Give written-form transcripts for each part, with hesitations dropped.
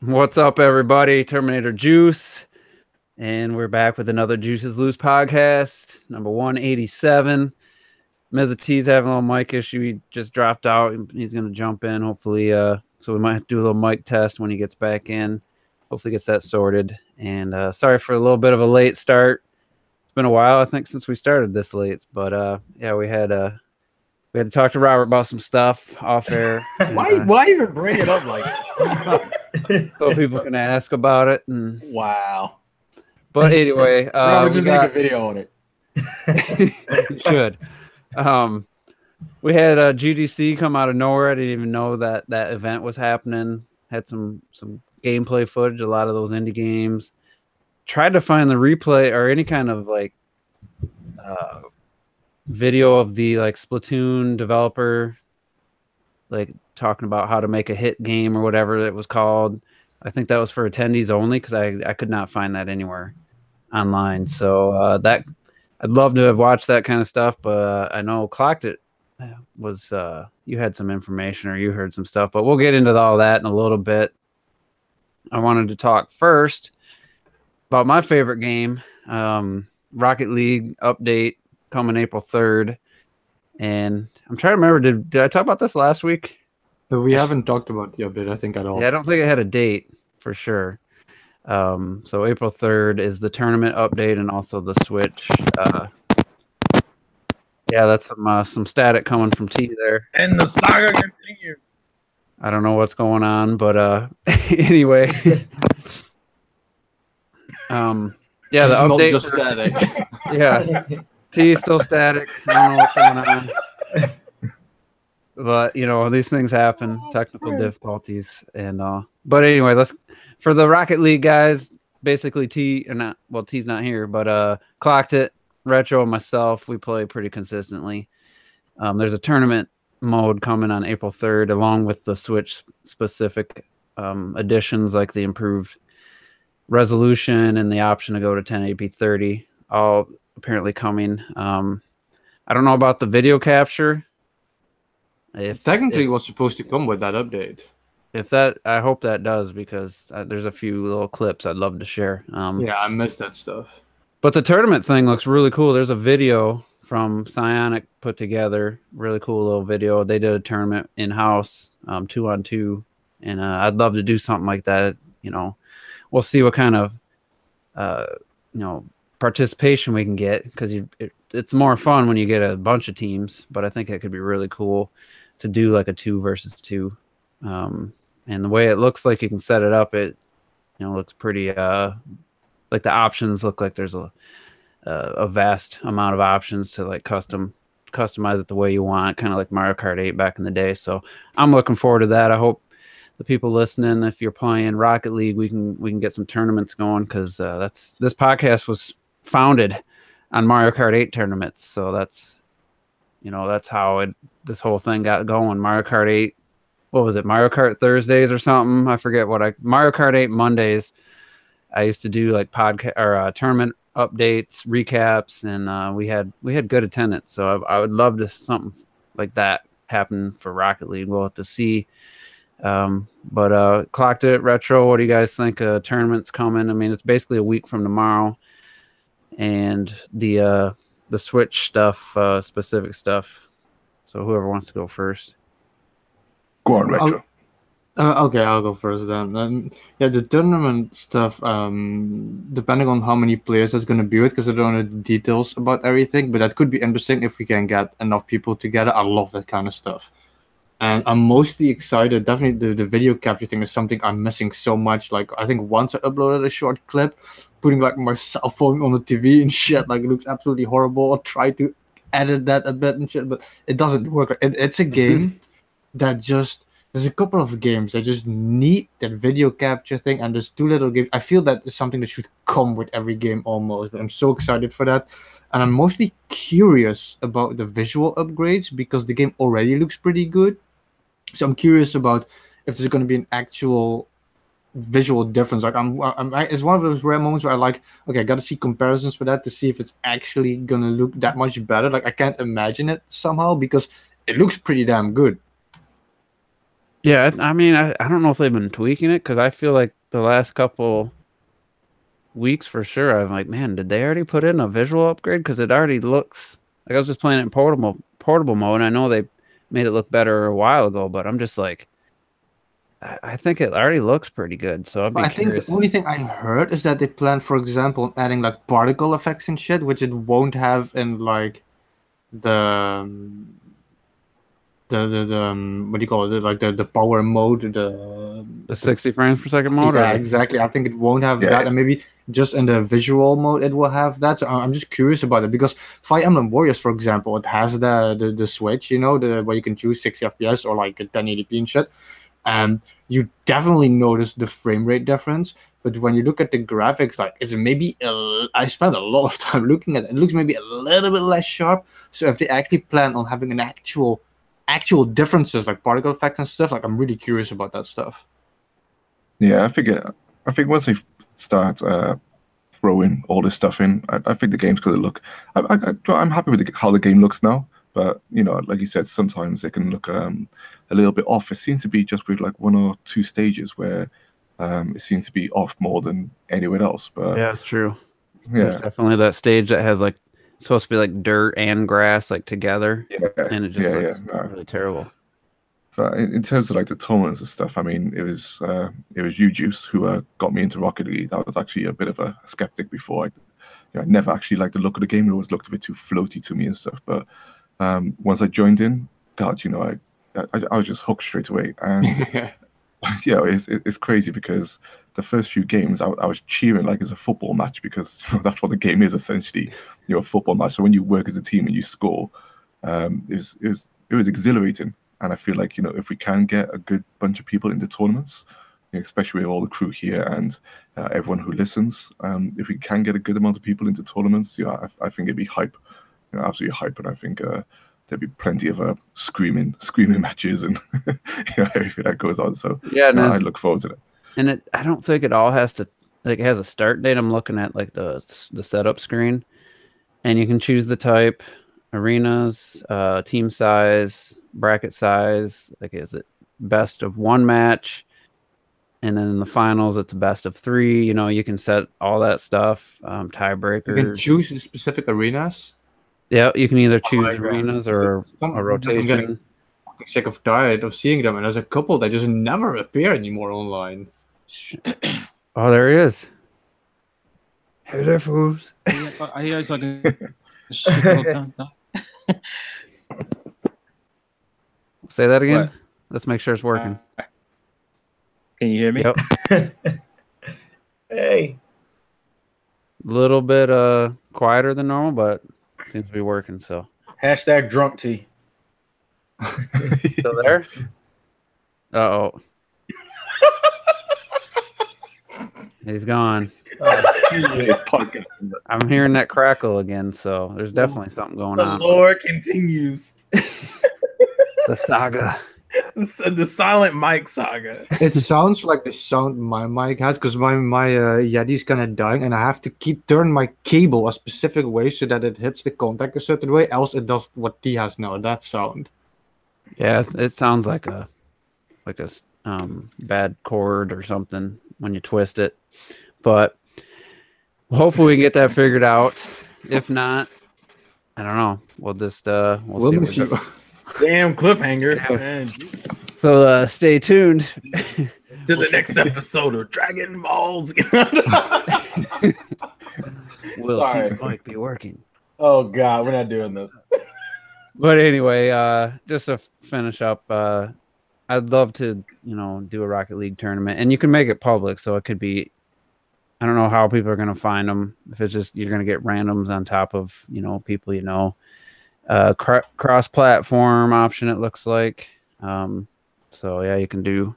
What's up, everybody? Terminator Juice, and we're back with another Juices Loose podcast, number 187. Meza T's having a little mic issue. He just dropped out. He's going to jump in, hopefully. So we might have to do a little mic test when he gets back in. Hopefully gets that sorted. And sorry for a little bit of a late start. It's been a while, I think, since we started this late. But yeah, we had to talk to Robert about some stuff off air. Why even bring it up like this? So people can ask about it. And Wow. But anyway, Robert, just make a video on it. You should. We had GDC come out of nowhere. I didn't even know that event was happening. Had some gameplay footage, a lot of those indie games. Tried to find the replay or any kind of like video of the like Splatoon developer, like talking about how to make a hit game or whatever it was called. I think that was for attendees only because I could not find that anywhere online. So that I'd love to have watched that kind of stuff, but I know Clocked It was you had some information or you heard some stuff, but we'll get into all that in a little bit. I wanted to talk first about my favorite game, Rocket League update coming April 3rd. And I'm trying to remember, did I talk about this last week? So we haven't talked about the update, I think, at all. Yeah, I don't think it had a date for sure. So April 3rd is the tournament update and also the Switch. Yeah, that's some static coming from T there. And the saga continues. I don't know what's going on, but anyway. Yeah, the update. Not just static. Yeah, T is still static. I don't know what's going on. But you know, these things happen, technical difficulties, and but anyway, for the Rocket League guys, basically T's not here, but Clocked It, Retro, and myself, we play pretty consistently. There's a tournament mode coming on April 3rd, along with the Switch specific additions like the improved resolution and the option to go to 1080p 30, all apparently coming. I don't know about the video capture. If technically it was supposed to come with that update. I hope that does, because there's a few little clips I'd love to share. Yeah, I missed that stuff. But the tournament thing looks really cool. There's a video from Psionic put together, really cool little video. They did a tournament in-house, 2-on-2, and I'd love to do something like that. You know, we'll see what kind of participation we can get, because it's more fun when you get a bunch of teams. But I think it could be really cool to do like a 2 versus 2. And the way it looks like you can set it up, it looks pretty like the options look like there's a vast amount of options to like customize it the way you want, kind of like Mario Kart 8 back in the day. So I'm looking forward to that. I hope the people listening, if you're playing Rocket League, we can get some tournaments going, because this podcast was founded on Mario Kart 8 tournaments. So that's how this whole thing got going. Mario Kart 8, what was it? Mario Kart Thursdays or something? I forget Mario Kart 8 Mondays. I used to do like podcast or tournament updates, recaps, and we had good attendance. So I would love to something like that happen for Rocket League. We'll have to see. But Clocked It, Retro, what do you guys think? Tournament's coming. I mean, it's basically a week from tomorrow, and the Switch stuff, specific stuff. So whoever wants to go first. Go on, Retro. Okay, I'll go first then. Yeah, the tournament stuff, depending on how many players that's going to be with, because I don't know the details about everything, but that could be interesting if we can get enough people together. I love that kind of stuff. And I'm mostly excited. Definitely the video capture thing is something I'm missing so much. Like, I think once I uploaded a short clip, putting like my cell phone on the TV and shit, like it looks absolutely horrible. I'll try to edit that a bit and shit, but it doesn't work. It's a game that just... There's a couple of games that just need that video capture thing, and there's 2 little games. I feel that is something that should come with every game almost, but I'm so excited for that. And I'm mostly curious about the visual upgrades, because the game already looks pretty good. So I'm curious about if there's going to be an actual visual difference. Like it's one of those rare moments where I like, okay, I got to see comparisons for that to see if it's actually going to look that much better. Like, I can't imagine it somehow, because it looks pretty damn good. Yeah, I mean, I don't know if they've been tweaking it because I feel like the last couple weeks for sure, I'm like, man, did they already put in a visual upgrade? Because it already looks like I was just playing it in portable mode. And I know they made it look better a while ago, but I'm just like, I think it already looks pretty good. So I'd But be I think the curious. only thing I heard is that they plan, for example, on adding like particle effects and shit, which it won't have in like the what do you call it? Like the power mode, The 60 frames per second mode, yeah, or exactly. I think it won't have Yeah, that, and maybe just in the visual mode it will have that. So I'm just curious about it because Fire Emblem Warriors, for example, it has the switch, you know, the where you can choose 60 FPS or like a 1080p and shit, and you definitely notice the frame rate difference. But when you look at the graphics, like it's maybe I spent a lot of time looking at it. It looks maybe a little bit less sharp. So if they actually plan on having an actual differences like particle effects and stuff, like I'm really curious about that stuff. yeah. I think once they start throwing all this stuff in, I think the game's going to look. I'm happy with how the game looks now, but you know, like you said, sometimes it can look a little bit off. It seems to be just with like one or two stages where it seems to be off more than anywhere else. But yeah, it's true. There's yeah, definitely that stage that has like supposed to be like dirt and grass like together, yeah, and it just yeah. looks No. really terrible. So in terms of like the tournaments and stuff, I mean, it was you, Juice, who got me into Rocket League. I was actually a bit of a skeptic before. I never actually liked the look of the game. It always looked a bit too floaty to me and stuff. But once I joined in, God, you know, I was just hooked straight away. And yeah, it's crazy because the first few games I was cheering like it's a football match because you know, that's what the game is essentially. You know, a football match. So when you work as a team and you score, it was exhilarating. And I feel like you know if we can get a good bunch of people into tournaments, you know, especially with all the crew here and everyone who listens, if we can get a good amount of people into tournaments, yeah, I think it'd be hype, you know, absolutely hype. And I think there'd be plenty of screaming matches and you know, everything that goes on. So Yeah, you know, I look forward to that. and I don't think it all has to like it has a start date. I'm looking at like the setup screen, and you can choose the type, arenas, team size, bracket size. Like, is it best of one match? And then in the finals, it's a best of three. You know, you can set all that stuff, You can tiebreakers. choose the specific arenas. Yeah, you can either Oh choose my God. arenas or a I'm getting rotation. fucking sick of tired of seeing them, and there's a couple that just never appear anymore online. Oh, there he is. Hey there, fools. I hear it's like a shit all the time. Say that again. What? Let's make sure it's working. Can you hear me? Yep. Hey. Little bit quieter than normal, but seems to be working. So Hashtag drunk tea. still there? Uh-oh. He's gone. It's podcast. I'm hearing that crackle again, so there's definitely something going The on. lore continues. The saga. The silent Mike saga. It sounds like the sound my mic has because my Yeti's kind of dying, and I have to keep turn my cable a specific way so that it hits the contact a certain way. Else, it does what T has now. That sound. Yeah, it sounds like a bad chord or something when you twist it. But hopefully we can get that figured out. If not, I don't know. We'll just we'll We'll see. see. Damn cliffhanger. Man. So stay tuned To the next episode of Dragon Balls. Will Sorry. Keith might be working. Oh God, we're not doing this. But anyway, just to finish up, I'd love to, do a Rocket League tournament, and you can make it public, so it could be. I don't know how people are going to find them. If it's just you're going to get randoms on top of people cross-platform option. It looks like. So yeah, you can do.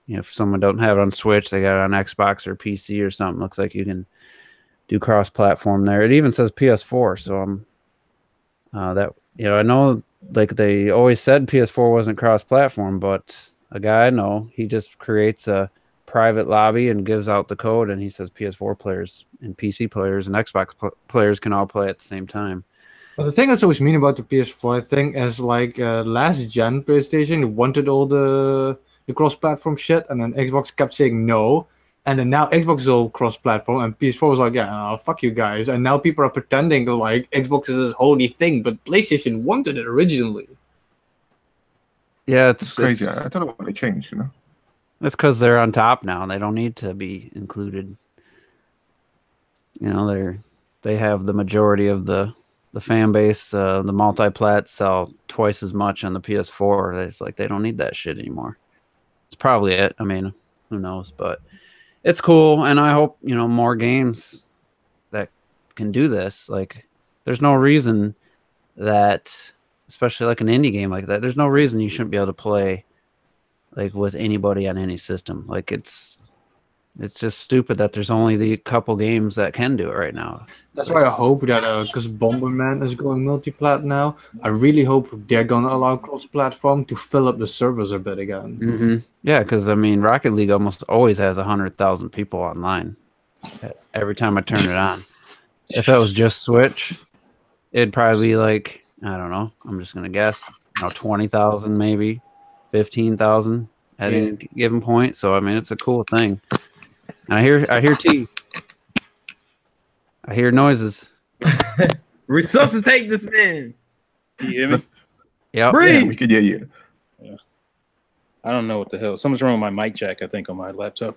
If someone don't have it on Switch, they got it on Xbox or PC or something. Looks like you can do cross-platform there. It even says PS4, so I know like they always said PS4 wasn't cross-platform, but a guy I know, he just creates a private lobby and gives out the code, and he says PS4 players and PC players and Xbox players can all play at the same time. But the thing that's always mean about the PS4 thing is like last gen PlayStation wanted all the the cross-platform shit, and then Xbox kept saying no. And then now Xbox is all cross-platform, and PS4 was like, yeah, fuck you guys. And now people are pretending like Xbox is this holy thing, but PlayStation wanted it originally. Yeah, It's crazy. I don't know why they changed, you know? It's because they're on top now, and they don't need to be included. You know, they have the majority of the fan base. The multi-plat sell twice as much on the PS4. It's like they don't need that shit anymore. It's probably it. I mean, who knows? But it's cool, and I hope, you know, more games that can do this. Like, there's no reason that, especially like an indie game like that, there's no reason you shouldn't be able to play like with anybody on any system. Like, it's just stupid that there's only the couple games that can do it right now. That's why I hope that, because Bomberman is going multi-plat now, I really hope they're going to allow cross-platform to fill up the servers a bit again. Mm-hmm. Yeah, because, I mean, Rocket League almost always has 100,000 people online every time I turn it on. If it was just Switch, it'd probably be like, I don't know, I'm just going to guess, 20,000 maybe, 15,000 at any given point. So, I mean, it's a cool thing. And I hear T. I hear noises. Resuscitate this man. You hear me? Yep. Breathe. Yeah, we could hear you. Yeah. I don't know what the hell. Something's wrong with my mic jack, I think, on my laptop.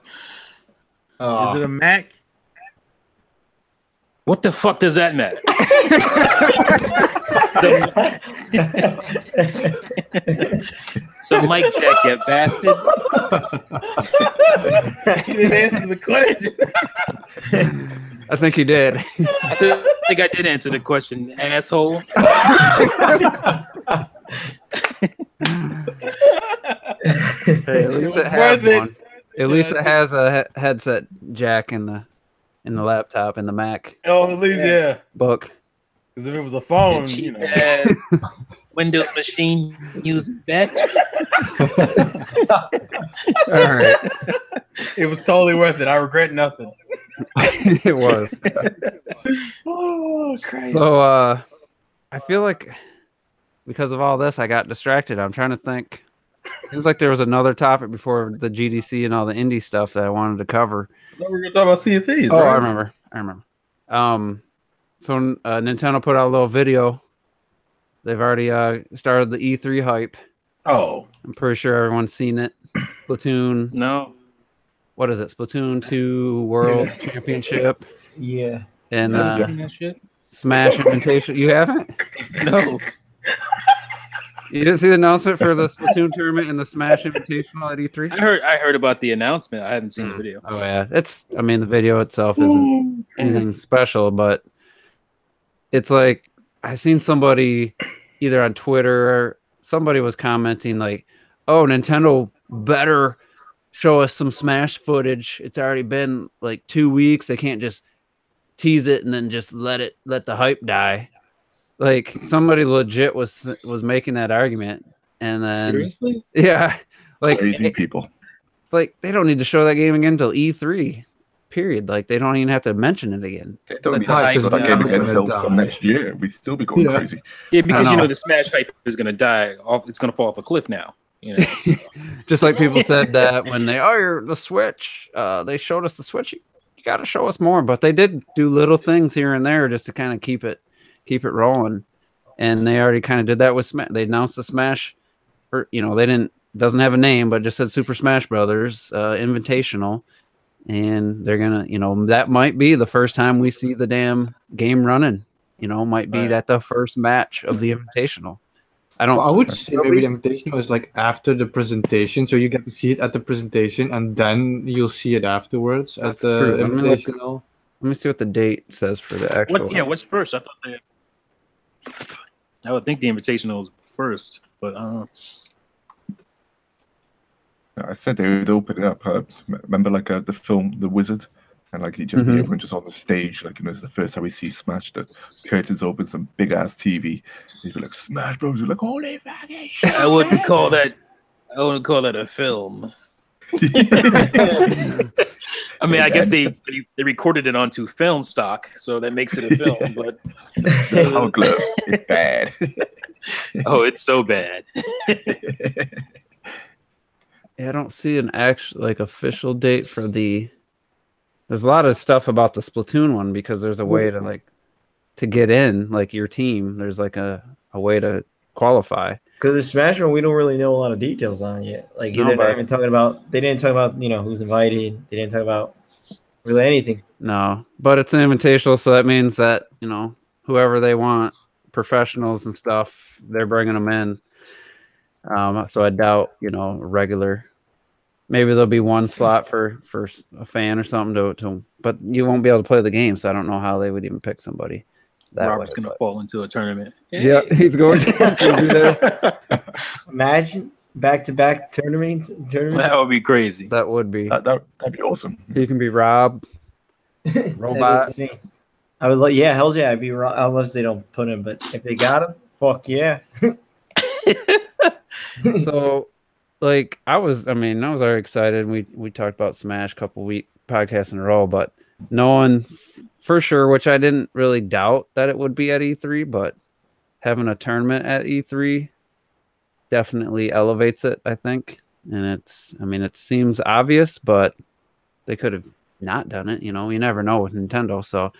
Is it a Mac? What the fuck does that matter? So mic jack, you bastard. You didn't answer the question. I think he did. I think I did answer the question, asshole. Hey, at least it has one. At least it has a headset jack in the laptop, in the Mac Oh, at least yeah. book. Because if it was a phone, And you cheap know. ass Windows machine using that. All right. It was totally worth it. I regret nothing. It was. Oh, crazy. So I feel like because of all this, I got distracted. I'm trying to think. Seems like there was another topic before the GDC and all the indie stuff that I wanted to cover. I thought we were going to talk about Sea of Thieves, Oh, right? I remember. So Nintendo put out a little video. They've already started the E3 hype. Oh. I'm pretty sure everyone's seen it. Splatoon. No. What is it? Splatoon 2 World Championship. Yeah. And I haven't seen that shit. Smash Invitation. You haven't? No. You didn't see the announcement for the Splatoon tournament and the Smash Invitational at E3? I heard about the announcement. I haven't seen the video. Oh yeah, the video itself isn't anything special, but it's like I seen somebody either on Twitter or somebody was commenting like, "Oh, Nintendo better show us some Smash footage. It's already been like 2 weeks. They can't just tease it and then just let the hype die." Like somebody legit was making that argument, and then Seriously? yeah, like Crazy people. it's like they don't need to show that game again until E3. Period. Like they don't even have to mention it again. They don't Let need the hype to show that die. game again Gonna until die. next year. We'd still be going Yeah. crazy. Yeah, because I you know. know the Smash hype is gonna die off. It's gonna fall off a cliff now. You know. So, Just like people said that when the Switch, they showed us the Switch. You got to show us more, but they did do little things here and there just to kind of keep it rolling. And they already kind of did that with Smash. They announced the Smash, doesn't have a name, but just said Super Smash Brothers Invitational. And they're gonna, that might be the first time we see the damn game running. Might be Right. that the first match of the Invitational. I don't. Well, I would say maybe the Invitational is like after the presentation, so you get to see it at the presentation, and then you'll see it afterwards at the true. Let me look. Invitational. Let me see what the date says for the actual. what's first? I thought I would think the Invitational was first, but I don't know. I said they would open it up. Remember, like the film The Wizard, and like everyone just on the stage, like it's the first time we see Smash. The curtains open, some big ass TV. He'd be like Smash Bros. You're like holy fucking shit. I wouldn't call that a film. I mean, I guess they recorded it onto film stock, so that makes it a film. But The Power Glove is bad. oh, it's so bad. I don't see an actual like official date for the. There's a lot of stuff about the Splatoon one because there's a way to like to get in like your team. There's like a way to qualify. Because the Smash one, we don't really know a lot of details on yet. Like No, they're not but- even talking about. They didn't talk about who's invited. They didn't talk about really anything. No, but it's an invitational, so that means that whoever they want, professionals and stuff, they're bringing them in. So I doubt regular. Maybe there'll be one slot for a fan or something to but you won't be able to play the game, so I don't know how they would even pick somebody. Robert's gonna fall into a tournament. Yeah, he's going to be there. Imagine back-to-back tournaments. That would be crazy. That would be. That'd be awesome. He can be Rob, Robot. I would. Yeah, hell yeah, I'd be wrong unless they don't put him. But if they got him, fuck yeah. So, like, I was very excited. We talked about Smash a couple week podcasts in a row, but knowing for sure, which I didn't really doubt that it would be at E3, but having a tournament at E3 definitely elevates it, I think. And it seems obvious, but they could have not done it. You never know with Nintendo. So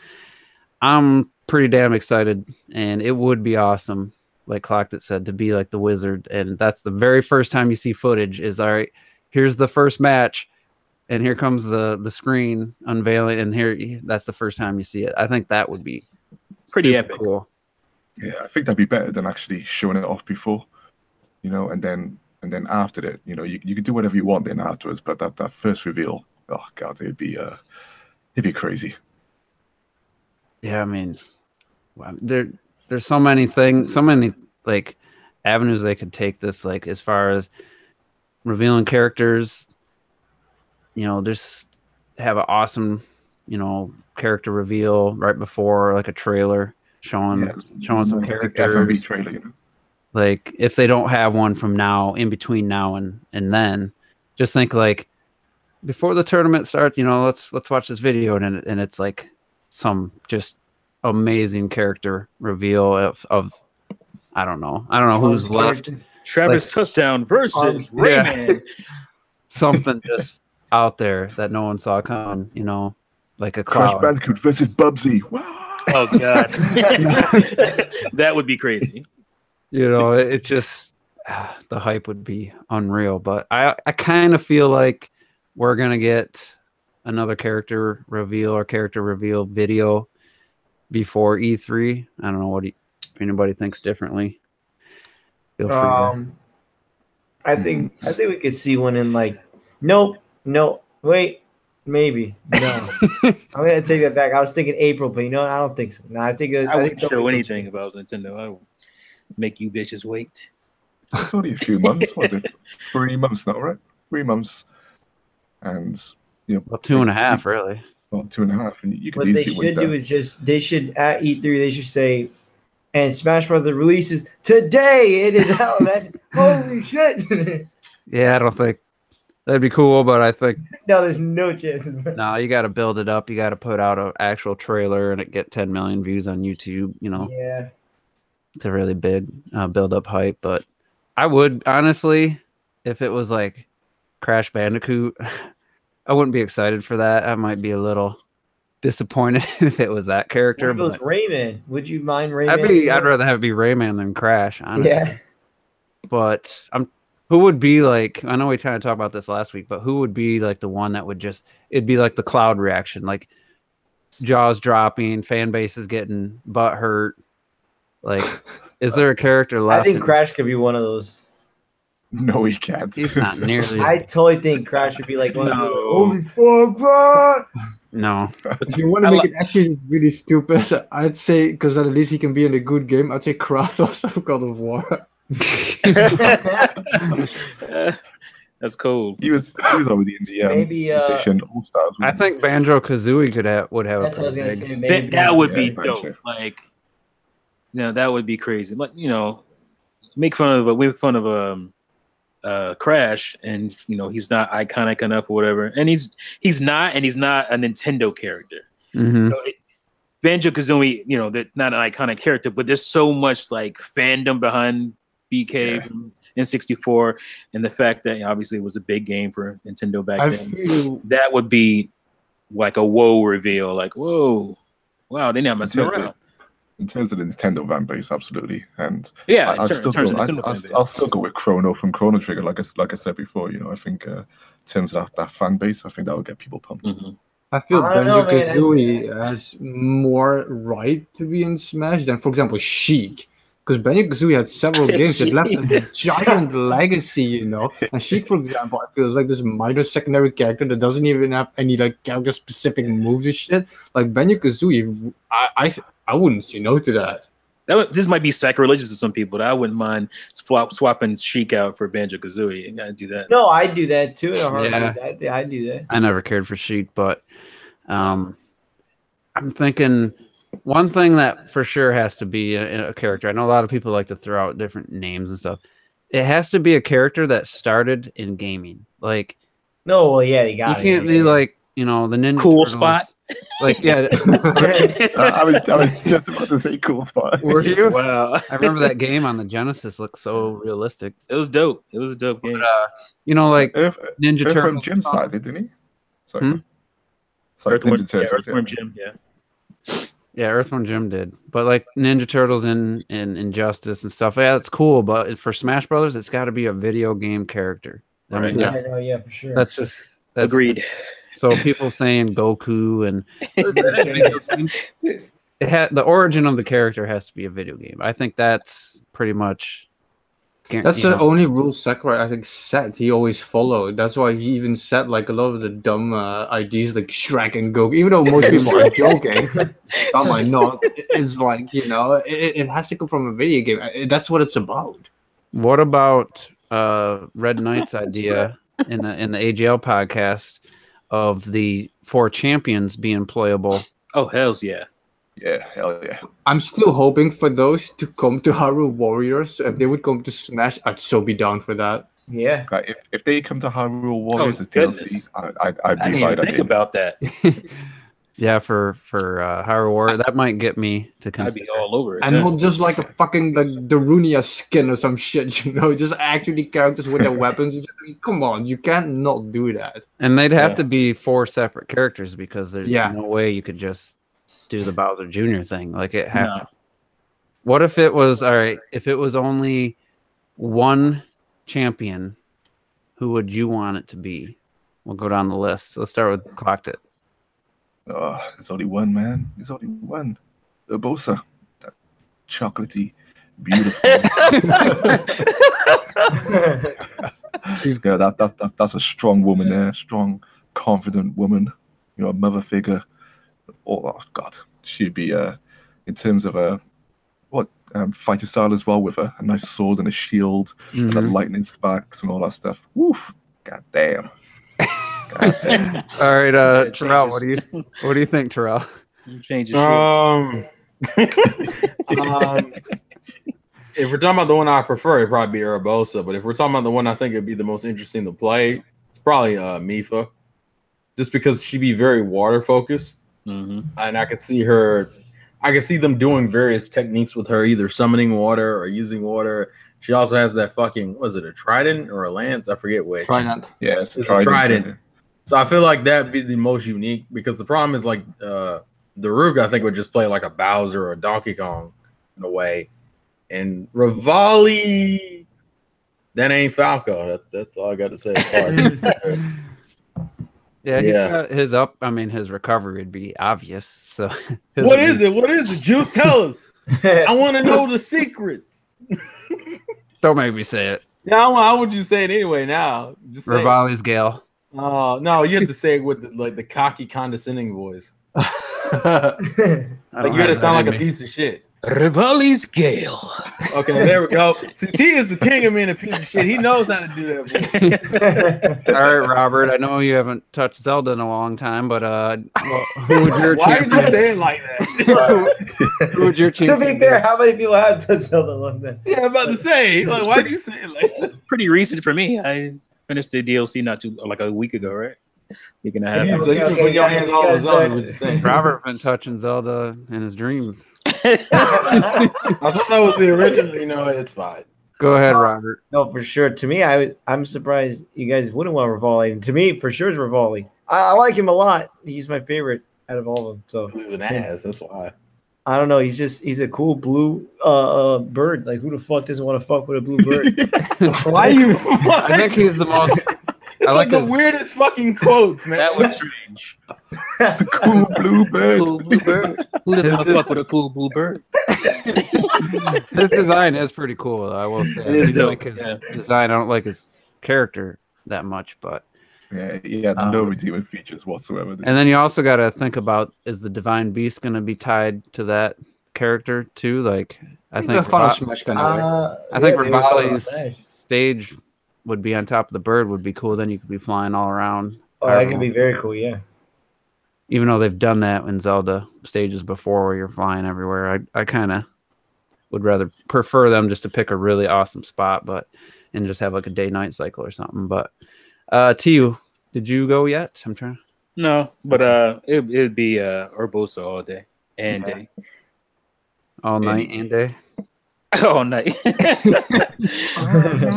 I'm pretty damn excited, and it would be awesome, like Clocked said, to be like the Wizard. And that's the very first time you see footage is, all right, here's the first match, and here comes the screen unveiling, and that's the first time you see it. I think that would be pretty super epic. cool. Yeah, I think that'd be better than actually showing it off before, and then after that, you can do whatever you want then afterwards. But that first reveal, oh god, it'd be crazy. Yeah, there's so many things, so many like avenues they could take this, like as far as revealing characters. Just have an awesome, character reveal right before like a trailer showing some characters. FMV trailer, Like if they don't have one from now, in between now and then, just think like before the tournament starts, let's watch this video, and it's like some just amazing character reveal of I don't know who's left. Travis touchdown versus Rayman. Something just out there that no one saw coming, like a Crash cloud. Bandicoot versus Bubsy. Oh god, that would be crazy. It just the hype would be unreal. But I kind of feel like we're gonna get another character reveal video before E3. I don't know if anybody thinks differently. Feel free. I think we could see one in like no, wait, maybe no. I'm gonna take that back. I was thinking April, but I don't think so. No, I wouldn't show anything about Nintendo. I would make you bitches wait. It's only a few months. What is it? 3 months now, right? 3 months, and well, 2.5 really. Well, 2.5, and you could what they easily should do is they should at E3 they should say, and Smash Bros. Releases today. It is out. Holy shit! Yeah, I don't think that'd be cool, but I think no, there's no chance. No, you got to build it up. You got to put out an actual trailer and it get 10 million views on YouTube. Yeah, to really build up hype. But I would honestly, if it was like Crash Bandicoot, I wouldn't be excited for that. I might be a little disappointed if it was that character. What if it was Rayman? Would you mind Rayman? I'd rather have it be Rayman than Crash, honestly. Yeah. But who would be like, I know we tried to talk about this last week, but who would be like the one that would it'd be like the Cloud reaction, like jaws dropping, fan base is getting butt hurt. Like, is there a character left? I think Crash could be one of those. No, he can't. He's not nearly. I totally think Crash would be like one of the holy fuck, bro. No. If you want to make it actually really stupid, I'd say, because at least he can be in a good game, I'd say Kratos of God of War. That's cool. He was already in the maybe All Stars. I think Banjo Kazooie would have. That's what I was gonna say. Maybe That would be Banjo. dope. Like, that would be crazy. Like, make fun of Crash, and he's not iconic enough or whatever, and he's not a Nintendo character. Mm-hmm. So Banjo Kazooie, they're not an iconic character, but there's so much like fandom behind BK N64, and the fact that obviously it was a big game for Nintendo back I then. feel That would be like a whoa reveal. Like, whoa, wow, they're not messing around. In terms of the Nintendo fan base, absolutely, and Yeah, I'll still in terms go. of Nintendo fan base. I'll still go with Chrono from Chrono Trigger. Like I said before, I think in terms of that fan base, I think that will get people pumped. Mm-hmm. I feel I don't know, man. Banjo-Kazooie has more right to be in Smash than, for example, Sheik. Because Banjo-Kazooie had several games that left a giant legacy, And Sheik, for example, I feel is like this minor secondary character that doesn't even have any like character-specific moves and shit. Like Banjo-Kazooie, I wouldn't say no to that. This might be sacrilegious to some people. But I wouldn't mind swapping Sheik out for Banjo-Kazooie. You gotta do that. No, I do that too. Yeah. I do that. I never cared for Sheik, but I'm thinking one thing that for sure has to be a character. I know a lot of people like to throw out different names and stuff. It has to be a character that started in gaming. Like, No, well, yeah, you got you can't be like, the Ninja Cool Turtles. Spot. Like, yeah. I was just about to say Cool Spot. Were you? Wow. I remember that game on the Genesis looked so realistic. It was dope. It was a dope game. But, like Ninja Earthworm Turtles. Jim started, didn't he? Sorry. Sorry, Earthworm, Ninja Turtles, Earthworm Jim, yeah. Yeah, Earthworm Jim did. But like Ninja Turtles and Injustice and stuff, yeah, that's cool. But for Smash Brothers, it's got to be a video game character. I Right. mean, I know, yeah, for sure. that's Agreed. So people saying Goku and the origin of the character has to be a video game. I think that's pretty much. That's the only rule Sakurai I think set. He always followed. That's why he even said like a lot of the dumb ideas like Shrek and Goku. Even though most people are joking, some might not. It's like it has to come from a video game. That's what it's about. What about Red Knight's idea in the AGL podcast of the 4 champions being playable? Oh, hells yeah. Yeah, hell yeah. I'm still hoping for those to come to Hyrule Warriors. So if they would come to Smash, I'd so be down for that. Yeah. Right, if they come to Hyrule Warriors as goodness. DLC, I'd I be didn't right even think in. about that. Yeah, for Hyrule Warrior, that might get me to I'd consider. be all over it. And not just like a fucking like Darunia skin or some shit, just actually characters with their weapons. I mean, come on, you can't not do that. And they'd have to be 4 separate characters because there's Yeah. no way you could just do the Bowser Jr. thing. Like it happened. What if it was all right? If it was only one champion, who would you want it to be? We'll go down the list. Let's start with Clocked It. Oh, there's only one, man. There's only one. Urbosa. That chocolatey, beautiful. That's a strong woman there. Strong, confident woman. A mother figure. Oh God, she'd be in terms of fighter style as well, with a nice sword and a shield, and lightning sparks and all that stuff. Woof! God damn. All right, Terrell, what do you think, Terrell? You change your shorts. If we're talking about the one I prefer, it'd probably be Urbosa. But if we're talking about the one I think would be the most interesting to play, it's probably Mifa. Just because she'd be very water focused. Mm-hmm. And I could see them doing various techniques with her, either summoning water or using water. She also has that fucking, was it a trident or a lance? I forget which. Trident. Yeah, It's a trident. So I feel like that'd be the most unique, because the problem is like Daruk, I think, would just play like a Bowser or a Donkey Kong in a way. And Rivali, that ain't Falco. That's all I got to say. Yeah, he's got his recovery would be obvious. So What is it? Juice, tell us. I want to know the secrets. Don't make me say it. Yeah, how would you say it anyway now? Just say Rivali's Gale. no, you have to say it with the cocky, condescending voice. Like you got to sound like a piece of shit. Rivali's Gale. Okay, there we go. See, T is the king of being a piece of shit. He knows how to do that. All right, Robert. I know you haven't touched Zelda in a long time, but who would your Why champion? did you say it like that? Who would your To champion? be fair, how many people have done Zelda like that? Yeah, I'm about to say. Like, why did you say it like that? Pretty recent for me. I finished the DLC like a week ago, right? Week and a half. So you just put your hands all over Zelda, what you saying? Robert been touching Zelda in his dreams. I thought that was the original. It's fine. Go ahead, Robert. No, for sure. To me, I'm surprised you guys wouldn't want Rivali. And to me, for sure, it's Rivali. I like him a lot. He's my favorite out of all of them. So He's an ass. That's why. I don't know. He's a cool blue bird. Like, who the fuck doesn't want to fuck with a blue bird? Why you? I think he's the most. It's I like the his- weirdest fucking quotes, man. That was strange. Cool blue bird. Cool blue bird. Who doesn't want to fuck with a cool blue bird? His design is pretty cool. I will say. It is I do dope, like his yeah. design. I don't like his character that much, but. Yeah, he had no redeeming features whatsoever. And then you also got to think about, is the Divine Beast going to be tied to that character too? Like, I think Smash kind of I think maybe Final Rivali's Smash. stage would be on top of the bird would be cool. Then you could be flying all around. Oh, that could be very cool. Yeah. Even though they've done that in Zelda stages before, where you're flying everywhere, I kind of would rather prefer them just to pick a really awesome spot, and just have like a day-night cycle or something. But Tiu, did you go yet? I'm trying. No, but it'd be Urbosa all day and day. All night and day. All night.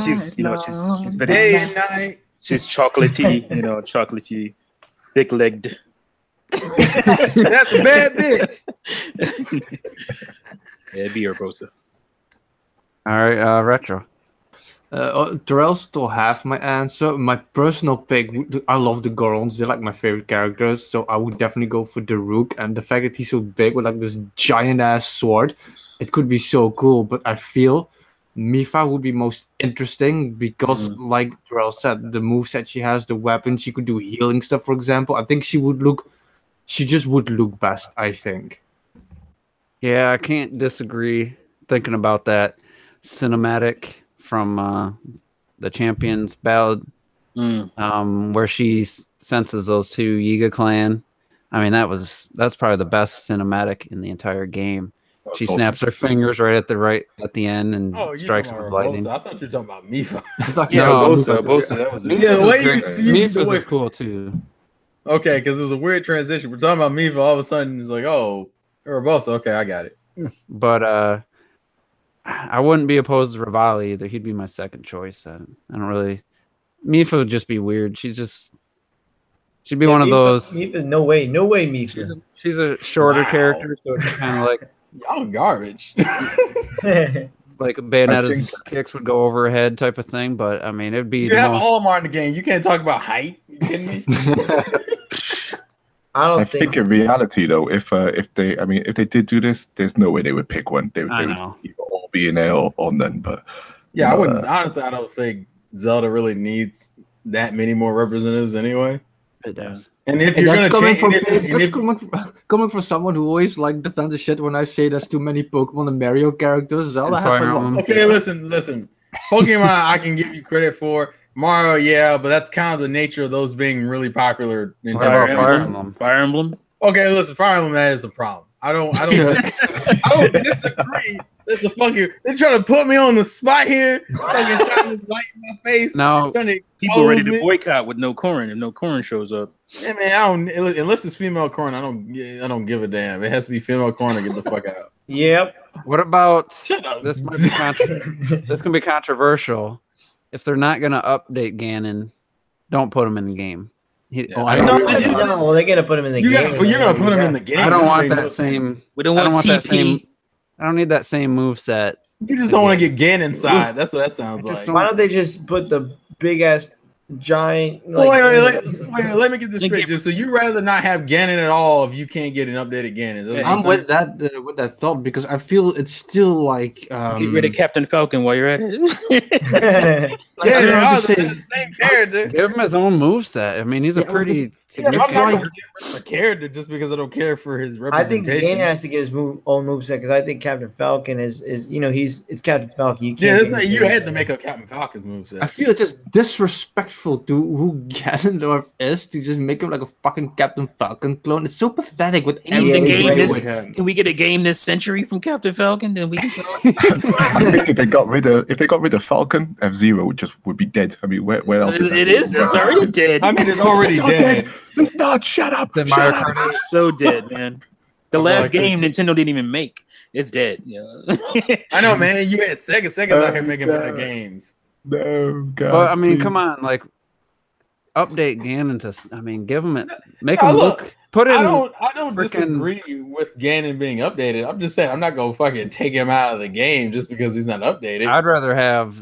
She's she's very Day and night. she's chocolatey, chocolatey, thick legged. That's a bad bitch. Yeah, it'd be Urbosa. All right, Retro. Terrell still have my answer. My personal pick, I love the Gorons. They're like my favorite characters. So I would definitely go for Daruk. And the fact that he's so big with like this giant ass sword, it could be so cool. But I feel Mifa would be most interesting because, like Terrell said, the moveset she has, the weapon, she could do healing stuff, for example. I think she just would look best, I think. Yeah, I can't disagree. Thinking about that cinematic from the Champions Ballad, where she senses those two Yiga clan. I mean, that's probably the best cinematic in the entire game. She snaps her fingers right at the end and strikes with lightning. I thought you were talking about Mifa. Urbosa, that was it. Yeah, the way you Mifa's is cool too. Okay, because it was a weird transition. We're talking about Mifa, all of a sudden it's like, oh, Urbosa. Okay, I got it. But I wouldn't be opposed to Rivali either. He'd be my second choice. I don't really. Mifa would just be weird. She'd be one of those. Mifa, no way, Mifa. She's a shorter character, so it's kind of like Y'all garbage. like Bayonetta's kicks would go over her head type of thing. But I mean, it'd be You have all of them are in the game. You can't talk about height. You kidding me? I think in reality, though, if they did do this, there's no way they would pick one. They would either all be in there or none. But yeah, I wouldn't. Honestly, I don't think Zelda really needs that many more representatives anyway. It does. And if you're going to coming from someone who always like defends the shit when I say there's too many Pokemon and Mario characters, Zelda has like okay, listen. Pokemon, I can give you credit for. Mario, yeah, but that's kind of the nature of those being really popular. Fire Emblem. Okay, listen, Fire Emblem, that is a problem. I don't disagree. That's a fucking. They're trying to put me on the spot here. Fucking shining this light in my face. No, people ready to boycott with no Corrin if no Corrin shows up. Yeah, man, unless it's female Corrin, I don't give a damn. It has to be female Corrin to get the fuck out. Yep. What about Shut up. This might be this can be controversial. If they're not going to update Ganon, don't put him in the game. They're gonna put him in the game. You're gonna put him in the game. I don't want that same. We don't want TP. I don't need that same move set. You just don't want to get Ganon inside. That's what that sounds like. Why don't they just put the big ass giant? So wait, let me get this straight. So you rather not have Ganon at all if you can't get an updated Ganon? I'm with that thought because I feel it's still like get rid of Captain Falcon while you're at it. They're the same character. Give him his own moveset. I mean, he's a pretty. I'm not gonna get rid of a character just because I don't care for his representation. I think Ganon has to get his own moveset because I think Captain Falcon is it's Captain Falcon. You can't. You had to make up Captain Falcon's moveset. I feel it's just disrespectful to who Ganondorf is to just make him like a fucking Captain Falcon clone. It's so pathetic. With can we get a game this century from Captain Falcon? Then we can talk. I think if they got rid of Falcon, F-Zero would be dead. I mean, where else? It's already dead. I mean, it's already dead. It's not. Shut up. It's so dead, man. The I last feel like game Nintendo didn't even make. It's dead. Yeah. I know, man. You had Sega's out here making better games. No, God. But I mean, please. come on, like update Ganon to. I mean, give him it. Make Now, him look, look. Put in. I don't frickin- disagree with Ganon being updated. I'm just saying I'm not gonna fucking take him out of the game just because he's not updated. I'd rather have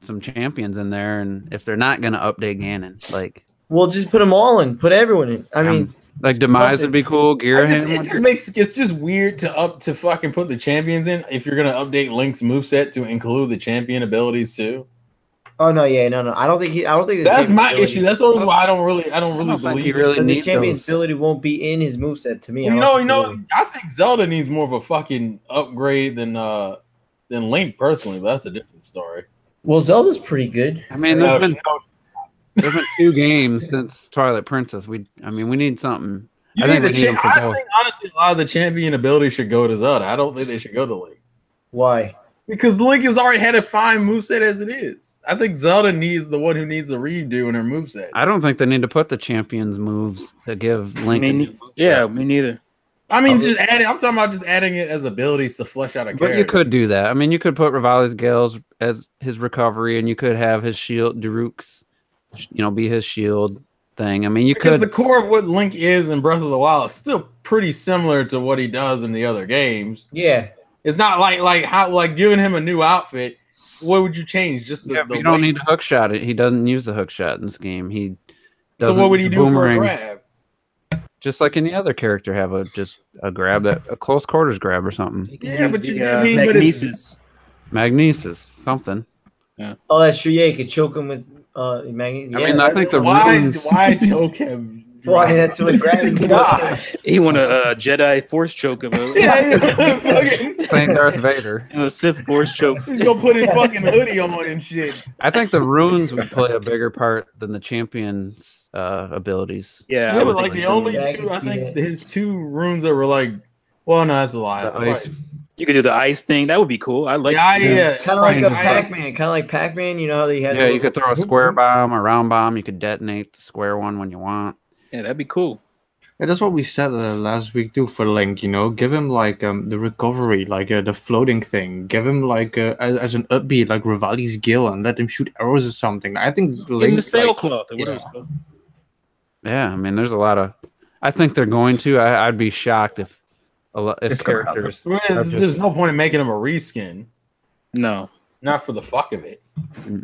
some champions in there, and if they're not gonna update Ganon, like Well, just put them all in. Put everyone in. I mean, like Demise would be cool. It's just weird to fucking put the champions in if you're gonna update Link's moveset to include the champion abilities too. oh no, yeah, no. I don't think the That's champion my ability- issue. That's the reason why I don't really think believe he really the needs champion's those. ability won't be in his moveset to me. Well, I don't think I think Zelda needs more of a fucking upgrade than Link personally. But that's a different story. Well, Zelda's pretty good. I mean, there's been 2 games since Twilight Princess. We need something. I think we need them for I both. think honestly, a lot of the champion abilities should go to Zelda. I don't think they should go to Link Why? because Link has already had a fine moveset as it is. I think Zelda needs the one who needs a redo in her moveset. I don't think they need to put the champions moves to give Link. me neither. I mean, just adding. I'm talking about just adding it as abilities to flesh out a character. But you could do that. I mean, you could put Rivali's Gales as his recovery, and you could have his shield, Daruk's, be his shield thing. I mean, because the core of what Link is in Breath of the Wild is still pretty similar to what he does in the other games. Yeah, it's not like giving him a new outfit. What would you change? Just the you don't need to hook shot it. He doesn't use the hook shot in this game. He doesn't. So what would he do boomerang, for a grab? Just like any other character, have a grab, a close quarters grab or something. Yeah, but Magnesis, something. Yeah. Oh, that's true. Yeah, you could choke him with magnesis. I mean, I think the why choke him? Well, I mean, that's what gravity does. He want a Jedi Force choke him. Saint Darth Vader. A Sith Force choke. He's gonna put his fucking hoodie on and shit. I think the runes would play a bigger part than the champions' abilities. Yeah, but like the only two, I think his 2 runes that were like, well, no, that's a lie. You could do the ice thing. That would be cool. I like. Yeah, kind of like a Pac-Man. Kind of like Pac-Man. You know how he has. Yeah, you could throw a square bomb, a round bomb. You could detonate the square one when you want. Yeah, that'd be cool. Yeah, that's what we said last week too for Link. Give him like the recovery, like the floating thing. Give him like as an upbeat, like Rivali's Gale, and let him shoot arrows or something. I think Give him the sailcloth or whatever it's called. Yeah, I mean, there's a lot of. I think they're going to. I'd be shocked if characters. There's no point in making him a reskin. No, not for the fuck of it.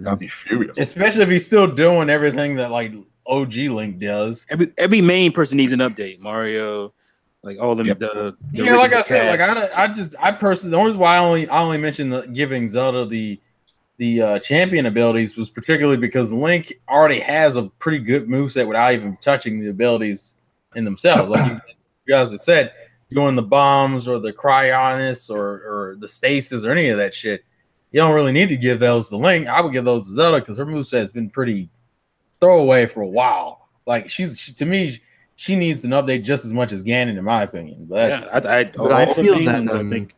I'd be furious. Especially if he's still doing everything that like OG Link does. Every main person needs an update. Mario, like all them. Yep. The like I said, like I personally, the only reason why I only mentioned giving Zelda the champion abilities was particularly because Link already has a pretty good moveset without even touching the abilities in themselves. Like you guys had said, doing the bombs or the cryonis or the stasis or any of that shit, you don't really need to give those to Link. I would give those to Zelda because her moveset has been pretty throwaway for a while. Like to me, she needs an update just as much as Ganon, in my opinion. But I feel that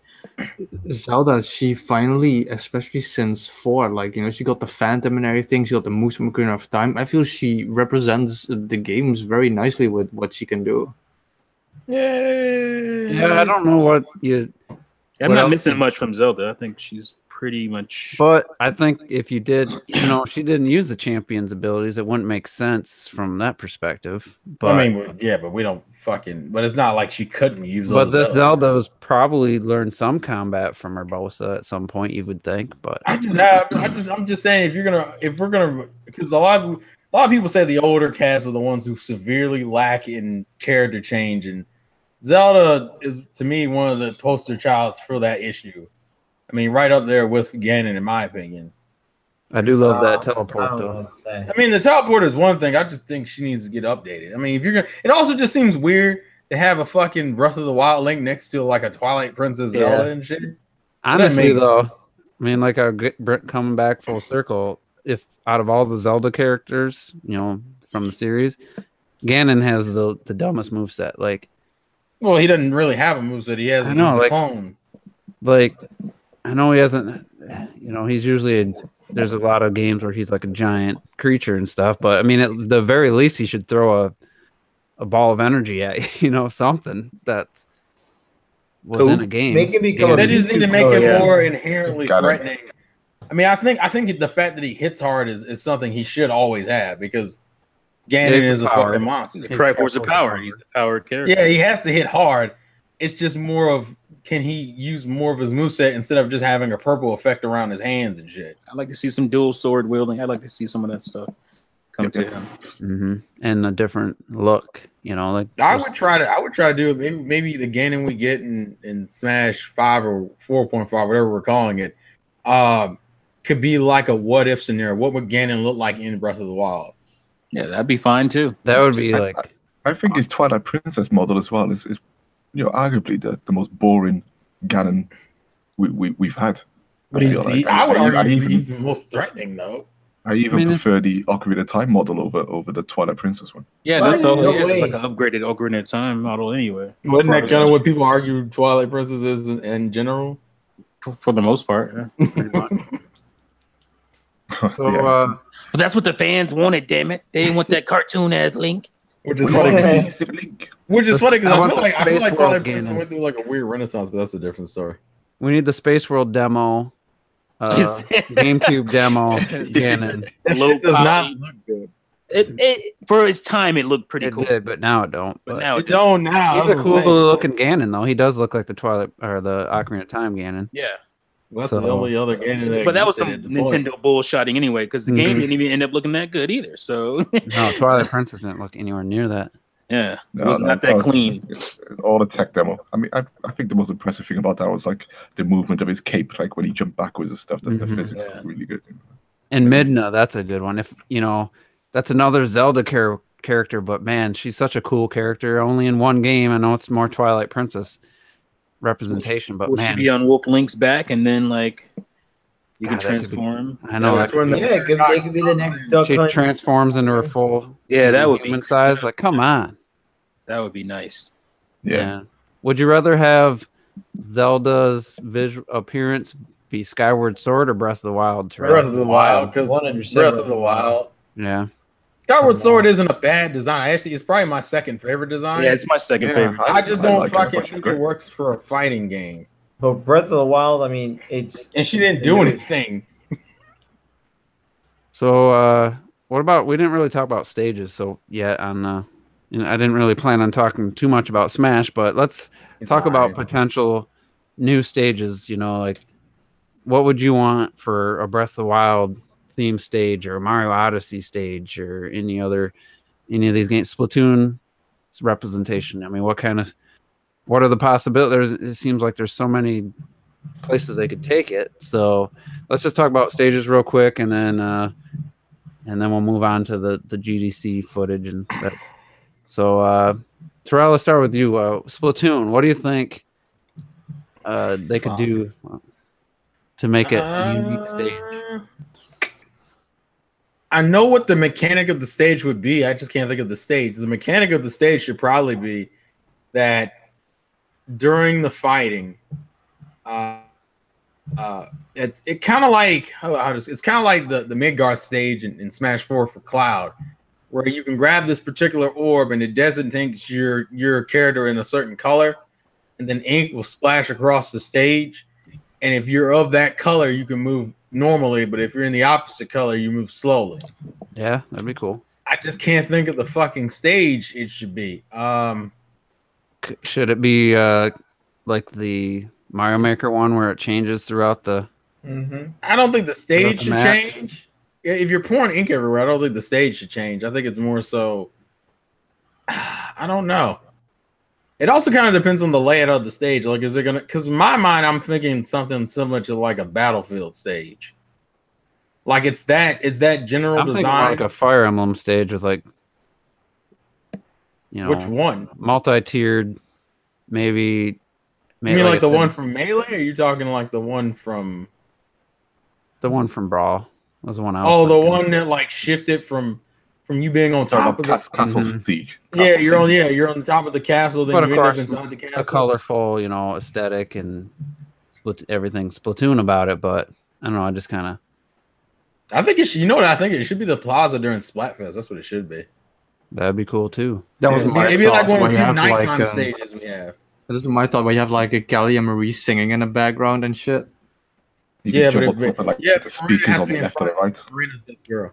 Zelda, she finally, especially since 4, like she got the Phantom and everything, she got the moves from Ocarina of Time. I feel she represents the games very nicely with what she can do. Yeah, I don't know what you. I'm not missing much from Zelda. I think she's pretty much. But I think if you did, she didn't use the champion's abilities, it wouldn't make sense from that perspective. But I mean, yeah, but we don't fucking. But it's not like she couldn't use. But this Zelda's probably learned some combat from Urbosa at some point, you would think. But I'm just saying, if we're gonna, because a lot of people say the older cast are the ones who severely lack in character change, and Zelda is to me one of the poster childs for that issue. I mean, right up there with Ganon, in my opinion. I do love that teleport, though. I mean, the teleport is one thing. I just think she needs to get updated. I mean, if you're gonna, it also just seems weird to have a fucking Breath of the Wild Link next to like a Twilight Princess Zelda and shit. Honestly, though, I mean, like coming back full circle, if out of all the Zelda characters, from the series, Ganon has the dumbest moveset. Like, well, he doesn't really have a moveset. He has a clone. Like, I know he hasn't. He's usually there's a lot of games where he's like a giant creature and stuff. But I mean, at the very least, he should throw a ball of energy at you. Something that's was in a game. Make it become They a just need to YouTube make it channel. more inherently Got it. threatening. I mean, I think the fact that he hits hard is something he should always have because Ganon He's a is a power. fucking monster. He's a cry force of power. He's the powered character. Yeah, he has to hit hard. It's just more of can he use more of his moveset instead of just having a purple effect around his hands and shit. I'd like to see some dual sword wielding. I'd like to see some of that stuff come to him. Mm-hmm. And a different look, you know, like I would try to do it. Maybe the Ganon we get in Smash 5 or 4.5, whatever we're calling it, could be like a what if scenario. What would Ganon look like in Breath of the Wild? Yeah, that'd be fine too. that would be like I think his Twilight Princess model as well is arguably the most boring Ganon we've had. But I would argue he's the most threatening though. I even prefer the Ocarina of Time model over the Twilight Princess one. Yeah, Well, that's all no it is. way. It's like an upgraded Ocarina of Time model anyway. Wasn't that kind of what people argue Twilight Princess is in general? For the most part, yeah. pretty much. So Yeah, But that's what the fans wanted, damn it. They didn't want that cartoon ass Link. Which is funny. Which is funny because I I want feel the like Space Twilight World Princess Ganon. went through like a weird renaissance, but that's a different story. we need the Space World demo, GameCube demo, Ganon. That Low shit does poly. not look good. It for its time, it looked pretty It cool. did, but now it don't. But But now It it doesn't. don't now. he's a that's what cool I'm saying. looking Ganon, though. He does look like the Twilight or the Ocarina of Time Ganon. Yeah. Well, that's So- the only other game that But that was some existed at the point. Nintendo bullshotting anyway, because the game Mhm. didn't even end up looking that good either. So No, Twilight Princess didn't look anywhere near that. yeah, No, it was no, not that that was- clean. all the tech demo. I mean, I think the most impressive thing about that was like the movement of his cape, like when he jumped backwards and stuff. The Mhm. physics Yeah. was really good. And Midna, that's a good one. If you know, that's another Zelda character, but man, she's such a cool character. Only in one game. I know it's more Twilight Princess representation, but Will she man, be on Wolf Link's back, and then like you God, can that could be- transform him? I know that's that when Yeah, it could be the next Duck she Hunt. transforms into her full Yeah, that would be human size. Like, come on. that would be nice. Yeah. Would you rather have Zelda's visual appearance be Skyward Sword or Breath of the Wild? Terrell? Breath of the Wild, because 100% Breath of the Wild. Yeah. Skyward Sword isn't a bad design. Actually, it's probably my second favorite design. Yeah, it's my second favorite. I just don't like it, fucking but it's think great. it works for a fighting game. But Breath of the Wild, I mean, it's And she didn't do anything. So, what about? We didn't really talk about stages. So, yet on, you know, I didn't really plan on talking too much about Smash, but let's talk about potential new stages. You know, like what would you want for a Breath of the Wild theme stage or a Mario Odyssey stage or any of these games? Splatoon representation. I mean, what are the possibilities? It seems like there's so many places they could take it. So let's just talk about stages real quick, and then we'll move on to the GDC footage and that. So Terrell, let's start with you. Splatoon, what do you think they could do to make it a unique stage? I know what the mechanic of the stage would be. I just can't think of the stage. The mechanic of the stage should probably be that during the fighting, it's kind of like it's kind of like the Midgar stage in Smash 4 for Cloud, where you can grab this particular orb and it designates your character in a certain color, and then ink will splash across the stage. And if you're of that color, you can move normally, but if you're in the opposite color, you move slowly. Yeah, that'd be cool. I just can't think of the fucking stage it should be. Should it be like the Mario Maker one where it changes throughout the? I don't think the stage the should map? change. If you're pouring ink everywhere, I don't think the stage should change. I think it's more so. I don't know. It also kind of depends on the layout of the stage. Like, is it gonna? Because in my mind, I'm thinking something similar to like a Battlefield stage. Like it's that general I'm thinking more design. like a Fire Emblem stage with like, you know, Which one? multi-tiered, maybe. You mean like I the said, one from Melee? Or are you talking like the one from? the one from Brawl was the one I was. Oh, the thinking. one that like shifted from you being on Talk top about of the. Castle Mhm. Siege. Yeah, Castle you're on. Siege. Yeah, you're on the top of the castle. Then But you of end up course, inside the castle. a colorful, you know, aesthetic and everything Splatoon about it. But I don't know. I just kind of. I think it should. You know what I think? It should be the plaza during Splatfest. That's what it should be. That'd be cool too. That was Yeah, my maybe thought like one of when the you few have, nighttime like, stages we have. This is my thought. Where you have like a Kelly and Marie singing in the background and shit. You Yeah, can but jump up to, like, the speakers on the left or the right. Marina's the girl.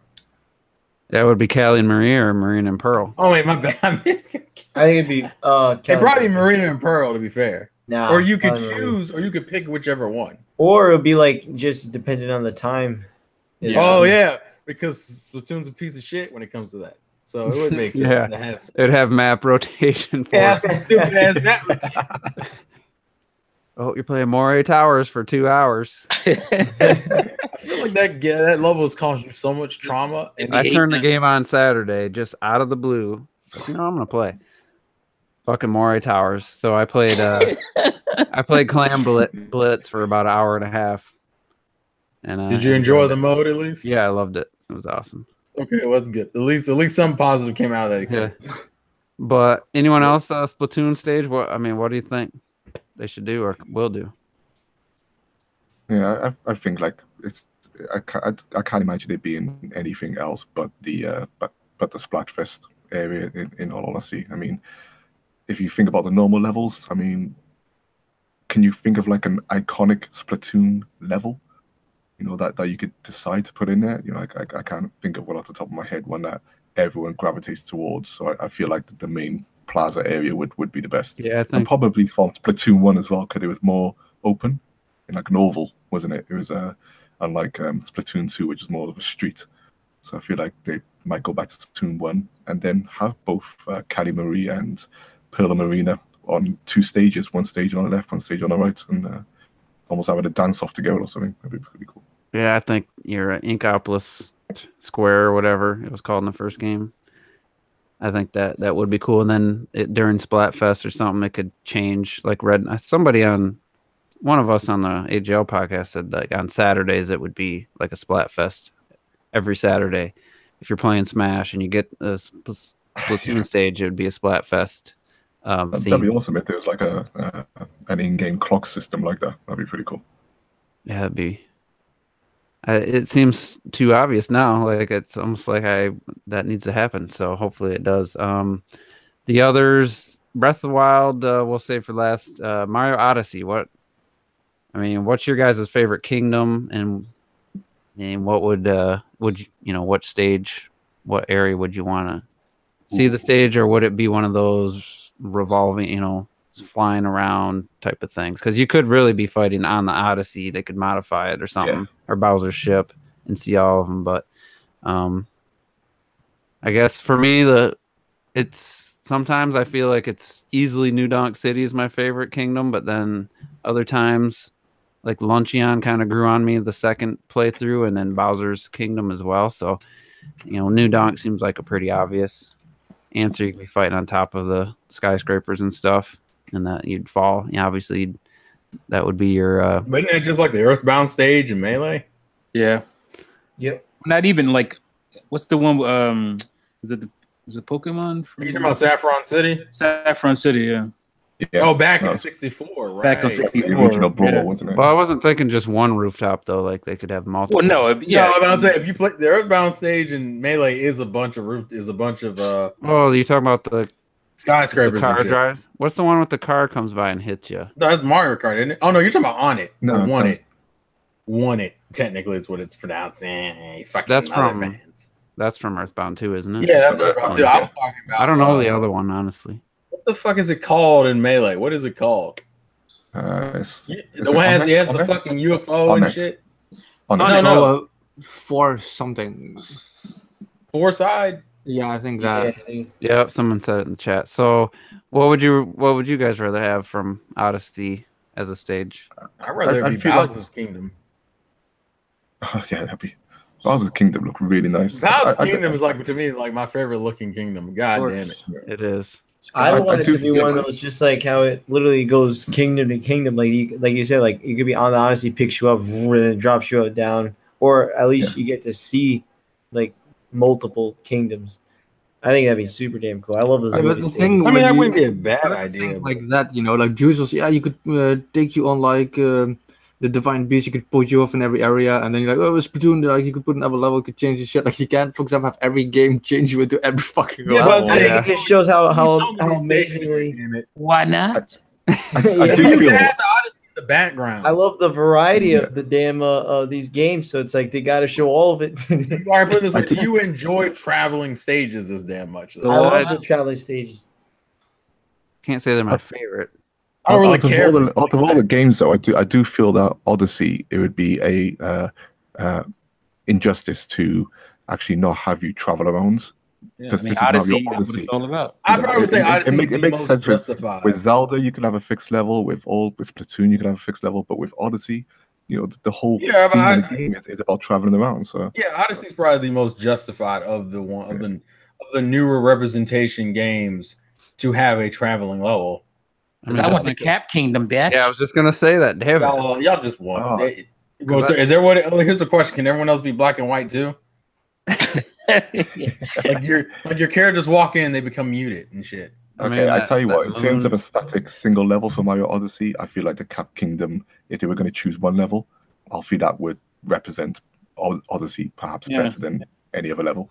That would be Callie and Marie or Marine and Pearl. Oh wait, my bad. I think it'd be It'd probably be Marina and Pearl, to be fair. Nah, Or you could probably Marie. choose, or you could pick whichever one. Or it would be like just depending on the time. Yeah. Oh yeah, because Splatoon's a piece of shit when it comes to that. So it would make sense Yeah. to have some. It'd have map rotation for Yeah, it. some stupid ass map. Oh, you're playing Moray Towers for 2 hours. I feel like that level has caused you so much trauma. And I turned the game on Saturday just out of the blue. So, I'm gonna play fucking Moray Towers. So I played Clam Blitz for about an hour and a half. And did you enjoy the mode at least? Yeah, I loved it. It was awesome. Okay, well, that's good. At least something positive came out of that experience. Yeah. But anyone else Splatoon stage? What do you think they should do or will do? Yeah, I think like I can't imagine it being anything else but the Splatfest area. In all honesty, I mean, if you think about the normal levels, I mean, can you think of like an iconic Splatoon level? You know that you could decide to put in there. You know, I can't think of one off the top of my head one that everyone gravitates towards. So I feel like the main plaza area would be the best. Yeah, I think. And probably from Splatoon 1 as well, because it was more open in like an oval, wasn't it? It was unlike Splatoon 2, which is more of a street. So I feel like they might go back to Splatoon 1 and then have both Cali Marie and Pearl Marina on 2 stages, 1 stage on the left, 1 stage on the right, and almost having a dance off together or something. That'd be pretty cool. Yeah, I think your Inkopolis Square or whatever it was called in the first game. I think that would be cool. And then during Splatfest or something, it could change. Like somebody on one of us on the AGL podcast said like on Saturdays it would be like a Splatfest every Saturday. If you're playing Smash and you get a Splatoon stage, it would be a Splatfest. That'd be awesome if there was like an in-game clock system like that. That'd be pretty cool. Yeah, it'd be. It seems too obvious now. Like it's almost like that needs to happen. So hopefully it does. The others, Breath of the Wild, we'll save for last. Mario Odyssey. What's your guys' favorite kingdom, and what would you what stage, what area would you want to see the stage, or would it be one of those revolving, flying around type of things? Because you could really be fighting on the Odyssey. They could modify it or something, or Bowser's ship, and see all of them. But I guess for me, it's sometimes I feel like it's easily New Donk City is my favorite kingdom, but then other times like Luncheon kind of grew on me the second playthrough, and then Bowser's Kingdom as well. So New Donk seems like a pretty obvious answer. You could be fighting on top of the skyscrapers and stuff, and that you'd fall. Obviously that would be your But isn't it just like the Earthbound stage in Melee? Yeah. Yep. Not even like, what's the one? Is it Pokemon? You talking about Saffron City? Saffron City, yeah. Oh, back in '64, right? Back on The 64. original Brawl, yeah. wasn't it? well, I wasn't thinking just one rooftop though. Like they could have multiple. Well, no, yeah. No, but I'll say if you play the Earthbound stage in Melee is a bunch of Oh, you talking about the skyscrapers. car and shit. drives? What's the one with the car comes by and hits you? No, that's Mario Kart, isn't it? Oh no, you're talking about On It. No, No, Won no. It. Won It. Technically, is what it's pronounced. Fucking That's other from- fans. That's from Earthbound 2, isn't it? Yeah, that's Earthbound too. I was talking about. I don't know the other one honestly. What the fuck is it called in Melee? What is it called? It's The one has the Onyx? fucking UFO and Onyx. shit. Onyx. No, no. Oh, 4 something. Four side. Yeah, I think that. Yeah, someone said it in the chat. So, what would you guys rather have from Odyssey as a stage? I'd rather I it be feel like- Bowser's Kingdom. Oh, yeah, that'd be. Bowser's Kingdom look really nice. Bowser's I- Kingdom is like to me like my favorite looking kingdom. God damn it. It is. I I want it do to be feel one like- that was just like how it literally goes kingdom to kingdom. Like you said, like you could be on the Odyssey, picks you up, and then drops you down, or at least you get to see like multiple kingdoms. I think that'd be super damn cool. I love those. But movies, the dude. thing I mean, when that you- wouldn't be a bad But I idea. think like that, like Juice was, you could take you on like the Divine Beast, you could put you off in every area, and then you're like, oh, it's Splatoon, like you could put another level, you could change the shit. Like you can't, for example, have every game change you into every fucking Yeah, level. but I think Yeah. it just shows how Damn amazingly. it. Why not? I Yeah. do You feel can have the Odyssey in the background. I love the variety of the damn these games, so it's like they got to show all of it. All right, put it this way: do you enjoy traveling stages as damn much? I love the traveling stages. Can't say they're my favorite. I don't really out of care. out of all the games, though, I do feel that Odyssey, it would be a injustice to actually not have you travel around. Yeah, I Because mean, this is Mario Odyssey, that's what Odyssey. it's all about. I probably would say Odyssey is it the makes most sense justified. with Zelda. You can have a fixed level. With Splatoon, you can have a fixed level. But with Odyssey, the whole theme of the game is about traveling around. So yeah, Odyssey is probably the most justified of the newer representation games to have a traveling level. I mean, I just want the think Cap Kingdom back. yeah, I was just gonna say that. Damn it. Y'all just want. Oh. Is everyone? Here's the question: can everyone else be black and white too? Like your characters walk in, they become muted and shit. Okay, I tell you what. In terms of a static single level for Mario Odyssey, I feel like the Cap Kingdom, if they were going to choose one level, I feel that would represent Odyssey perhaps better than any other level.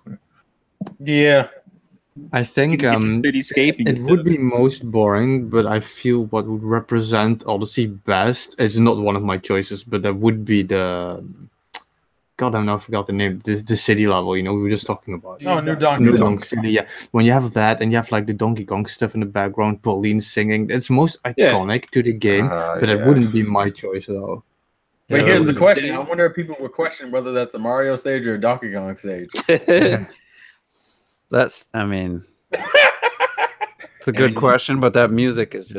Yeah. I think cityscape. it would be most boring, but I feel what would represent Odyssey best is not one of my choices, but that would be the God, I forgot the name. The city level, we were just talking about. Oh, New Donk City. Yeah, when you have that and you have like the Donkey Kong stuff in the background, Pauline singing, it's most iconic to the game. But it wouldn't be my choice though. But here's the question: I wonder if people would question whether that's a Mario stage or a Donkey Kong stage. I mean, it's a good question, but that music is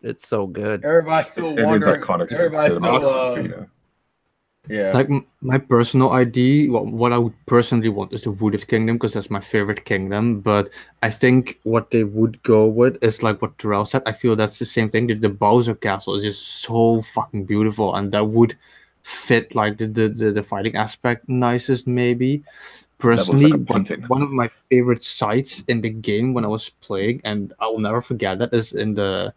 it's so good. Everybody's still wondering. Everybody's still, yeah. Like my personal idea, what I would personally want is the Wooded Kingdom because that's my favorite kingdom. But I think what they would go with is like what Terrell said. I feel that's the same thing. The Bowser Castle is just so fucking beautiful, and that would fit like the fighting aspect nicest maybe. Personally, one of my favorite sites in the game when I was playing, and I will never forget that, is in the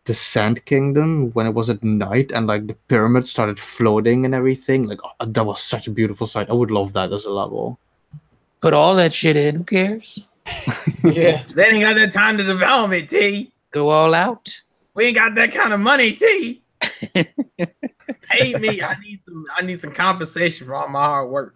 Sand Kingdom when it was at night and like the pyramid started floating and everything. Like that was such a beautiful sight. I would love that as a level. Put all that shit in. Who cares? Yeah, they ain't got that time to develop it. T. Go all out. We ain't got that kind of money. T. Pay me. I need some compensation for all my hard work.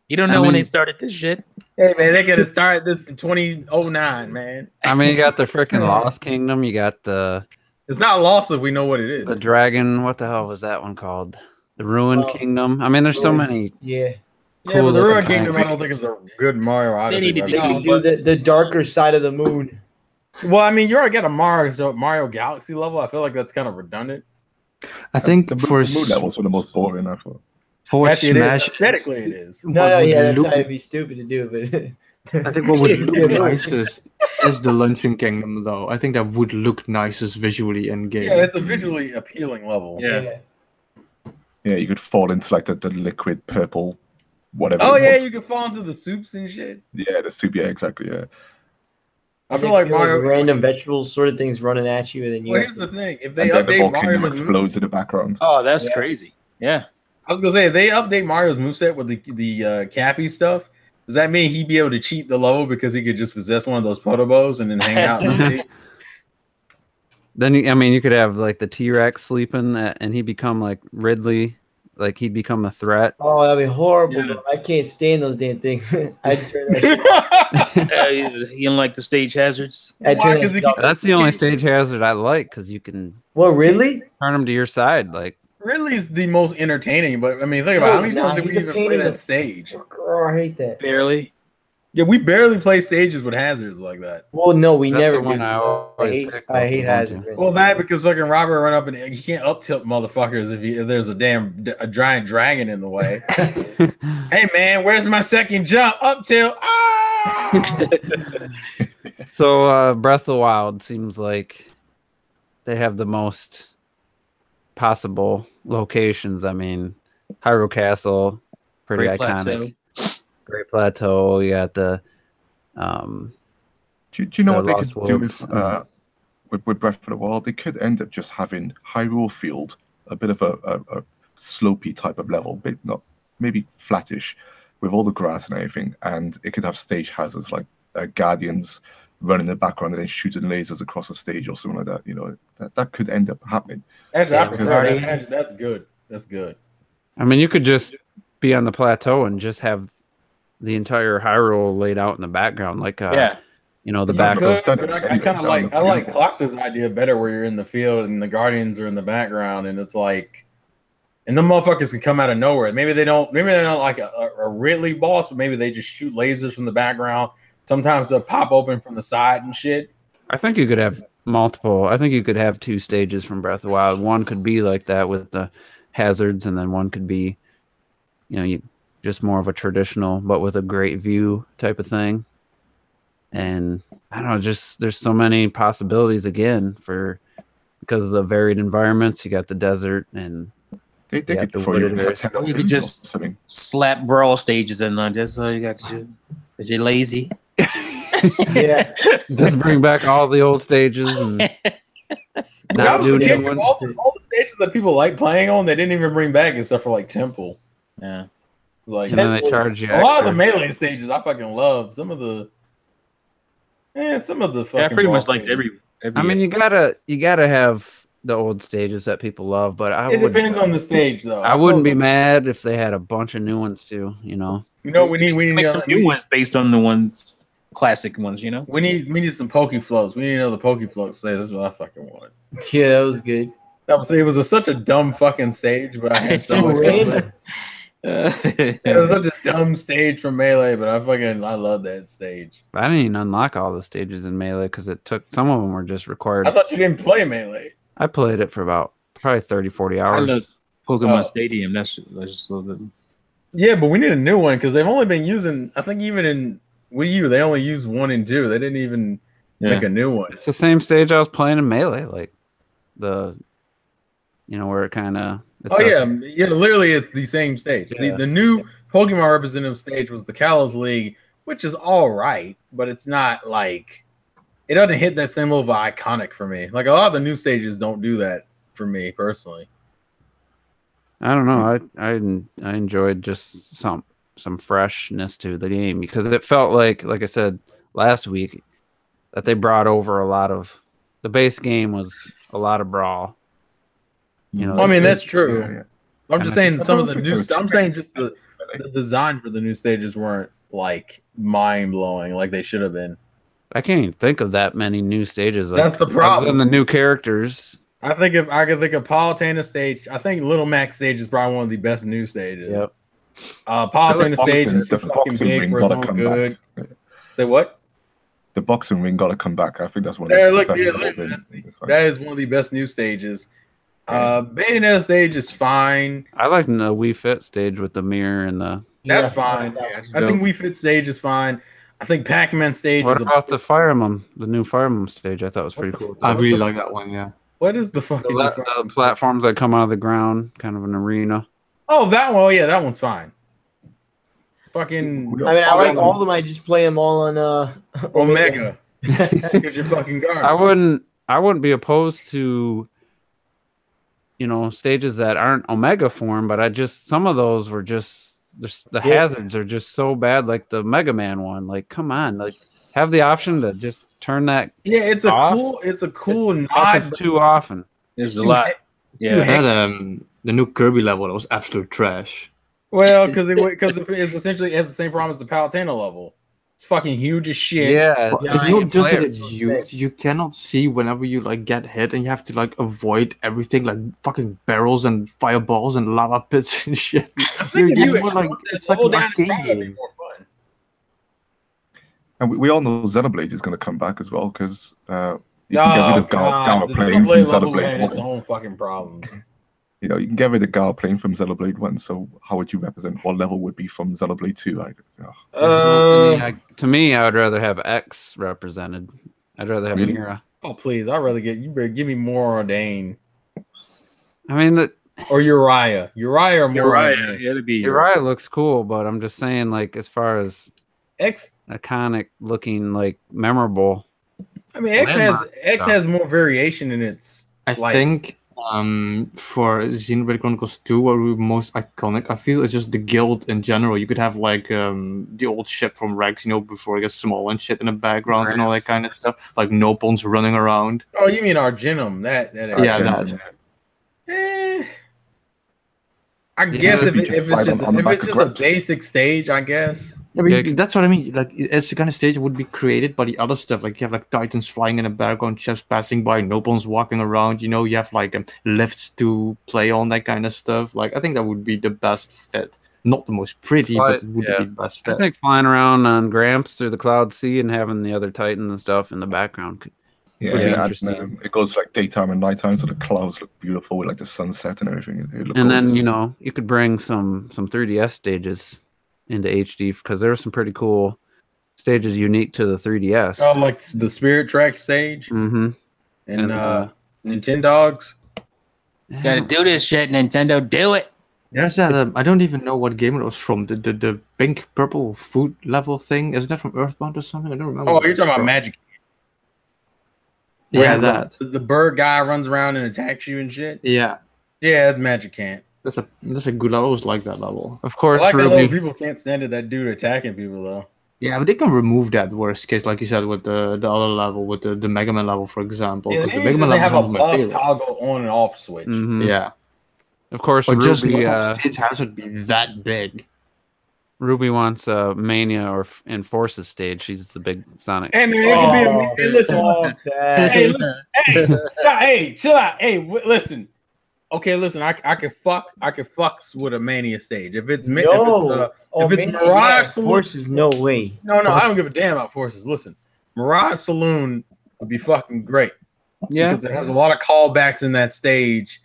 You don't know when they started this shit. Hey man, they could have started this in 2009, man. I mean, you got the freaking Lost Kingdom. You got the. It's not lost if we know what it is. The Dragon. What the hell was that one called? The Ruined Kingdom. I mean, there's so many. Yeah. Yeah, but the Ruined Kingdom, I don't think is a good Mario Odyssey. They need to do the darker side of the moon. Well, I mean, you already got a Mario Galaxy level. I feel like that's kind of redundant. I think the for moon levels were the most boring. I thought. For Actually, Smash, aesthetically it is. No, yeah, that's how it'd be stupid to do. But I think what would look nicest is the Luncheon Kingdom, though. I think that would look nicest visually in game. Yeah, it's a visually appealing level. Yeah. Yeah, you could fall into like the liquid purple, whatever. Oh yeah, you could fall into the soups and shit. Yeah, the soup. Yeah, exactly. Yeah. I feel like Mario random vegetables sort of things running at you, and then you. Well, here's the thing: if they update Mario's explodes in the background. Oh, that's crazy. Yeah. I was gonna say if they update Mario's moveset with the Cappy stuff, does that mean he'd be able to cheat the level because he could just possess one of those potobos and then hang out in the sea? Then you could have like the T-Rex sleeping, and he'd become like Ridley, like he'd become a threat. Oh, that'd be horrible. Yeah. I can't stand those damn things. I'd turn that shit. You don't like the stage hazards? That's the only stage hazard I like because you can. Well, really? Turn them to your side, like. Ridley's the most entertaining, but I mean, think about how many times did we even play that stage? Oh, I hate that. Barely. Yeah, we barely play stages with hazards like that. Well, no, we never. I hate hazards. Well, that because fucking Robert run up and you can't up tilt motherfuckers if there's a giant dragon in the way. Hey man, where's my second jump? Up tilt. Ah! So Breath of the Wild seems like they have the most possible locations. I mean, Hyrule Castle, pretty Great iconic. Great Plateau. You got the. Do you know what they could do with Breath of the Wild? They could end up just having Hyrule Field, a bit of a slopey type of level, but not maybe flattish, with all the grass and everything, and it could have stage hazards like guardians run in the background and then shooting lasers across the stage or something like that. You know, that could end up happening. Actually, I Damn, prefer Guardian. that. That's good. That's good. I mean, you could just be on the plateau and just have the entire Hyrule laid out in the background, like Yeah. you know, the You back. could, That- but I kind of I like Clock's idea better, where you're in the field and the Guardians are in the background, and it's like, and the motherfuckers can come out of nowhere. Maybe they don't like a Ridley boss, but maybe they just shoot lasers from the background. Sometimes they'll pop open from the side and shit. I think you could have multiple. I think you could have 2 stages from Breath of the Wild. One could be like that with the hazards, and then one could be, you know, just more of a traditional, but with a great view type of thing. And I don't know, just there's so many possibilities again because of the varied environments. You got the desert, and They Yeah, could the throw you wooded area. a Or you could just something. slap brawl stages in there. That's all you got to do. Because you're lazy. Yeah. just bring back all the old stages and When I not was do a kid, new ones. all the stages that people like playing on, they didn't even bring back except for like Temple. Yeah. It's like And then they charge you a lot of the extra. melee stages I fucking loved. Some of the fucking Yeah, I pretty much boss liked stages. every I mean, you gotta have the old stages that people love, but It depends on the stage though. I wouldn't be mad if they had a bunch of new ones too. You know, You know, we need make some new ones based on the ones classic ones, you know? We need some Poke Floats. We need to know the Poke Floats say. That's what I fucking want. Yeah, that was good. It was such a dumb fucking stage, but I had so much fun with it. It was such a dumb stage from Melee, but I love that stage. I didn't even unlock all the stages in Melee because it took some of them were just required. I thought you didn't play Melee. I played it for about probably 30, 40 I hours. love Pokemon Oh. Stadium. That's just a little bit. Yeah, but we need a new one because they've only been using. I think even in Wii U, they only used 1 and 2. They didn't even make a new one. It's the same stage I was playing in Melee, like where it kind of. Oh yeah, literally, it's the same stage. Yeah. The new Pokemon representative stage was the Kalos League, which is all right, but it's not like it doesn't hit that same level of iconic for me. Like a lot of the new stages don't do that for me personally. I don't know. I enjoyed just some freshness to the game because it felt like I said last week, that they brought over a lot of the base game was a lot of brawl. You know, I mean that's true. Yeah. I'm just saying some of the new. It's- I'm saying just the design for the new stages weren't like mind blowing like they should have been. I can't even think of that many new stages. That's the other problem. than the new characters. I think if I could think of Palutena stage, I think Little Max stage is probably one of the best new stages. Yep. Palutena stage is the too fucking boxing big ring for its gotta own come good. back. Say what? The boxing ring got to come back. I think that's one of Yeah, the look, best yeah, levels look, in this one. that is one of the best new stages. Bayonetta stage is fine. I like the Wii Fit stage with the mirror and the. That's Yeah, fine. that was I think Wii Fit stage is fine. I think Pac-Man stage What is about the Fire Emblem? The new Fire Emblem stage, I thought was pretty cool. I What really the- like that one. Yeah. what is the fucking The platforms that come out of the ground, kind of an arena. Oh, that one. Oh, yeah, that one's fine. Fucking I mean, I like all of them. I just play them all on Omega because you're fucking garbage. I wouldn't be opposed to stages that aren't Omega form, but some of those were just the hazards are just so bad, like the Mega Man one. Like, come on, like have the option to just turn that. Yeah, it's a off. cool It nod. happens but too often. There's a lot. Yeah. That the new Kirby level that was absolute trash. Well, because it's essentially it has the same problem as the Palutena level. It's fucking huge as shit. Yeah, But it's not just that it's huge. You cannot see whenever you get hit, and you have to avoid everything, like fucking barrels and fireballs and lava pits and shit. I think if you You're more it's like slow an down arcade and it'd be game. more fun. And we all know Xenoblade is going to come back as well because you Oh, can get rid of God. Gala The playing from Xenoblade level had Xenoblade its 1. own fucking problems. You can get rid of Gala playing from Xenoblade 1. So how would you represent what level would be from Xenoblade 2? To me, I would rather have X represented. I'd rather have Really? Mira. Oh please, I'd rather you better give me more Ordain I mean, or Uriah. Uriah or more Uriah. Yeah, it'd be Uriah looks cool, but I'm just saying, as far as X. iconic looking, memorable. I mean, X Landmark has more variation in its. I Like- think For Xenoblade Chronicles 2, what would be most iconic, I feel, is just the guild in general. You could have like the old ship from Rex, before it gets small and shit in the background and all that kind of stuff. Like Nopons running around. Oh, you mean Argenum? That Yeah, Argentum, Eh, I guess if it's just a basic stage, I guess. Yeah, but that's what I mean. Like, it's the kind of stage that would be created by the other stuff. Like, you have like Titans flying in the background, ships passing by, Nopons walking around. You have like lifts to play on, that kind of stuff. Like, I think that would be the best fit. Not the most pretty, but it would be the best fit. I think flying around on Gramps through the Cloud Sea and having the other Titans and stuff in the background could be interesting. It goes like daytime and nighttime, so the clouds look beautiful with like the sunset and everything. And gorgeous. Then you could bring some 3DS stages into HD, because there were some pretty cool stages unique to the 3DS. Oh, like the Spirit Track stage? Mm-hmm. And Nintendogs? Gotta do this shit, Nintendo. Do it! There's that, I don't even know what game it was from. The pink, purple food level thing. Is that from Earthbound or something? I don't remember. Oh, you're talking about Magic. Yeah, that. The bird guy runs around and attacks you and shit? Yeah. Yeah, that's Magic Camp. That's a good level. I always like that level. Of course, I like that level. People can't stand it. That dude attacking people though. Yeah, but they can remove that worst case, like you said, with the other level, with the Mega Man level, for example. Yeah, the Mega Man level have a boss toggle on and off switch. Mm-hmm. Yeah. Of course, but just Ruby stage hasn't be that big. Ruby wants Mania and Forces stage. She's the big Sonic. Hey man, it could be a listen. Hey, listen. Hey, chill out. Hey, listen. Okay, listen. I could fuck with a Mania stage if it's Mirage Forces. No way. No, I don't give a damn about Forces. Listen, Mirage Saloon would be fucking great. Yeah, because it has a lot of callbacks in that stage,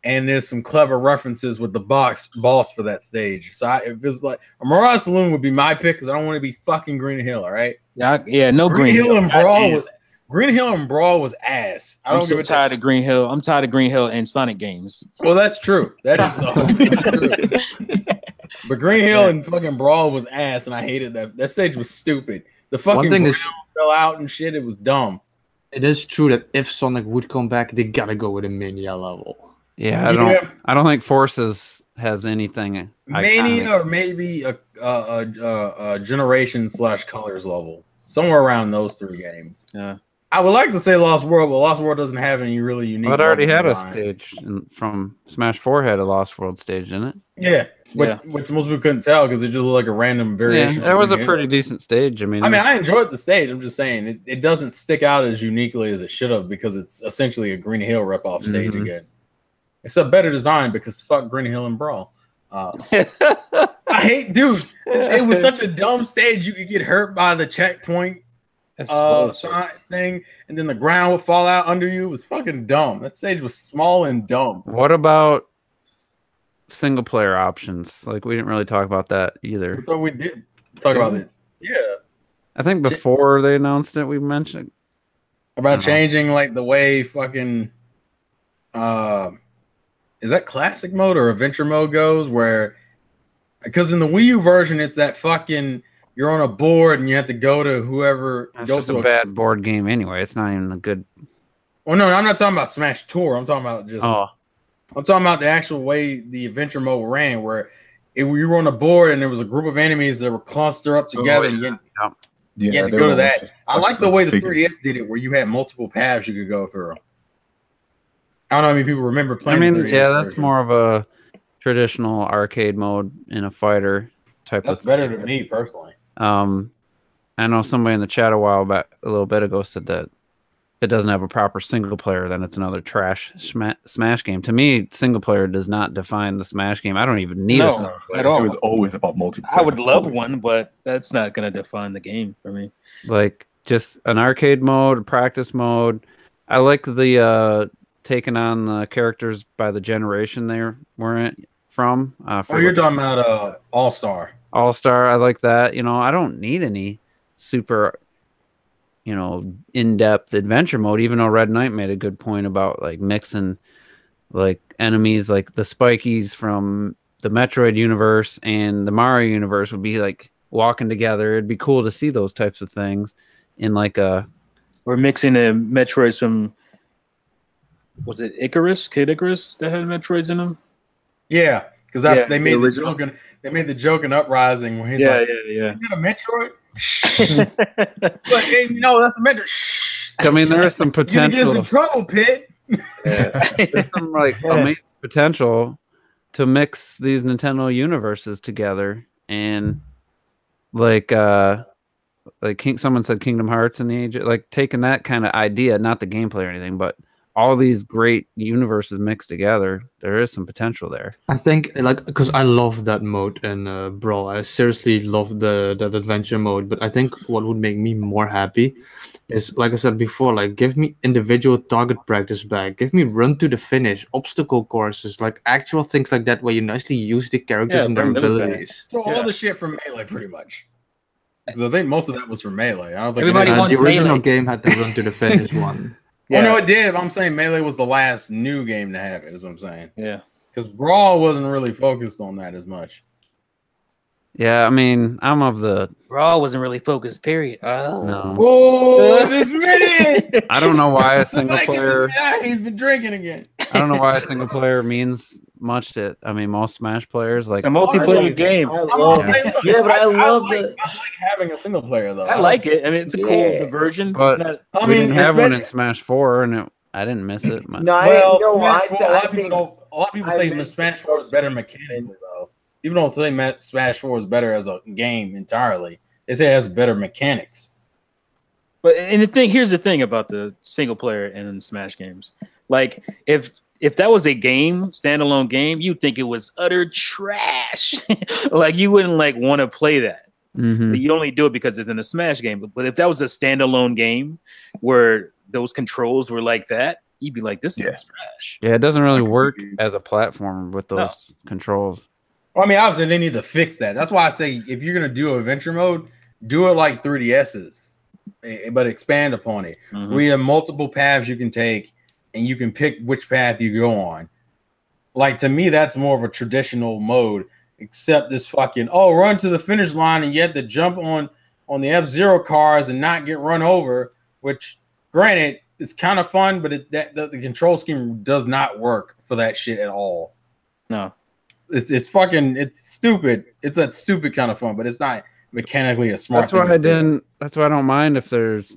and there's some clever references with the boss for that stage. So if it's like a Mirage Saloon would be my pick, because I don't want to be fucking Green Hill. All right. Yeah. No Green Hill and Brawl was. Green Hill and Brawl was ass. I'm so tired of Green Hill. I'm tired of Green Hill and Sonic games. Well, that's true. That is true. But Green Hill and fucking Brawl was ass, and I hated that. That stage was stupid. The fucking ground fell out and shit. It was dumb. It is true that if Sonic would come back, they gotta go with a Mania level. Yeah, I don't think Forces has anything. Mania or maybe a Generation / Colors level. Somewhere around those three games. Yeah. I would like to say Lost World, but Lost World doesn't have any really unique. Well, it already had a stage from Smash 4 had a Lost World stage, didn't it? Yeah, which most people couldn't tell because it just looked like a random variation. Yeah, it was a pretty decent stage. I mean, I enjoyed the stage. I'm just saying it doesn't stick out as uniquely as it should have because it's essentially a Green Hill ripoff stage again. It's a better design because fuck Green Hill and Brawl. I hate, dude. It was such a dumb stage. You could get hurt by the checkpoint thing, and then the ground would fall out under you. It was fucking dumb. That stage was small and dumb. What about single player options? Like, we didn't really talk about that either. I thought we did talk about it. Yeah, I think before they announced it, we mentioned about changing like the way fucking is that classic mode or adventure mode goes, where because in the Wii U version it's that fucking you're on a board and you have to go to whoever. It's just a bad board game anyway. It's not even a good. Well, no, I'm not talking about Smash Tour. I'm talking about just. Oh. I'm talking about the actual way the adventure mode ran, where you were on a board and there was a group of enemies that were clustered up together. And you had to go to that. I like the way the 3DS did it, where you had multiple paths you could go through. I don't know how many people remember playing. I mean, that's more of a traditional arcade mode in a fighter type. That's better than me personally. I know somebody in the chat a little bit ago said that if it doesn't have a proper single player, then it's another trash Smash game. To me, single player does not define the Smash game. I don't even need a single player. At all. It was always about multiplayer. I would love one, but that's not going to define the game for me. Like just an arcade mode, practice mode. I like the taking on the characters by the generation they were from. You're talking about All-Star. All-Star, I like that. I don't need any super, in-depth adventure mode, even though Red Knight made a good point about like mixing like enemies like the Spikies from the Metroid universe and the Mario universe would be like walking together. It'd be cool to see those types of things in like a. We're mixing the Metroids from was it Icarus, Kid Icarus that had Metroids in them? Yeah, because Yeah, they made the joke and they made the joke in Uprising when he's like, yeah. "You got a Metroid?" But hey, no, that's a Metroid. I mean, there is some You're gonna get us potential. in trouble, Pit. There's some like amazing potential to mix these Nintendo universes together, and like someone said Kingdom Hearts in the age, like taking that kind of idea, not the gameplay or anything, but all these great universes mixed together, there is some potential there. I think like because I love that mode in Brawl. I seriously love that adventure mode. But I think what would make me more happy is, like I said before, like give me individual target practice back. Give me run to the finish, obstacle courses, like actual things like that where you nicely use the characters and their bring those back. abilities. So all the shit from Melee, pretty much. Because I think most of that was from Melee. I don't think Everybody wants the original Melee. game had the run to the finish one. Oh no, it did. But I'm saying Melee was the last new game to have it. Is what I'm saying. Yeah. Because Brawl wasn't really focused on that as much. Yeah, I mean, I'm of the Brawl wasn't really focused. Period. no. Oh, this minute! I don't know why a single player. He's been drinking again. I don't know why a single player means much to. I mean, most Smash players like It's a multiplayer game. I love Yeah. but I love I like having a single player though. I like it. I mean, it's a cool Yeah. diversion. But It's not, I we mean, didn't have one in especially- Smash 4, and I didn't miss it. No, Smash 4, a lot of think people don't. A lot of people I say missed Smash it. 4 is better mechanically though. People don't say Smash 4 is better as a game entirely. They say it has better mechanics. but and here's the thing about the single player and Smash games. Like if that was a game, standalone game, you'd think it was utter trash. Like you wouldn't like want to play that. Mhm. But you only do it because it's in a Smash game. But if that was a standalone game where those controls were like that, you'd be like, this is trash. Yeah, it doesn't really work as a platform with those controls. Well, I mean, obviously they need to fix that. That's why I say if you're gonna do adventure mode, do it like 3DS's, but expand upon it. Mhm. We have multiple paths you can take, and you can pick which path you go on. Like to me, that's more of a traditional mode. Except this fucking run to the finish line, and you have to jump on the F-Zero cars and not get run over. Which, granted, it's kind of fun, but the control scheme does not work for that shit at all. No. It's stupid. It's that stupid kind of fun, but it's not mechanically a smart. That's why That's why I don't mind if there's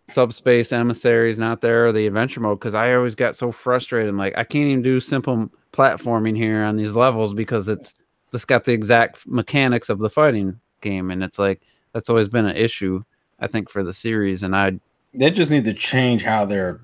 subspace emissaries not there or the adventure mode, because I always got so frustrated. I'm like, I can't even do simple platforming here on these levels because it's got the exact mechanics of the fighting game, and it's like that's always been an issue, I think, for the series. And they just need to change how they're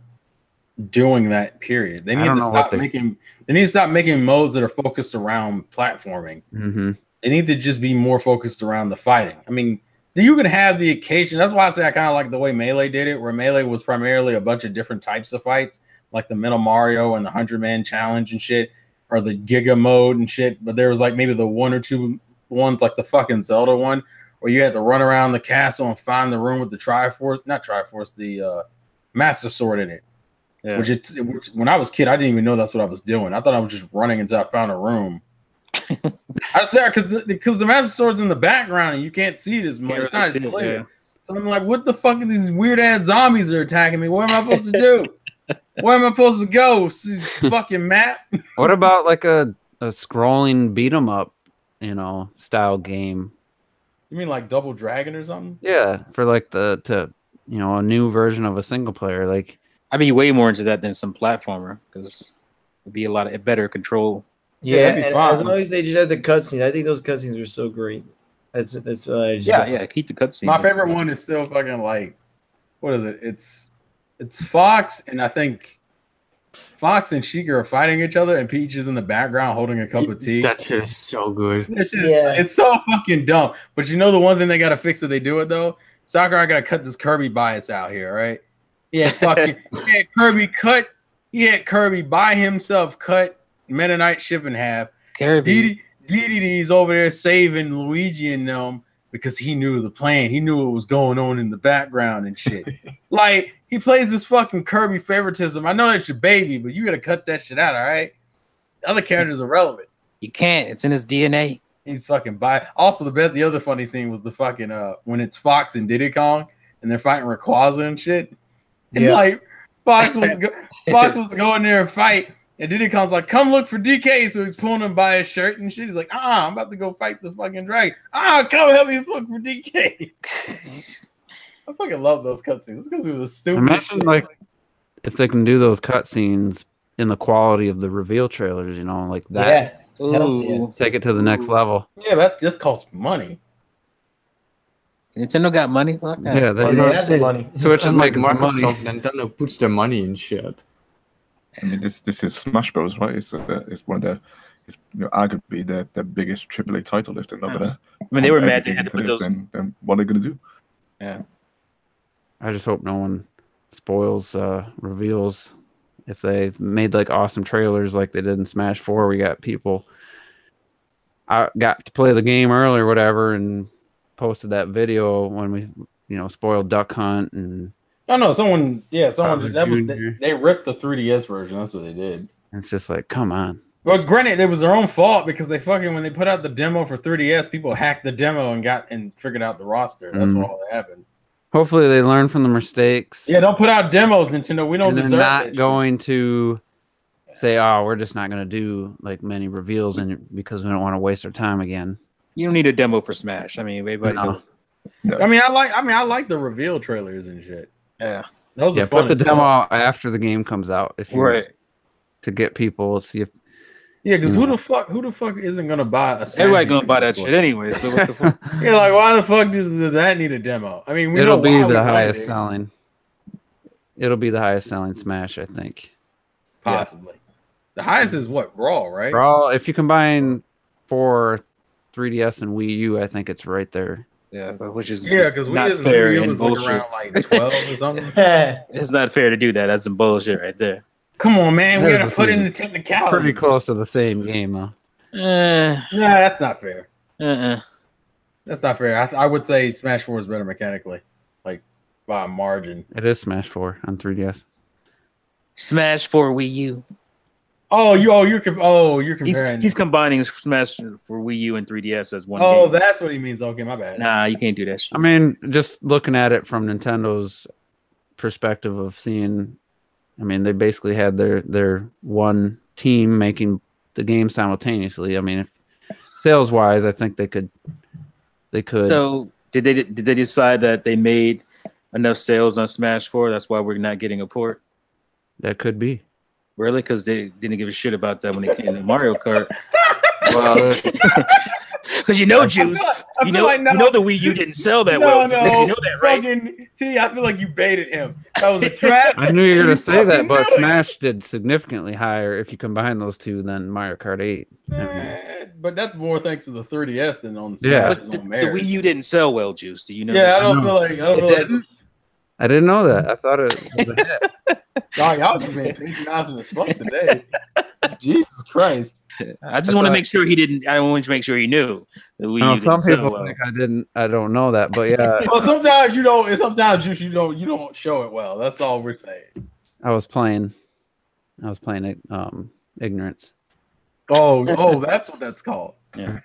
doing that. Period. They need to stop making. They need to stop making modes that are focused around platforming. Mm-hmm. They need to just be more focused around the fighting. I mean, you can have the occasion. That's why I say I kind of like the way Melee did it, where Melee was primarily a bunch of different types of fights, like the Metal Mario and the 100-man challenge and shit, or the Giga mode and shit. But there was like maybe the one or two ones, like the fucking Zelda one, where you had to run around the castle and find the room with the the Master Sword in it. Yeah. Which when I was a kid, I didn't even know that's what I was doing. I thought I was just running until I found a room. I was there because the Master Sword's in the background and you can't see it as much. It's not as clear. Yeah. So I'm like, what the fuck are these weird ass zombies that are attacking me? What am I supposed to do? Where am I supposed to go? See fucking map? What about like a scrolling beat 'em up, style game? You mean like Double Dragon or something? Yeah, for like a new version of a single player. Like I'd be way more into that than some platformer because it'd be a better control. Yeah, and as long as they did have the cutscenes, I think those cutscenes are so great. That's keep the cutscenes. My favorite one is still fucking like, what is it? It's Fox, and I think Fox and Sheik are fighting each other, and Peach is in the background holding a cup of tea. That shit is so good. It's so fucking dumb. But you know the one thing they gotta fix if they do it though? Sakurai gotta cut this Kirby bias out here, right? Yeah, fucking he had Kirby by himself cut Meta Knight ship in half. DDD's over there saving Luigi and them because he knew the plan. He knew what was going on in the background and shit. Like, he plays this fucking Kirby favoritism. I know that's your baby, but you gotta cut that shit out, all right? The other characters are relevant. You can't. It's in his DNA. He's fucking by. Also, the other funny scene was the fucking when it's Fox and Diddy Kong and they're fighting Rayquaza and shit. And like Fox was to go in there and fight, and Diddy Kong's like, "Come look for DK." So he's pulling him by his shirt and shit. He's like, I'm about to go fight the fucking dragon. Come help me look for DK. I fucking love those cutscenes because it was stupid. Imagine like if they can do those cutscenes in the quality of the reveal trailers, you know, like that. Yeah. Take it to the next level. Yeah, that costs money. Nintendo got money. Fuck that. Yeah, They have the money. Switch is making some money. Nintendo puts their money in shit. I mean, this is Smash Bros, right? It's one of the, it's arguably the biggest AAA title if they're not gonna. I mean, they were mad they had to put those. Then what are they gonna do? Yeah. I just hope no one spoils reveals. If they made like awesome trailers like they did in Smash 4, we got people. I got to play the game early or whatever, and posted that video when we, spoiled Duck Hunt and. Oh no, someone they ripped the 3DS version. That's what they did. It's just like, come on. Well, granted, it was their own fault because they when they put out the demo for 3DS, people hacked the demo and figured out the roster. That's what all that happened. Hopefully, they learn from the mistakes. Yeah, don't put out demos, Nintendo. We don't and deserve they're that. not going to say, "Oh, we're just not going to do like many reveals," because we don't want to waste our time again. You don't need a demo for Smash. I mean, everybody. No. I mean, I like the reveal trailers and shit. Yeah, those are put fun. the demo out after the game comes out, if you to get people to see if. Yeah, because who the fuck isn't gonna buy a? Everybody gonna buy that shit anyway. So what the fuck? Yeah, like why the fuck does that need a demo? I mean, it'll be the highest selling. It'll be the highest selling Smash, I think. Possibly. The highest is what, Brawl, right? Brawl. If you combine 4 3DS and Wii U, I think it's right there. Yeah, which is because not fair and was bullshit. Like around like 12 or something. It's not fair to do that. That's some bullshit right there. Come on, man. We gotta put in the technicalities. Pretty close to the same game, though. Nah, that's not fair. That's not fair. I would say Smash 4 is better mechanically, like by a margin. It is Smash 4 on 3DS. Smash 4 Wii U. You're comparing. He's combining Smash for Wii U and 3DS as one. Oh, game. That's what he means. Okay, my bad. Nah, you can't do that shit. I mean, just looking at it from Nintendo's perspective of seeing, I mean, they basically had their one team making the game simultaneously. I mean, if sales wise, I think they could. So did they decide that they made enough sales on Smash 4? That's why we're not getting a port. That could be. Really? Because they didn't give a shit about that when it came to Mario Kart. Well, because Juice, you know the Wii U didn't sell that well. No, you know that, right? T, I feel like you baited him. That was a trap. I knew you were going to say that, but Smash did significantly higher if you combine those two than Mario Kart 8. But that's more thanks to the 3DS than on Smash. Yeah. But the Wii U didn't sell well, Juice. Do you know? Yeah, that? I don't feel like. I didn't know that. I thought it was a hit. Dog, y'all just been patronizing as fuck today. Jesus Christ! I just want to make sure he didn't. I want to make sure he knew. Some people think I didn't. I don't know that, but yeah. Well, sometimes you don't. And sometimes you don't show it well. That's all we're saying. I was playing ignorance. Oh, that's what that's called. Yeah.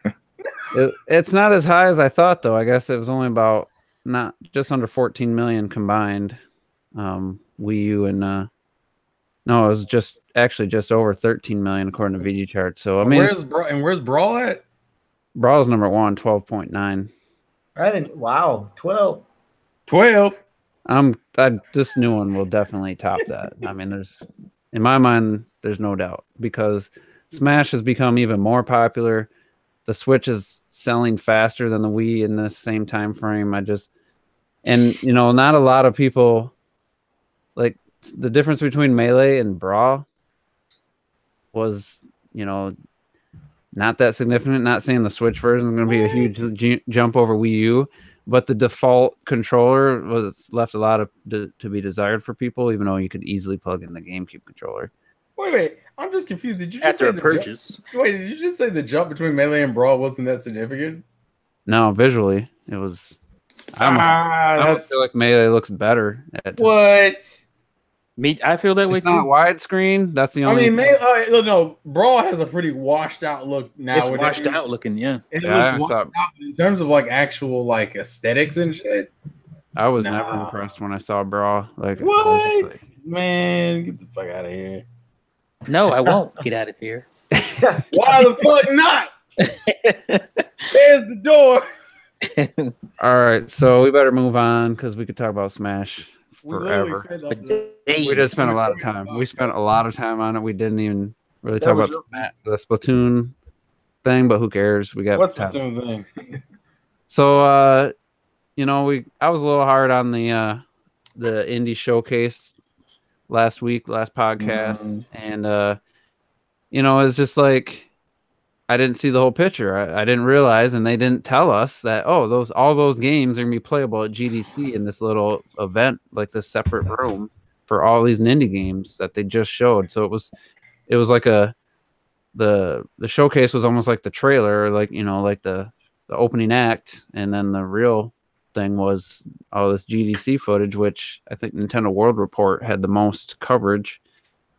It's not as high as I thought, though. I guess it was only about not just under 14 million combined. Wii U and no, it was just over 13 million according to VG chart. So I mean, where's Brawl at? Brawl's number 1, 12.9. Wow, 12. This new one will definitely top that. I mean, in my mind, there's no doubt because Smash has become even more popular. The Switch is selling faster than the Wii in the same time frame. Not a lot of people. Like the difference between Melee and Brawl was, not that significant. Not saying the Switch version is going to be a huge jump over Wii U, but the default controller was left a lot to be desired for people, even though you could easily plug in the GameCube controller. Wait, I'm just confused. Did you just after say a purchase? Did you just say the jump between Melee and Brawl wasn't that significant? No, visually it was. I almost feel like Melee looks better. What? I feel that way too. Not widescreen. That's the only. I mean, no. Brawl has a pretty washed out look now. It's washed out looking, yeah. It looks washed out in terms of like actual like aesthetics and shit. I was never Nah. impressed when I saw Brawl. Like, I was What? just Man, get the fuck out of here. No, I won't get out of here. Why the fuck not? There's the door. all right, so we better move on because we could talk about Smash We literally forever. spent But the- We just spent a days. lot of time. We spent a lot of time on it. We didn't even really talk was about your- the Splatoon thing, but who cares? We got What's time. the thing? So you know, I was a little hard on the indie showcase last podcast, and you know, it's just like I didn't see the whole picture. I didn't realize, and they didn't tell us that all those games are gonna be playable at GDC in this little event, like this separate room for all these indie games that they just showed. So it was like the showcase was almost like the trailer, like, you know, like the opening act, and then the real thing was all this GDC footage, which I think Nintendo World Report had the most coverage.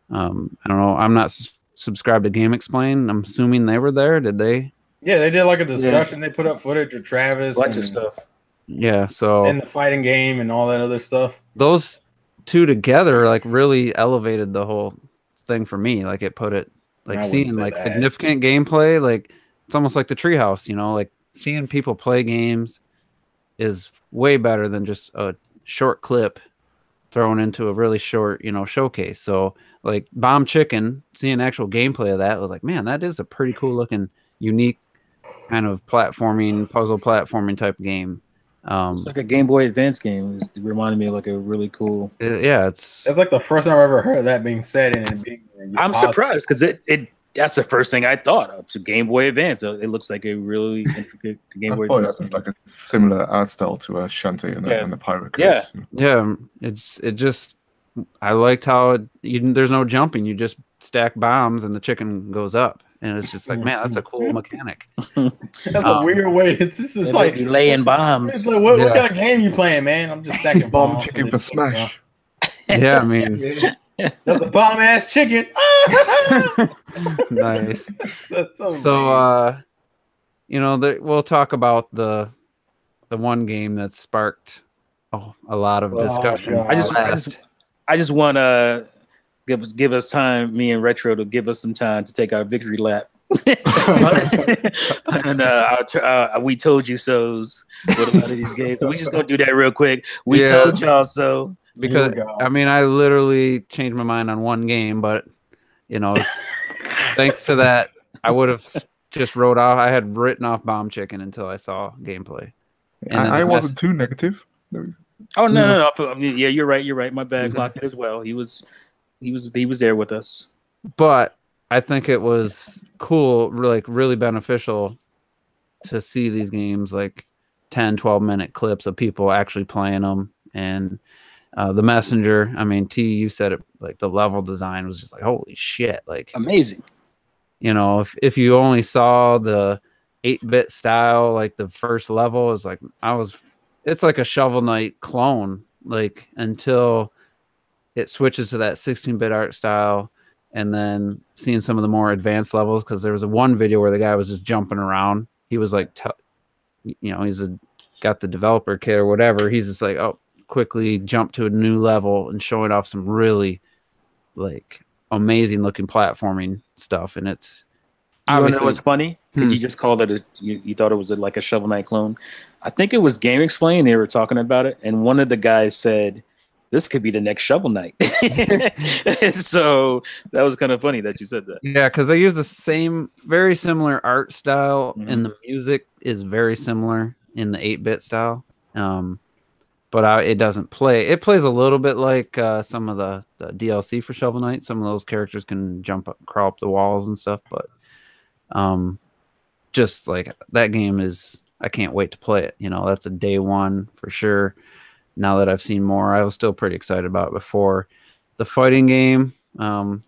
I don't know. I'm not subscribed to Game Explain. I'm assuming they were there. Did they? Yeah, they did like a discussion. They put up footage of Travis Bunch of and, stuff. Yeah. So and the fighting game and all that other stuff. those two together like really elevated the whole thing for me. Like it put it like I wouldn't seeing say like that. significant gameplay. Like it's almost like the Treehouse. You know, like seeing people play games is way better than just a short clip thrown into a really short, you know, showcase. So like Bomb Chicken, seeing actual gameplay of that, I was like, man, that is a pretty cool looking, unique kind of platforming, puzzle platforming type game. It's like a Game Boy Advance game. It reminded me of like a really cool. Yeah, it's That's like the first time I've ever heard that being said and it being. I'm surprised because that's the first thing I thought of. It's a Game Boy Advance. It looks like a really intricate Game I Boy thought Advance. that was like a similar art style to a Shantae and the Pirate Yeah. Case. yeah, it just I liked how there's no jumping. You just stack bombs and the chicken goes up, and it's just like, man, that's a cool mechanic. That's a weird way. It's just it's They like be laying It's bombs. like what Yeah. kind of game you playing, man? I'm just stacking Bomb bombs. chicken for Smash. Yeah, I mean, That's a bomb ass chicken. nice. That's so So, you know, we'll talk about the one game that sparked a lot of discussion. God. I just want to give us time, me and Retro, to give us some time to take our victory lap. And we told you so's with a lot of these games. So we just gonna do that real quick. We Yeah. told y'all so. Because Here we go. I mean, I literally changed my mind on one game, but you know, thanks to that, I would have just wrote off. I had written off Bomb Chicken until I saw gameplay. And then I the wasn't too negative. Oh no. I mean, yeah, you're right. My bad clocked it as well. He was there with us. But I think it was cool, like really beneficial to see these games like 10, 12-minute clips of people actually playing them. And the Messenger, I mean, T, you said it, like the level design was just like, holy shit. Like, Amazing. you know, if you only saw the 8-bit style, like the first level is like, it's like a Shovel Knight clone, like until it switches to that 16-bit art style. And then seeing some of the more advanced levels, because there was one video where the guy was just jumping around. He was like, you know, got the developer kit or whatever. He's just like, oh, quickly jump to a new level and showing off some really like amazing looking platforming stuff. And it's You know what's funny? Did you just call it you thought it was like a Shovel Knight clone? I think it was Game Explain. They were talking about it, and one of the guys said, "This could be the next Shovel Knight." So that was kind of funny that you said that. Yeah, because they use the same, very similar art style, and the music is very similar in the 8-bit style. But it doesn't play. It plays a little bit like some of the DLC for Shovel Knight. Some of those characters can crawl up the walls and stuff. But just like that game is, I can't wait to play it. You know, that's a day one for sure. Now that I've seen more, I was still pretty excited about it before. The fighting game, I don't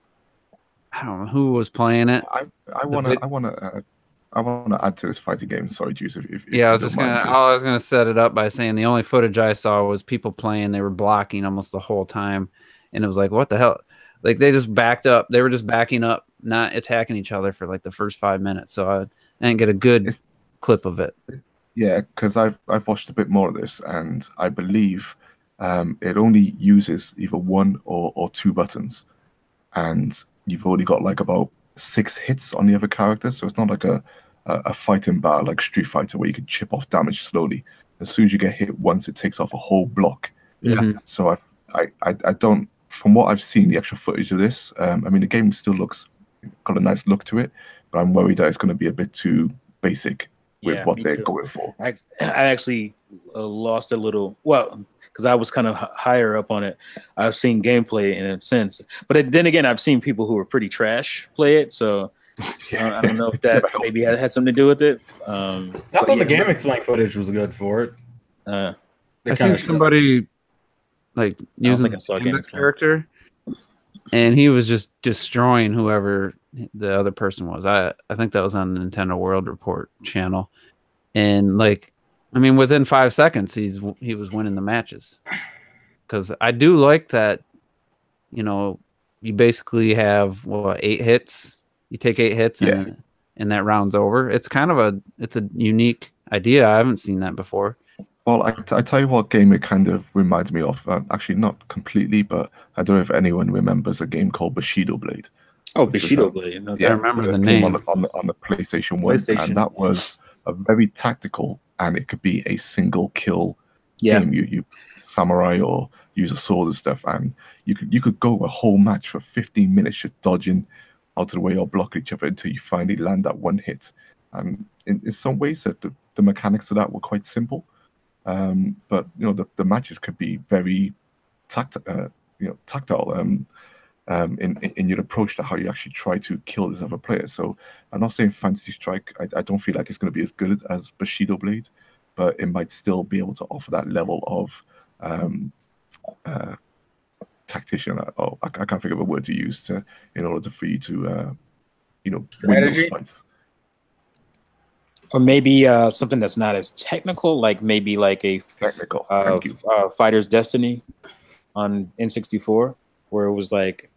know who was playing it. I want to add to this fighting game. Sorry, Juice. If Yeah, I was you just don't mind, I was gonna set it up by saying the only footage I saw was people playing. They were blocking almost the whole time, and it was like, what the hell? Like they just backed up. They were just backing up, not attacking each other for like the first 5 minutes. So I didn't get a good clip of it. Yeah, because I've watched a bit more of this, and I believe it only uses either one or two buttons, and you've already got like about 6 hits on the other character. So it's not like a fighting battle like Street Fighter where you can chip off damage slowly. As soon as you get hit once, it takes off a whole block. Mhm. So I don't, from what I've seen, the actual footage of this, I mean, the game still looks got a nice look to it, but I'm worried that it's going to be a bit too basic with Yeah, what me they're too. going for. I actually lost a little, well, because I was kind of higher up on it. I've seen gameplay in a sense, but then again, I've seen people who were pretty trash play it. So I don't know if It that never helps. maybe had something to do with it. I But thought yeah, the game explain footage was good for it. I They I kind seen of somebody like don't using think I saw Gambit gameplay. character, and he was just destroying whoever the other person was. I think that was on the Nintendo World Report channel, and like, I mean, within 5 seconds, he was winning the matches. Because I do like that, you know, you basically have what 8 hits. You take 8 hits, Yeah. and that round's over. It's kind of it's a unique idea. I haven't seen that before. Well, I tell you what game it kind of reminds me of. Actually, not completely, but I don't know if anyone remembers a game called Bushido Blade. Oh, Which was, Bushido Blade. I Okay. remember the first came name. on the PlayStation 1, PlayStation. and that was a very tactical, and it could be a single kill Yeah. game. You samurai or use a sword and stuff, and you could go a whole match for 15 minutes just dodging out of the way or blocking each other until you finally land that one hit. And in some ways, that the mechanics of that were quite simple. But you know the matches could be very tactile. In your approach to how you actually try to kill this other player. So I'm not saying Fantasy Strike. I don't feel like it's going to be as good as Bushido Blade, but it might still be able to offer that level of tactician. Oh, I can't think of a word to use in order for you to win those Strategy? fights. Or maybe something that's not as technical, like maybe like a Technical. Thank you. Fighter's Destiny on N64, where it was like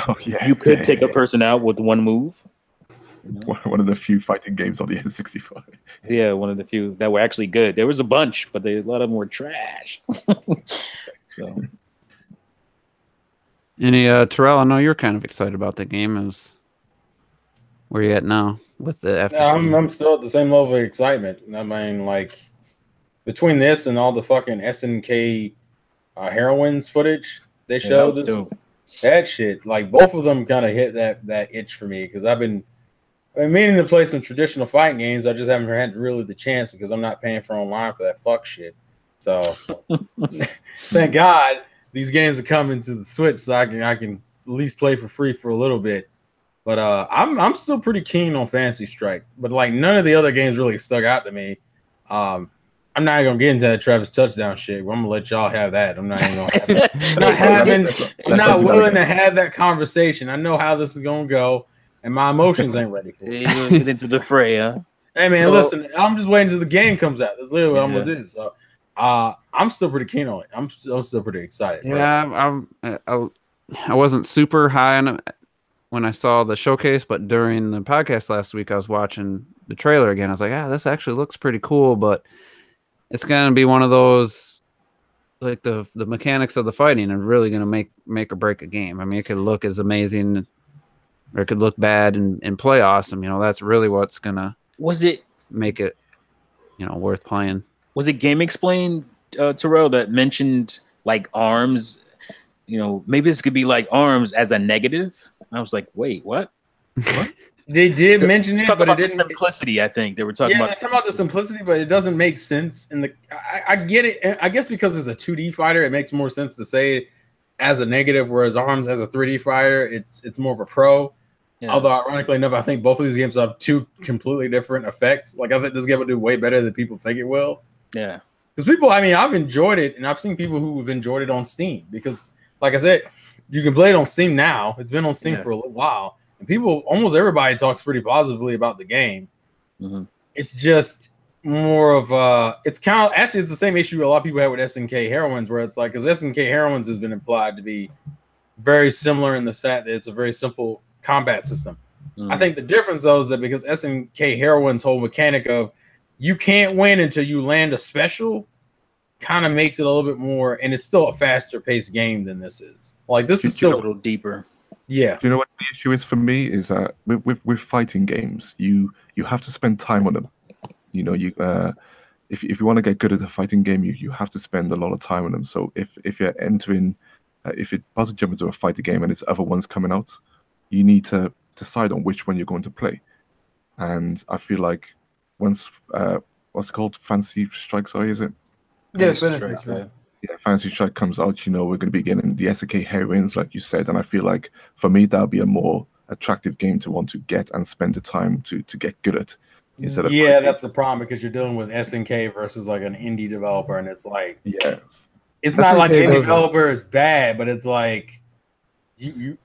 Oh yeah. you could take a person out with one move. You know? One of the few fighting games on the N65. Yeah, one of the few that were actually good. There was a bunch, but a lot of them were trash. So, Terrell, I know you're kind of excited about the game. Where you at now with the FTC? I'm still at the same level of excitement. I mean, like between this and all the fucking SNK heroines footage they showed, that shit, like both of them kind of hit that itch for me because I've been meaning to play some traditional fighting games. I just haven't had really the chance because I'm not paying for online for that fuck shit. So thank God these games are coming to the Switch, so I can at least play for free for a little bit. But I'm still pretty keen on Fantasy Strike. But like none of the other games really stuck out to me. I'm not gonna get into that Travis touchdown shit. I'm gonna let y'all have that. I'm not even gonna have that. I'm not willing to have that conversation. I know how this is gonna go, and my emotions ain't ready for it. you're gonna get into the fray, huh? Hey man, listen, I'm just waiting till the game comes out. That's literally what I'm gonna do. So I'm still pretty keen on it. I'm still pretty excited. Yeah, I wasn't super high on it when I saw the showcase, but during the podcast last week, I was watching the trailer again. I was like, this actually looks pretty cool, but it's gonna be one of those, like the mechanics of the fighting are really gonna make or break a game. I mean, it could look as amazing, or it could look bad and play awesome. You know, that's really what's gonna make it, worth playing. Was it Game Explain, Terrell, that mentioned like arms? Maybe this could be like arms as a negative. I was like, wait, what? They did mention it, talk but about it the didn't. Simplicity. I think they were talking about. Yeah, talking about the simplicity, but it doesn't make sense. I get it. I guess because it's a 2D fighter, it makes more sense to say it as a negative, whereas arms as a 3D fighter, it's more of a pro. Yeah. Although ironically enough, I think both of these games have two completely different effects. Like I think this game will do way better than people think it will. Yeah, because people, I've enjoyed it, and I've seen people who have enjoyed it on Steam because, like I said, you can play it on Steam now. It's been on Steam for a little while, and people, almost everybody talks pretty positively about the game. Mm-hmm. It's just more of it's kind of actually it's the same issue a lot of people have with SNK Heroines, where it's like because SNK Heroines has been implied to be very similar in the set that it's a very simple combat system. I think the difference though is that because SNK Heroines' whole mechanic of you can't win until you land a special kind of makes it a little bit more, and it's still a faster paced game than this is. Like this is A still little deeper. yeah. Do you know what the issue is for me? Is that with fighting games, you have to spend time on them. You know, if you want to get good at a fighting game, you have to spend a lot of time on them. So if you're entering, if you're about to jump into a fighting game and it's other ones coming out, you need to decide on which one you're going to play. And I feel like once what's it called, Fancy Strike? Sorry, is it? Yeah, Fantasy finish Strike, it. Yeah, Fantasy Strike comes out. You know, we're going to be getting the SNK heroines, like you said, and I feel like for me that'll be a more attractive game to want to get and spend the time to get good at. Instead of Yeah, that's the problem because you're dealing with SNK versus like an indie developer, and it's like yes, it's not like the SNK indie doesn't- developer is bad, but it's like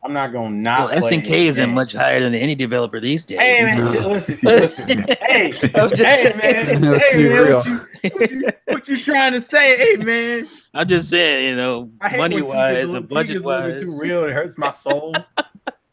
I'm not gonna not Well, play SNK this isn't game. much higher than any developer these days. Hey man, No. listen. I was just hey saying. man, Let's hey be man, real. what you trying to say? Hey man, I'm just saying, you know, I hate money when T wise gets and T budget gets a little bit too wise. real. It hurts my soul.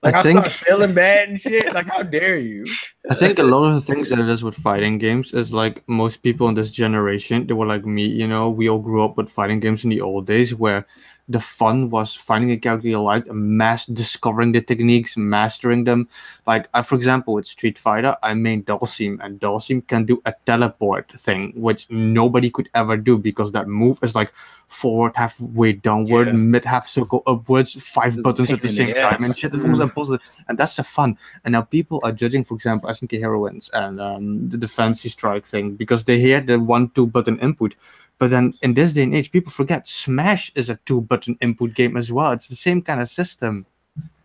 Like I I think- start feeling bad and shit. Like how dare you? I think a lot of the things that it is with fighting games is like most people in this generation, they were like me, you know, we all grew up with fighting games in the old days where the fun was finding a character you liked and discovering the techniques, mastering them. Like, for example, with Street Fighter, I made Dalsim, and Dalsim can do a teleport thing, which nobody could ever do because that move is like forward, halfway downward, Yeah. mid half circle upwards, 5 It's a buttons pain at the in the same time, and ass. shit. It's almost impossible, and that's the fun. And now people are judging, for example, SNK Heroines and the Fancy Strike thing because they hear the 1-2 button input. But then in this day and age, people forget Smash is a 2-button input game as well. It's the same kind of system.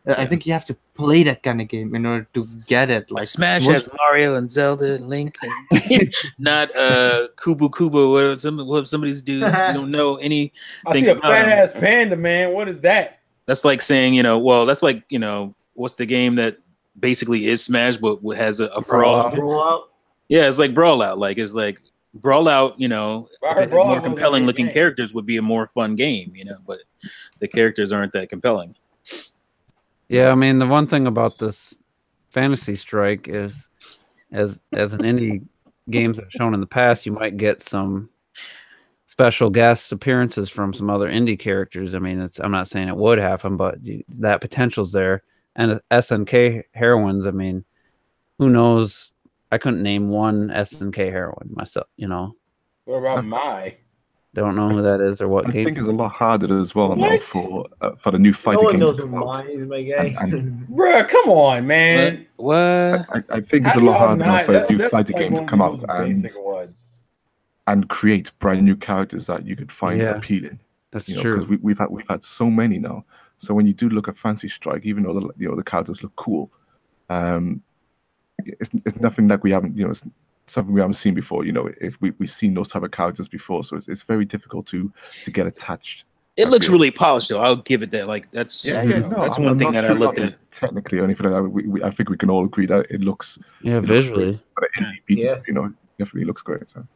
I think you have to play that kind of game in order to get it. Like Smash most- has Mario and Zelda and Link, and not Kubu Kubu what some of these dudes we don't know anything I see a about fat 'em. ass panda, man. What is that? That's like saying, you know, well, that's like, you know, what's the game that basically is Smash but has a frog? Roll out. Yeah, it's like Brawl Out. Like it's like Brawl Out, you know, I if heard it had Brawl Out more was a compelling good looking game. characters would be a more fun game, you know, but the characters aren't that compelling. Yeah, I mean the one thing about this Fantasy Strike is, as an indie games have shown in the past, you might get some special guest appearances from some other indie characters. I mean, I'm not saying it would happen, but that potential's there. And SNK heroines, I mean, who knows? I couldn't name one SNK heroine myself. You know, What about my? don't know who that is or what I game. think it's a lot harder as well now What? for the new No fighting one games knows to who come out. mine is, my guy. Bruh, come on, man. What? I think it's How a do lot y'all harder now not? for new That's fighting like games one to of come the out most and basic ones. create brand new characters that you could find Yeah. appealing. That's You know, true. because we've had so many now. So when you do look at Fancy Strike, even though the characters look cool, it's nothing like we haven't, you know, it's something we haven't seen before. You know, if we've seen those type of characters before, so it's very difficult to get attached. It I looks feel. really polished though. I'll give it that. Like that's Yeah, you yeah, know, no, that's I'm one thing not that I sure looked about at. it technically or anything like that. I think we can all agree that it looks Yeah, it looks visually. great. But indie people, Yeah. you know, it definitely looks great. So.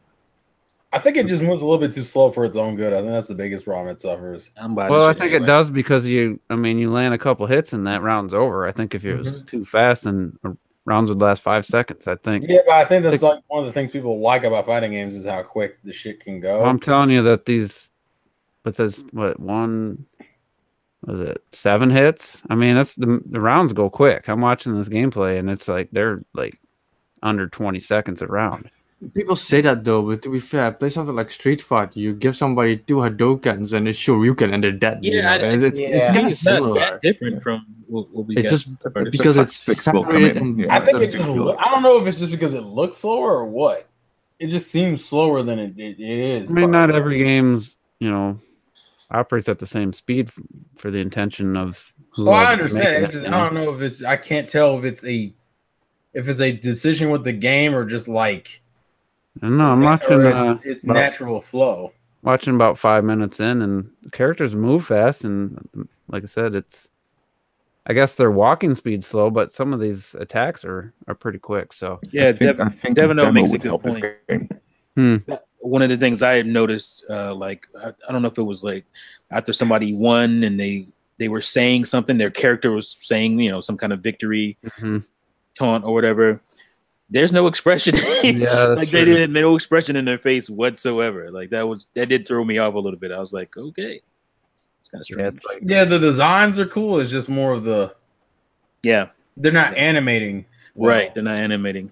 I think it just moves a little bit too slow for its own good. I think that's the biggest problem it suffers. I'm buying Well, this I shit think anyway. it does because you land a couple hits and that round's over. I think if it was too fast, then rounds would last 5 seconds. I think. Yeah, but I think that's like one of the things people like about fighting games is how quick the shit can go. Well, I'm telling you that with this, what, one, was it 7 hits? I mean, that's the rounds go quick. I'm watching this gameplay and it's like they're like under 20 seconds a round. People say that though, but to be fair, play something like Street Fighter. You give somebody 2 Hadoukens and a Shoryuken and they're dead. Yeah, you know? And it's Yeah. kind of It's not similar. that different from what we It's got. just But because the it's tactics will come separated in, and yeah. I think it Doesn't just. feel- I don't know if it's just because it looks slower or what. It just seems slower than it is. I mean, not every game's, operates at the same speed for the intention of Well, I whoever's understand. making It it, just, you I know? don't know if it's. I can't tell if it's a decision with the game or just like. I don't know. I'm or watching it's natural flow. watching about 5 minutes in, and the characters move fast, and like I said, I guess their walking speed's slow, but some of these attacks are pretty quick. So Yeah, I think the Devino demo makes a would good help this point. game. One of the things I had noticed, like I don't know if it was like after somebody won and they were saying something, their character was saying, some kind of victory taunt or whatever. there's no expression. Yeah, like they didn't no expression in their face whatsoever. Like that did throw me off a little bit. I was like, okay, it's kind of strange. Yeah, the designs are cool. It's just more of the they're not animating. Well. Right, they're not animating.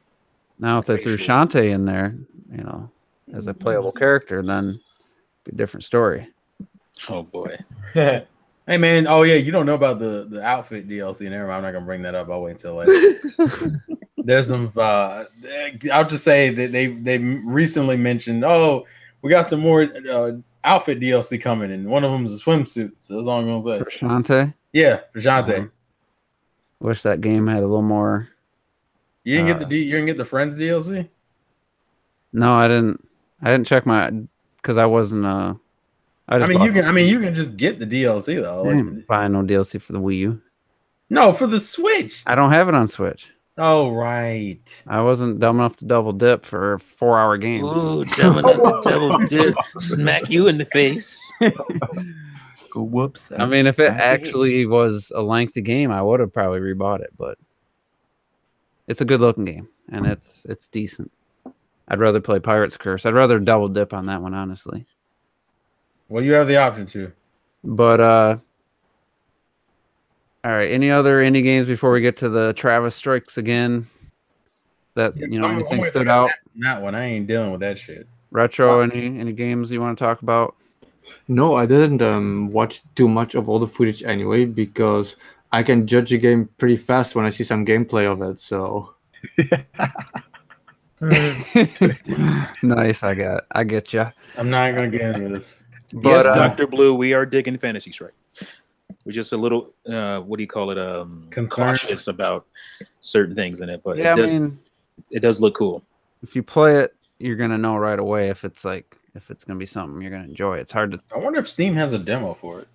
Now, if they threw Shantae in there, you know, as a playable character, then it'd be a different story. Oh boy. Hey man, oh yeah, you don't know about the outfit DLC. Never mind, I'm not gonna bring that up. I'll wait until later. There's some. I'll just say that they recently mentioned. Oh, we got some more outfit DLC coming, and one of them is a swimsuit. So that's all I'm gonna say. For Shantae? Yeah, for Shantae. Wish that game had a little more. You didn't get the Friends DLC? No, I didn't check my because I wasn't. I mean, you can just get the DLC though. I didn't buy no DLC for the Wii U. No, for the Switch. I don't have it on Switch. Oh right. I wasn't dumb enough to double dip for a 4-hour game. Ooh, dumb enough to double dip, smack you in the face. Whoops. I mean, if it actually was a lengthy game, I would have probably rebought it, but it's a good looking game and it's decent. I'd rather play Pirate's Curse. I'd rather double dip on that one, honestly. Well, you have the option to. But all right. Any other indie games before we get to the Travis Strikes Again? That anything stood out? That one, I ain't dealing with that shit. Retro, any games you want to talk about? No, I didn't watch too much of all the footage anyway because I can judge a game pretty fast when I see some gameplay of it. So nice, I get you. I'm not gonna get into this. But, yes, Dr. Blue, we are digging Fantasy Strike. We're just a little, what do you call it? Cautious about certain things in it, but it does look cool. If you play it, you're gonna know right away if it's gonna be something you're gonna enjoy. It's hard to. I wonder if Steam has a demo for it.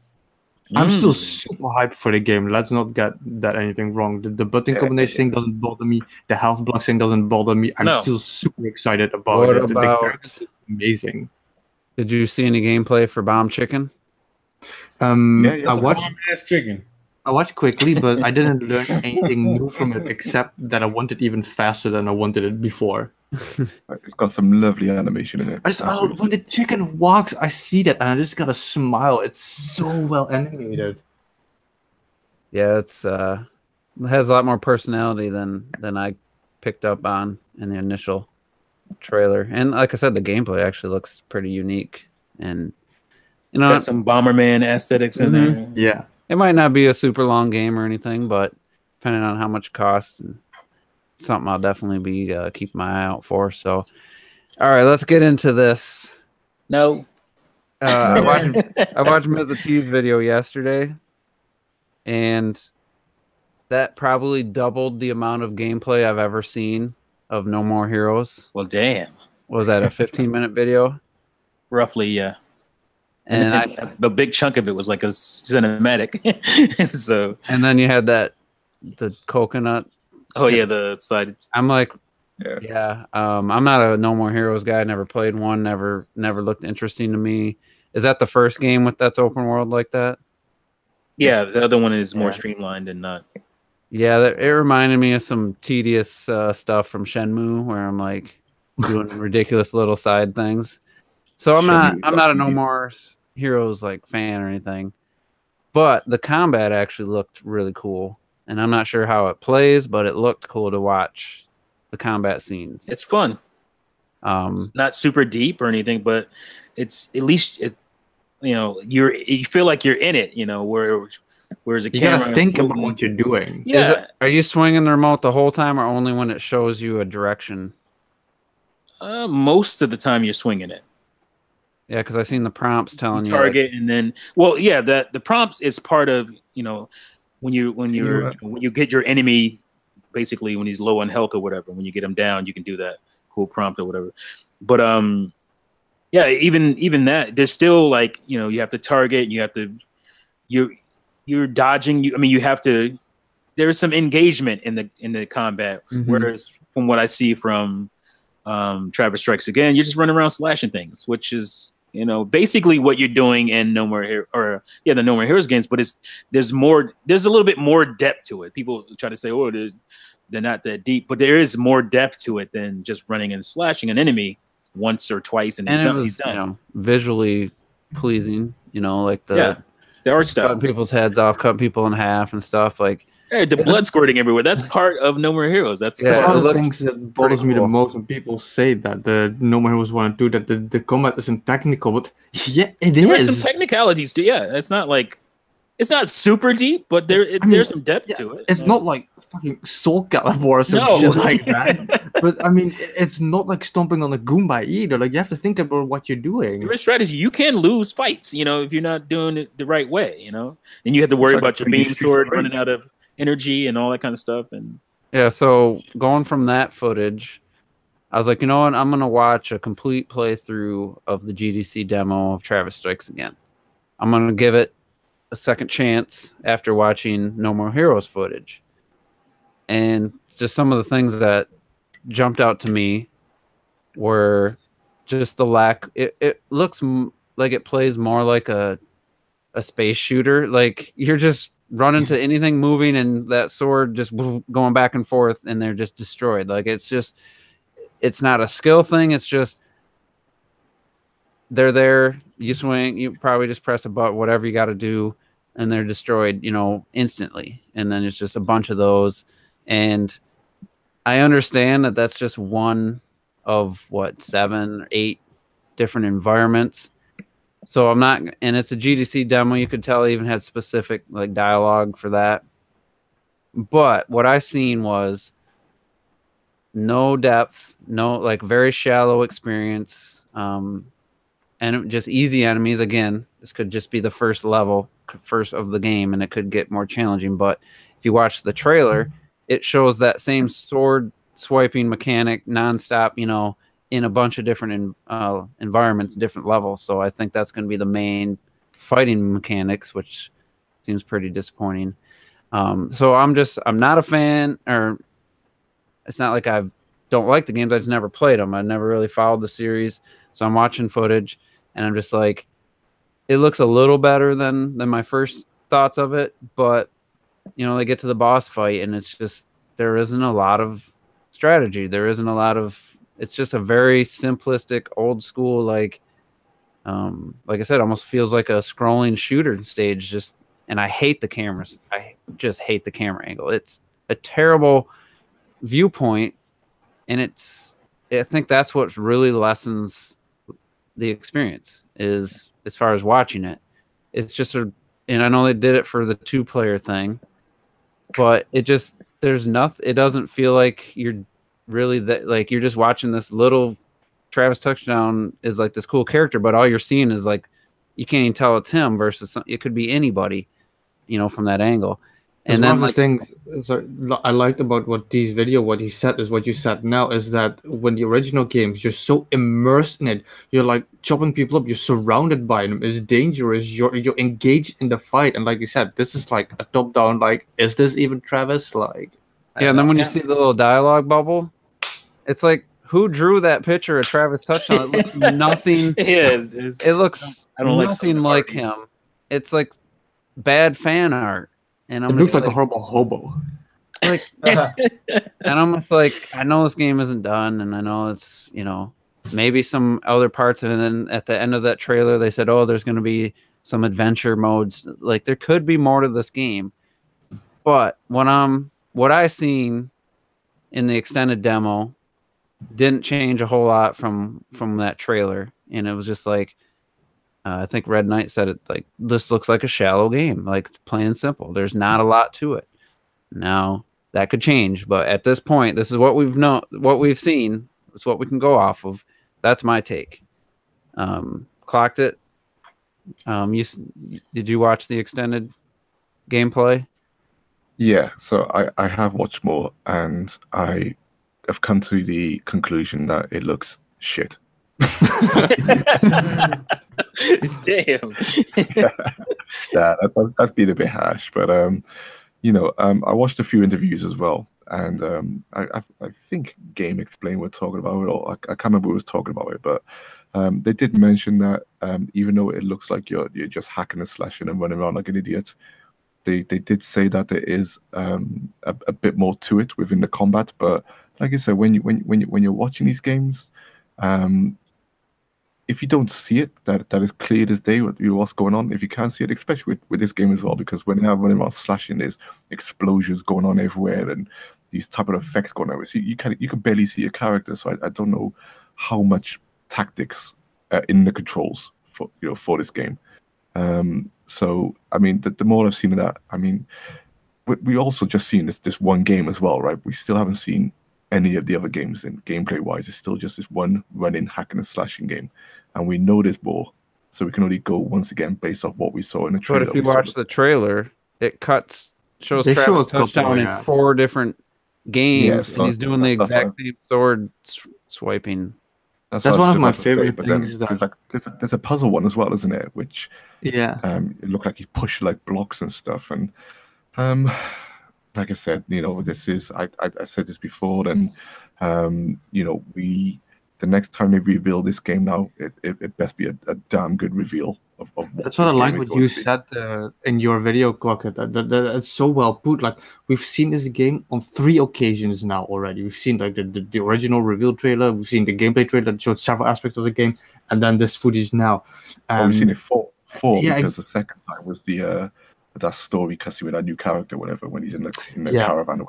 I'm still super hyped for the game. Let's not get that anything wrong. The button combination thing doesn't bother me. The health block thing doesn't bother me. I'm still super excited about it. The characters is amazing. Did you see any gameplay for Bomb Chicken? I watched chicken. I watched quickly, but I didn't learn anything new from it except that I want it even faster than I wanted it before. It's got some lovely animation in it. When the chicken walks, I see that and I just gotta smile. It's so well animated. Yeah, it has a lot more personality than I picked up on in the initial trailer. And like I said, the gameplay actually looks pretty unique, and it's got some Bomberman aesthetics in there. Yeah, it might not be a super long game or anything, but depending on how much it costs, and something I'll definitely be keeping my eye out for. So, all right, let's get into this. No, I watched Mr. T's video yesterday, and that probably doubled the amount of gameplay I've ever seen of No More Heroes. Well, damn. Was that a 15-minute video? Roughly, yeah. And a big chunk of it was like a cinematic. So. And then you had the coconut. Oh yeah, the side. I'm like, yeah. I'm not a No More Heroes guy. Never played one. Never looked interesting to me. Is that the first game that's open world like that? Yeah, the other one is more streamlined and not. Yeah, it reminded me of some tedious stuff from Shenmue, where I'm like doing ridiculous little side things. So I'm not a No More Heroes like fan or anything, but the combat actually looked really cool, and I'm not sure how it plays, but it looked cool to watch the combat scenes. It's fun. It's not super deep or anything, but it's at least you feel like you're in it. Whereas a camera, you gotta think about what you're doing. Yeah. Are you swinging the remote the whole time, or only when it shows you a direction? Most of the time, you're swinging it. Yeah, because I've seen the prompts telling you target, and then the prompts is part of when you get your enemy, basically when he's low on health or whatever. When you get him down, you can do that cool prompt or whatever. But even that, there's still you have to target. You have to you're dodging. You have to. There's some engagement in the combat. Mm-hmm. Whereas from what I see from Travis Strikes Again, you're just running around slashing things, which is basically what you're doing in No More the No More Heroes games. But there's a little bit more depth to it. People try to say, they're not that deep, but there is more depth to it than just running and slashing an enemy once or twice and he's And it done. was, He's done. visually pleasing. Like the art style, cutting people's heads off, cutting people in half and stuff. Like, hey, the blood squirting everywhere. That's part of No More Heroes. That's That's Yeah, one it of the looks things that bothers me the cool. most when people say that the No More Heroes 1 and 2, that the combat isn't technical, but yeah, there is is. some technicalities to it's not like it's not super deep, but there's some depth to it. It's not like fucking Soul Calibur or some No. shit like that. But I mean, it's not like stomping on a Goomba either. Like, you have to think about what you're doing. There is strategy. You can lose fights, if you're not doing it the right way, and you have to worry It's like about your 3D beam Street sword Fighter. running out of energy and all that kind of stuff. And Yeah, so going from that footage, I was like, you know what? I'm going to watch a complete playthrough of the GDC demo of Travis Strikes Again. I'm going to give it a second chance after watching No More Heroes footage. And just some of the things that jumped out to me were just the lack. It looks like it plays more like a space shooter. Like, you're just running to anything moving and that sword just going back and forth and they're just destroyed. Like, it's not a skill thing. It's just they're there. You swing. You probably just press a button, whatever you got to do, and they're destroyed, instantly. And then it's just a bunch of those. And I understand that that's just one of 7 or 8 different environments. So I'm not, and it's a GDC demo. You could tell it even had specific like dialogue for that. But what I seen was no depth, no, like, very shallow experience, and just easy enemies. Again, this could just be the first of the game, and it could get more challenging. But if you watch the trailer, it shows that same sword swiping mechanic nonstop, in a bunch of different environments, different levels. So I think that's going to be the main fighting mechanics, which seems pretty disappointing. So I'm not a fan, or it's not like I don't like the games. I just never played them. I never really followed the series. So I'm watching footage and I'm just like, it looks a little better than my first thoughts of it. But, they get to the boss fight and it's just, there isn't a lot of strategy. There isn't a lot of, it's just a very simplistic, old school, like I said, almost feels like a scrolling shooter stage. And I hate the cameras. I just hate the camera angle. It's a terrible viewpoint, and I think that's what really lessens the experience, is as far as watching it. It's just and I know they did it for the 2-player thing, but there's nothing. It doesn't feel like you're really that, like, you're just watching this little Travis Touchdown is like this cool character, but all you're seeing is like, you can't even tell it's him versus it could be anybody, from that angle. And then, one of the things I liked about what he said is what you said now, is that when the original games, you're so immersed in it, you're like chopping people up, you're surrounded by them, it's dangerous, you're engaged in the fight, and like you said, this is like a top down, like, is this even Travis? Like, and then when you see the little dialogue bubble, it's like, who drew that picture of Travis Touchdown? It looks nothing. It looks nothing like him. It's like bad fan art. And it looks like a horrible hobo. Like, and I'm just like, I know this game isn't done, and I know it's, maybe some other parts of it. And then at the end of that trailer, they said, oh, there's going to be some adventure modes. Like, there could be more to this game. But what I seen in the extended demo didn't change a whole lot from that trailer. And it was just like, I think Red Knight said it, like, this looks like a shallow game, like, plain and simple. There's not a lot to it. Now, that could change, but at this point, this is what we've seen. It's what we can go off of. That's my take. Clocked it. Did you watch the extended gameplay? Yeah, so I have watched more, and I have come to the conclusion that it looks shit. Damn. That's been a bit harsh, but I watched a few interviews as well, and I think Game Explain were talking about it, or I can't remember who was talking about it, but they did mention that even though it looks like you're just hacking and slashing and running around like an idiot, they did say that there is a bit more to it within the combat, but like I said, when you're watching these games, if you don't see it, that is clear as day what's going on. If you can't see it, especially with this game as well, because when you're running around slashing, there's explosions going on everywhere and these type of effects going on. So you can barely see your character. So I don't know how much tactics in the controls for this game. So I mean, the more I've seen of that, I mean, we also just seen this one game as well, right? We still haven't seen any of the other games, and gameplay wise, it's still just this one running hacking and slashing game, and we know there's more, so we can only go once again based off what we saw in the trailer. But if you watch the trailer, it shows They show Travis a couple, touchdown yeah. in 4 different games, Yeah, so and he's doing the that's exact what- same sword swiping. That's what I one was of my just about to say, favorite but then things that- there's a puzzle one as well, isn't it? Which Yeah. it looked like he's pushed like blocks and stuff, and like I said, this is I said this before, and the next time they reveal this game now, it best be a damn good reveal of what That's what I this like game what is going you to be. said in your video, Clock. That's so well put. Like, we've seen this game on 3 occasions now already. We've seen like the original reveal trailer. We've seen the gameplay trailer that showed several aspects of the game, and then this footage now. Well, we've seen it four yeah, because the second time was that story cussing with that new character, whatever, when he's in the Yeah. caravan.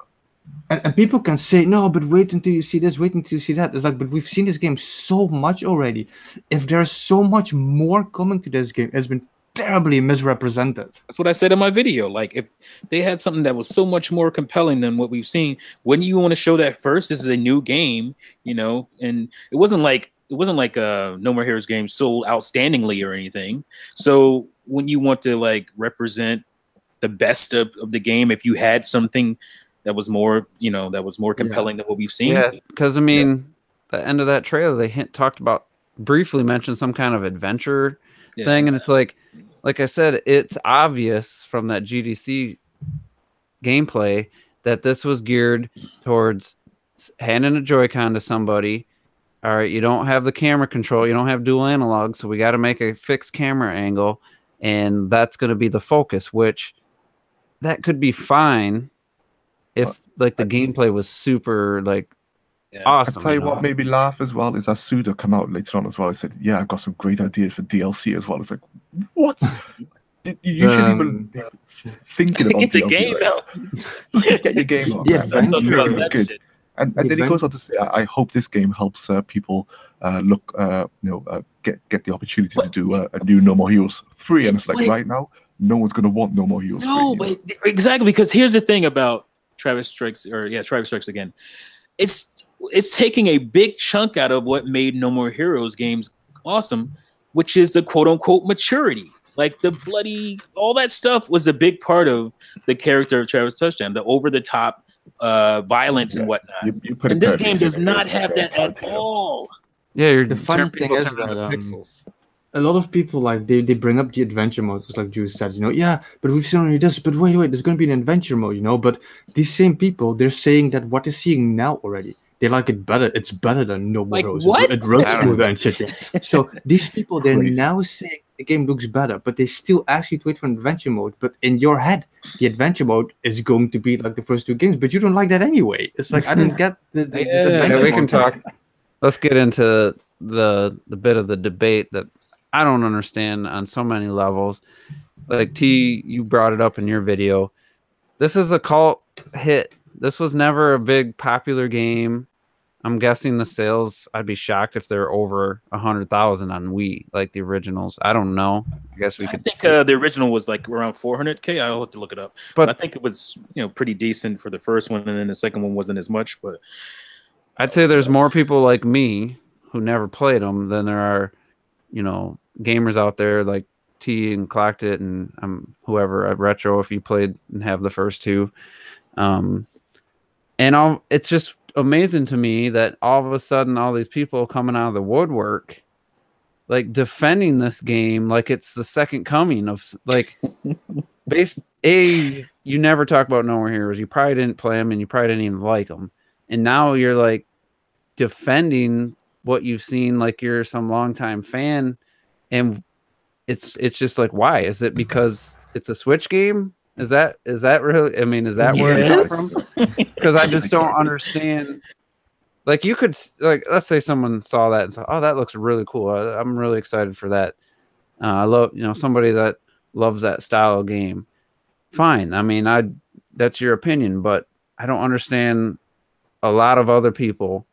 And people can say, no, but wait until you see this, wait until you see that. It's like, but we've seen this game so much already. If there's so much more coming to this game, it's been terribly misrepresented. That's what I said in my video. Like, if they had something that was so much more compelling than what we've seen, wouldn't you want to show that first? This is a new game, and it wasn't like No More Heroes game so outstandingly or anything. So when you want to like represent the best of the game, if you had something that was more, compelling than what we've seen. Yeah, because I mean, the end of that trailer, they briefly mentioned some kind of adventure thing, and it's like I said, it's obvious from that GDC gameplay that this was geared towards handing a Joy-Con to somebody. All right, you don't have the camera control, you don't have dual analog, so we got to make a fixed camera angle, and that's going to be the focus, which that could be fine if like the gameplay was super like awesome. I'll tell you what made me laugh as well is that Suda come out later on as well. I said, yeah, I've got some great ideas for DLC as well. It's like, what? You shouldn't even be thinking about Get the DLC, game right? out. Get your game out. Yeah, man. thank you. Really good. And then he goes on to say, I hope this game helps people get the opportunity to do a new No More Heroes 3. And it's like, right now, no one's going to want No More Heroes 3. No, but exactly, because here's the thing about Travis Strikes Again. It's taking a big chunk out of what made No More Heroes games awesome, which is the quote unquote maturity. Like the bloody, all that stuff was a big part of the character of Travis Touchdown, the over the top violence and whatnot. And this game does not have that at all. Yeah, the funny thing is that a lot of people like they bring up the adventure mode, just like Juice said, yeah, but we've seen only this, but wait, there's going to be an adventure mode, but these same people, they're saying that what they're seeing now already, they like it better. It's better than No More Heroes. What? It runs smoother and shit. So these people, they're now saying the game looks better, but they still ask you to wait for an adventure mode. But in your head, the adventure mode is going to be like the first 2 games, but you don't like that anyway. It's like, I don't get this adventure we can mode. talk. Let's get into the bit of the debate that I don't understand on so many levels. Like T, you brought it up in your video. This is a cult hit. This was never a big popular game. I'm guessing the sales, I'd be shocked if they're over 100,000 on Wii, like the originals. I don't know. I guess we could. I think the original was like around 400K. I'll have to look it up. But I think it was, pretty decent for the first one, and then the second one wasn't as much. But I'd say there's more people like me who never played them than there are, gamers out there like T and Clocked It and whoever at Retro, if you played and have the first 2. It's just amazing to me that all of a sudden all these people coming out of the woodwork like defending this game like it's the second coming of like you never talk about No More Heroes, you probably didn't play them and you probably didn't even like them, and now you're like defending what you've seen like you're some longtime fan. And it's just like, why? Is it because it's a Switch game? Is that really? I mean, is that where it comes from? Because I just don't understand. Like you could like, let's say someone saw that and said, "Oh, that looks really cool. I'm really excited for that." I love, somebody that loves that style of game. Fine. I mean, that's your opinion, but I don't understand a lot of other people.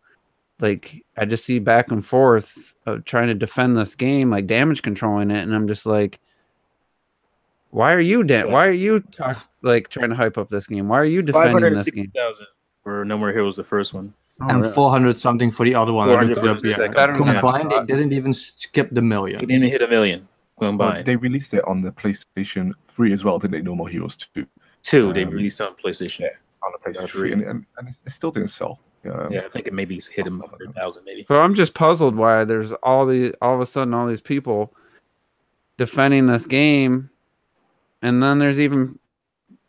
Like I just see back and forth of trying to defend this game, like damage controlling it, and I'm just like, why are you trying to hype up this game? Why are you defending this game? 560,000 for No More Heroes, the first one. And really? 400 something for the other one. 400 for the second. Better than Combined, I they didn't even skip the It million. didn't hit $1 million Well, combined. they released it on the PlayStation 3 as well, didn't they? No More Heroes 2 Two, they released on PlayStation. Yeah. On the PlayStation 3, and it still didn't sell. Yeah, I think it maybe hit him 100,000 maybe. So I'm just puzzled why there's all of a sudden all these people defending this game, and then there's even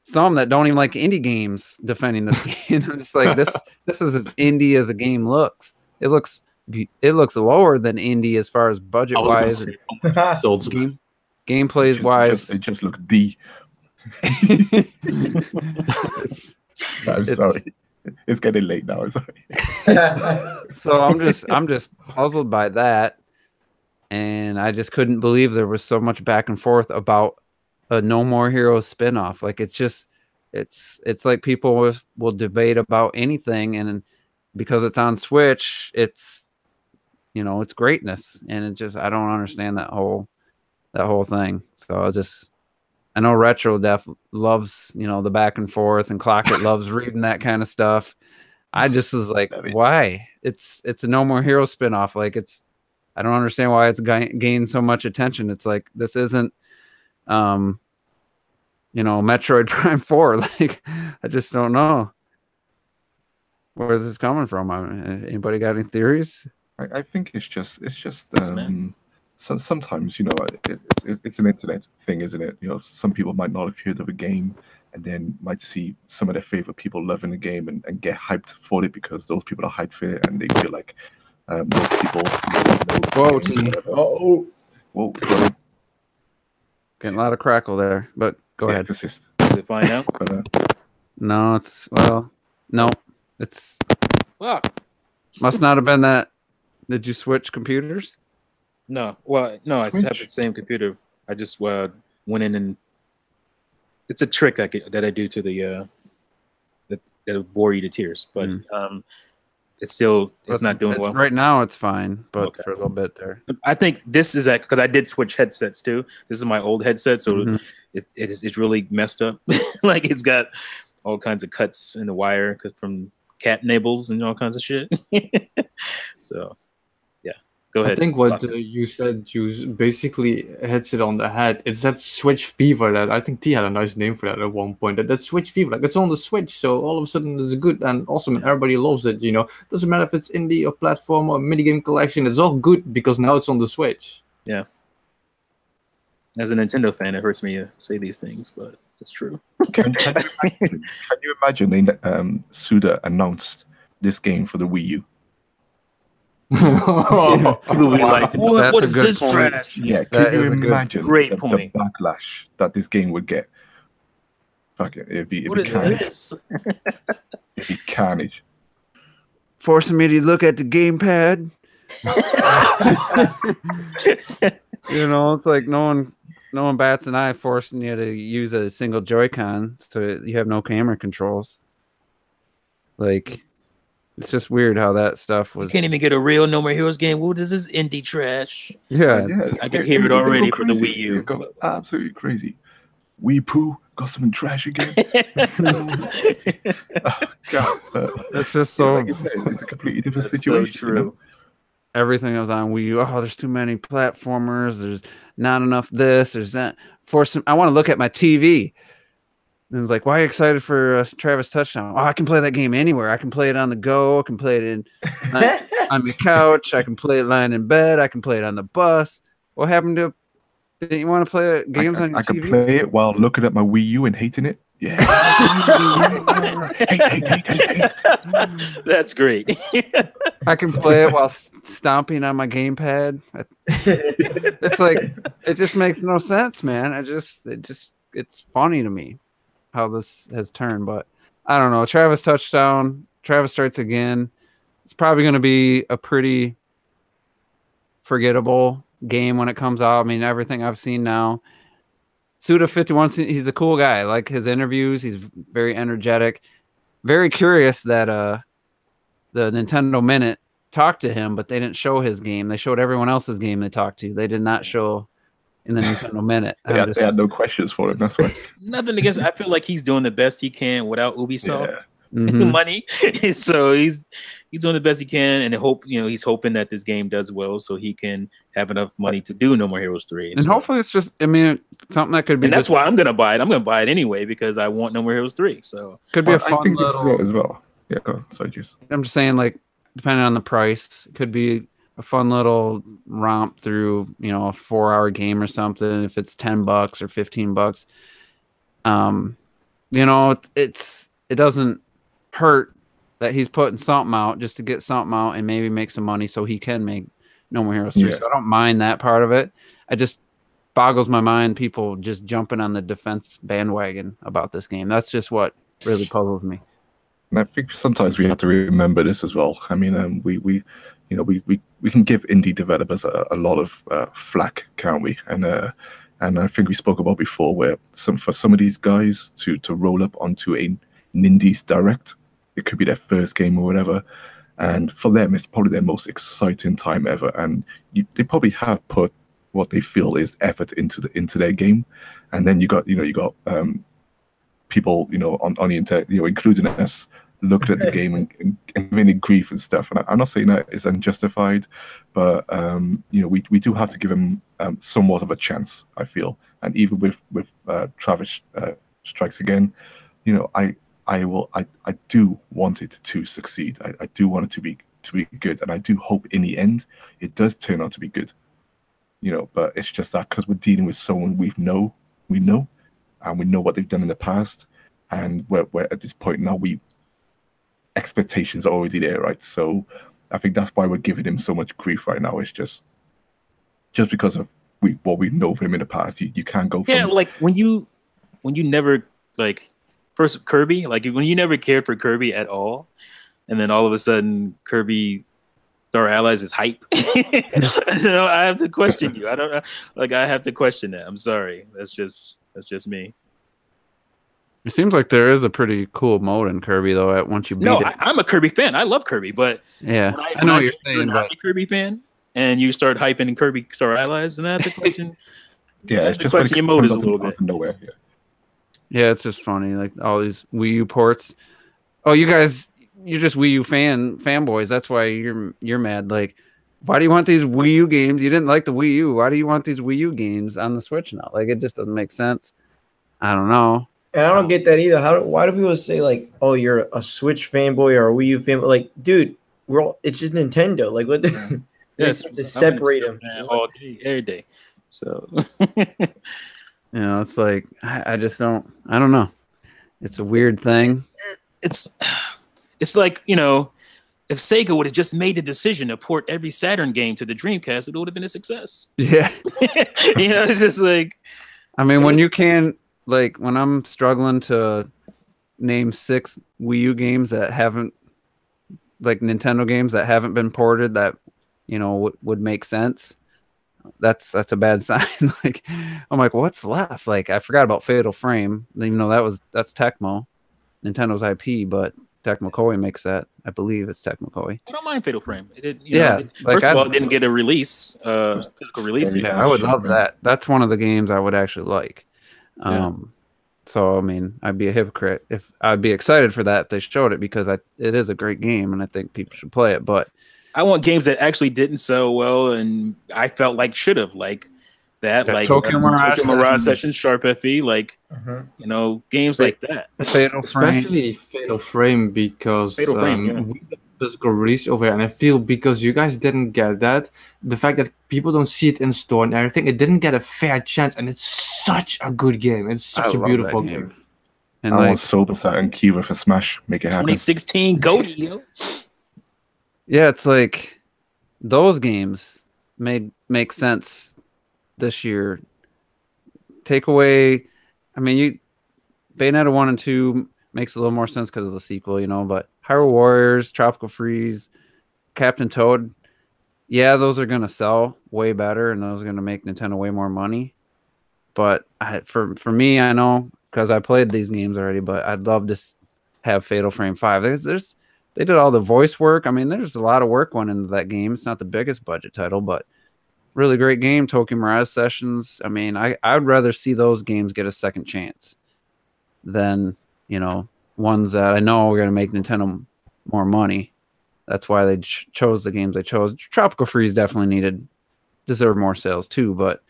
some that don't even like indie games defending this game. I'm just like, this is as indie as a game looks. It looks lower than indie as far as budget wise, gameplays wise. It just looks D. I'm sorry. It's getting late now. Sorry. So I'm just puzzled by that, and I just couldn't believe there was so much back and forth about a No More Heroes spinoff. Like it's like people will debate about anything, and because it's on Switch, it's it's greatness, and I don't understand that whole thing. So I know Retro Def loves, the back and forth, and Clockett loves reading that kind of stuff. I just was like, why? It's a No More Heroes spinoff. Like I don't understand why it's gained so much attention. It's like, this isn't, Metroid Prime 4. Like, I just don't know where this is coming from. Anybody got any theories? I think it's just sometimes it's an internet thing, isn't it? Some people might not have heard of a game and then might see some of their favorite people loving the game and get hyped for it because those people are hyped for it, and they feel like those people Whoa, T. Whoa, sorry. Getting a lot of crackle there, but go ahead. Is it fine now? No, it's Well, must not have been that. Did you switch computers? no. Well, no, I have the same computer. I just went in and it's a trick that I do to the that'll bore you to tears. But it's not doing well. Right now it's fine, but for a little bit there. I think this is because I did switch headsets too. This is my old headset, so it's really messed up. Like it's got all kinds of cuts in the wire from cat nibbles and all kinds of shit. So yeah, go ahead. I think what you said, Juice, basically hits it on the head. It's that Switch fever that I think T had a nice name for that at one point. That Switch fever, like it's on the Switch, so all of a sudden it's good and awesome, and everybody loves it. Doesn't matter if it's indie or platform or minigame collection. It's all good because now it's on the Switch. Yeah. As a Nintendo fan, it hurts me to say these things, but it's true. Can you imagine Suda announced this game for the Wii U? People be like, what is this trash? Yeah, can you imagine great the backlash that this game would get? Fuck it, it'd be this? It'd be carnage. Forcing me to look at the gamepad. It's like no one bats an eye forcing you to use a single Joy-Con, so you have no camera controls. Like, it's just weird how that stuff was. You can't even get a real No More Heroes game. What is this indie trash? Yeah. I can hear it already for the Wii U. Go absolutely crazy. Wii Poo got something trash again. Oh, God, it's just so. Like you said, it's a completely different That's situation. So true. Everything that was on Wii U. Oh, there's too many platformers. There's not enough this. There's that. I want to look at my TV. And it's like, why are you excited for Travis Touchdown? Oh, I can play that game anywhere. I can play it on the go. I can play it on my couch. I can play it lying in bed. I can play it on the bus. What happened to? Didn't you want to play games on your TV? I can play it while looking at my Wii U and hating it. Yeah. hate. That's great. I can play it while stomping on my gamepad. It's like, it just makes no sense, man. It's funny to me. how this has turned, but I don't know. Travis touchdown. Travis starts again. It's probably going to be a pretty forgettable game when it comes out. I mean, everything I've seen now. Suda51, he's a cool guy. I like his interviews. He's very energetic. Very curious that the Nintendo Minute talked to him, but they didn't show his game. They showed everyone else's game they talked to. They did not show in the Nintendo Minute. They had no questions for him. That's why. Nothing against. I feel like he's doing the best he can without Ubisoft Yeah. money. So he's doing the best he can, and he's hoping that this game does well, so he can have enough money to do No More Heroes 3. And hopefully it's just, I mean, something that could be. And that's why I'm gonna buy it. I'm gonna buy it anyway because I want No More Heroes 3. So could be a I fun think this is little. it as well. Yeah, go on. Sorry, Juice. I'm just saying, like, depending on the price, it could be a fun little romp through, a 4-hour game or something. If it's $10 or $15, it doesn't hurt that he's putting something out just to get something out and maybe make some money so he can make No More Heroes 3. Yeah. So I don't mind that part of it. I just boggles my mind people just jumping on the defense bandwagon about this game. That's just what really puzzles me. And I think sometimes we have to remember this as well. I mean, we can give indie developers a lot of flack, can't we? And I think we spoke about before where for some of these guys to roll up onto an Indies Direct, it could be their first game or whatever, and for them it's probably their most exciting time ever. And they probably have put what they feel is effort into their game, and then you got people on the internet, including us, looked at the game and giving it grief and stuff. And I'm not saying that is unjustified, but we do have to give him somewhat of a chance, I feel. And even with Travis Strikes Again, I do want it to succeed. I do want it to be good, and I do hope in the end it does turn out to be good. But it's just that because we're dealing with someone we know, and we know what they've done in the past, and we're at this point now, expectations are already there, right? So I think that's why we're giving him so much grief right now. It's just because of what we know of him in the past. You can't go from like when you never first Kirby, like when you never cared for Kirby at all, and then all of a sudden Kirby Star Allies is hype. I have to question you. I don't know. I have to question that. I'm sorry. That's just me. It seems like there is a pretty cool mode in Kirby, though. Once you beat it, I'm a Kirby fan. I love Kirby, but yeah, I know what you're saying. But a Kirby fan, and you start hyping Kirby Star Allies, and I have to question. it's just question your motives a little bit. Nowhere. Yeah, it's just funny, like all these Wii U ports. Oh, you're just Wii U fanboys. That's why you're mad. Like, why do you want these Wii U games? You didn't like the Wii U. Why do you want these Wii U games on the Switch now? Like, it just doesn't make sense. I don't know. And I don't get that either. Why do people say like, "Oh, you're a Switch fanboy or a Wii U fanboy"? Like, dude, it's just Nintendo. Like, what? Yes, to separate them all day, every day. So, it's like I just don't. I don't know. It's a weird thing. It's like if Sega would have just made the decision to port every Saturn game to the Dreamcast, it would have been a success. Yeah, it's just like. I mean, when you can. Like, when I'm struggling to name 6 Wii U games that haven't, like Nintendo games that haven't been ported that, would make sense, that's a bad sign. Like, I'm like, what's left? Like, I forgot about Fatal Frame, even though that's Tecmo, Nintendo's IP, but Tecmo Koei makes that. I believe it's Tecmo Koei. I don't mind Fatal Frame. It like, first of all, it didn't get a release, physical release. Yeah, I would love that. That's one of the games I would actually like. So I mean, I'd be a hypocrite if I'd be excited for that if they showed it, because it is a great game and I think people should play it. But I want games that actually didn't sell well and I felt like should have, like that, like Tokyo Mirage Sessions, Sharp FE, like games like that. Especially Fatal Frame, because we got physical release over here, and I feel because you guys didn't get that, the fact that people don't see it in store and everything, it didn't get a fair chance, and it's such a good game. It's such a beautiful game. And I want Sober and Kiva for Smash. Make it happen. 2016 Goaty, yo. Yeah, it's like those games make sense this year. Take away, I mean, Bayonetta 1 and 2 makes a little more sense because of the sequel, you know, but Hyrule Warriors, Tropical Freeze, Captain Toad, yeah, those are going to sell way better and those are going to make Nintendo way more money. But for me, I know because I played these games already, but I'd love to have Fatal Frame 5. They did all the voice work. I mean, there's a lot of work went into that game. It's not the biggest budget title, but really great game. Tokyo Mirage Sessions. I mean, I'd rather see those games get a second chance than, you know, ones that I know are going to make Nintendo more money. That's why they chose the games they chose. Tropical Freeze definitely deserved more sales too, but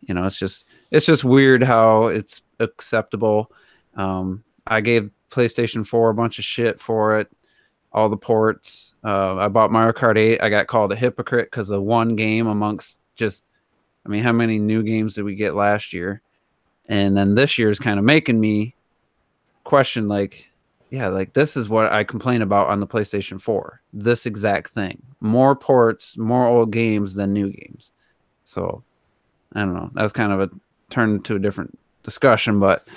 you know, it's just weird how it's acceptable. I gave PlayStation 4 a bunch of shit for it, all the ports. I bought Mario Kart 8. I got called a hypocrite because of one game amongst I mean, how many new games did we get last year? And then this year is kind of making me question, like, yeah, like this is what I complain about on the PlayStation 4. This exact thing. More ports, more old games than new games. So, I don't know. That's kind of a turn to a different discussion, but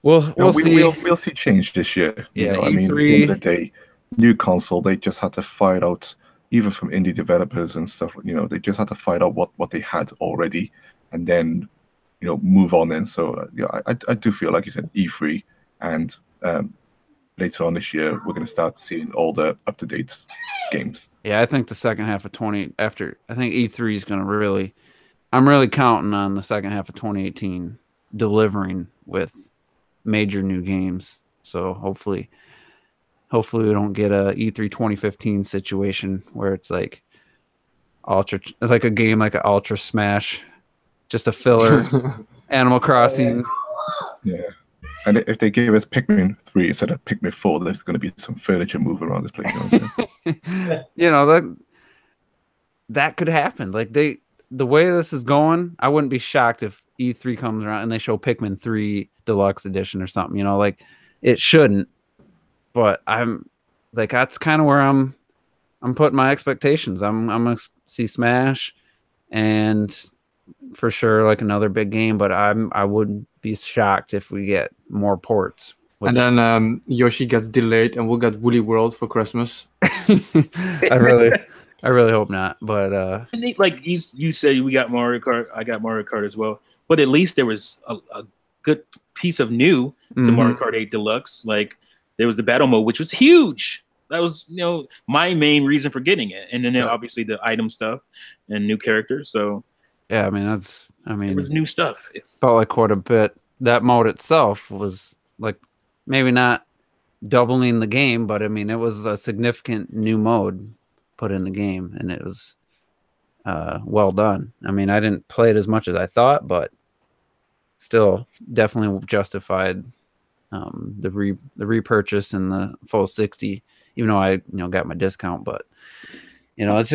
we'll see. We'll see change this year. Yeah, I mean, at the end of the day, new console, they just had to fight out, even from indie developers and stuff, you know, they just had to fight out what they had already and then, you know, move on then. So, yeah, I do feel like you said E3 and later on this year, we're going to start seeing all the up-to-date games. Yeah, I think the second half of I think E3 is going to I'm really counting on the second half of 2018 delivering with major new games. So hopefully we don't get a E3 2015 situation where it's like a game like an Ultra Smash, just a filler, Animal Crossing. Yeah. And if they give us Pikmin 3 instead of Pikmin 4, there's going to be some furniture moving around this place. You know, that could happen. Like the way this is going, I wouldn't be shocked if E3 comes around and they show Pikmin 3 Deluxe Edition or something, you know, like it shouldn't. But I'm like, that's kind of where I'm putting my expectations. I'm going to see Smash and for sure like another big game, but I wouldn't be shocked if we get more ports. And then Yoshi gets delayed and we'll get Woolly World for Christmas. I really hope not. But like you said, we got Mario Kart. I got Mario Kart as well. But at least there was a good piece of new to Mario Kart 8 Deluxe. Like there was the battle mode, which was huge. That was, you know, my main reason for getting it. And then obviously the item stuff and new characters. So yeah, I mean, it was new stuff. It felt like quite a bit. That mode itself was like maybe not doubling the game, but I mean, it was a significant new mode put in the game, and it was well done. I mean, I didn't play it as much as I thought, but still definitely justified the repurchase and the full 60, even though I got my discount. But it's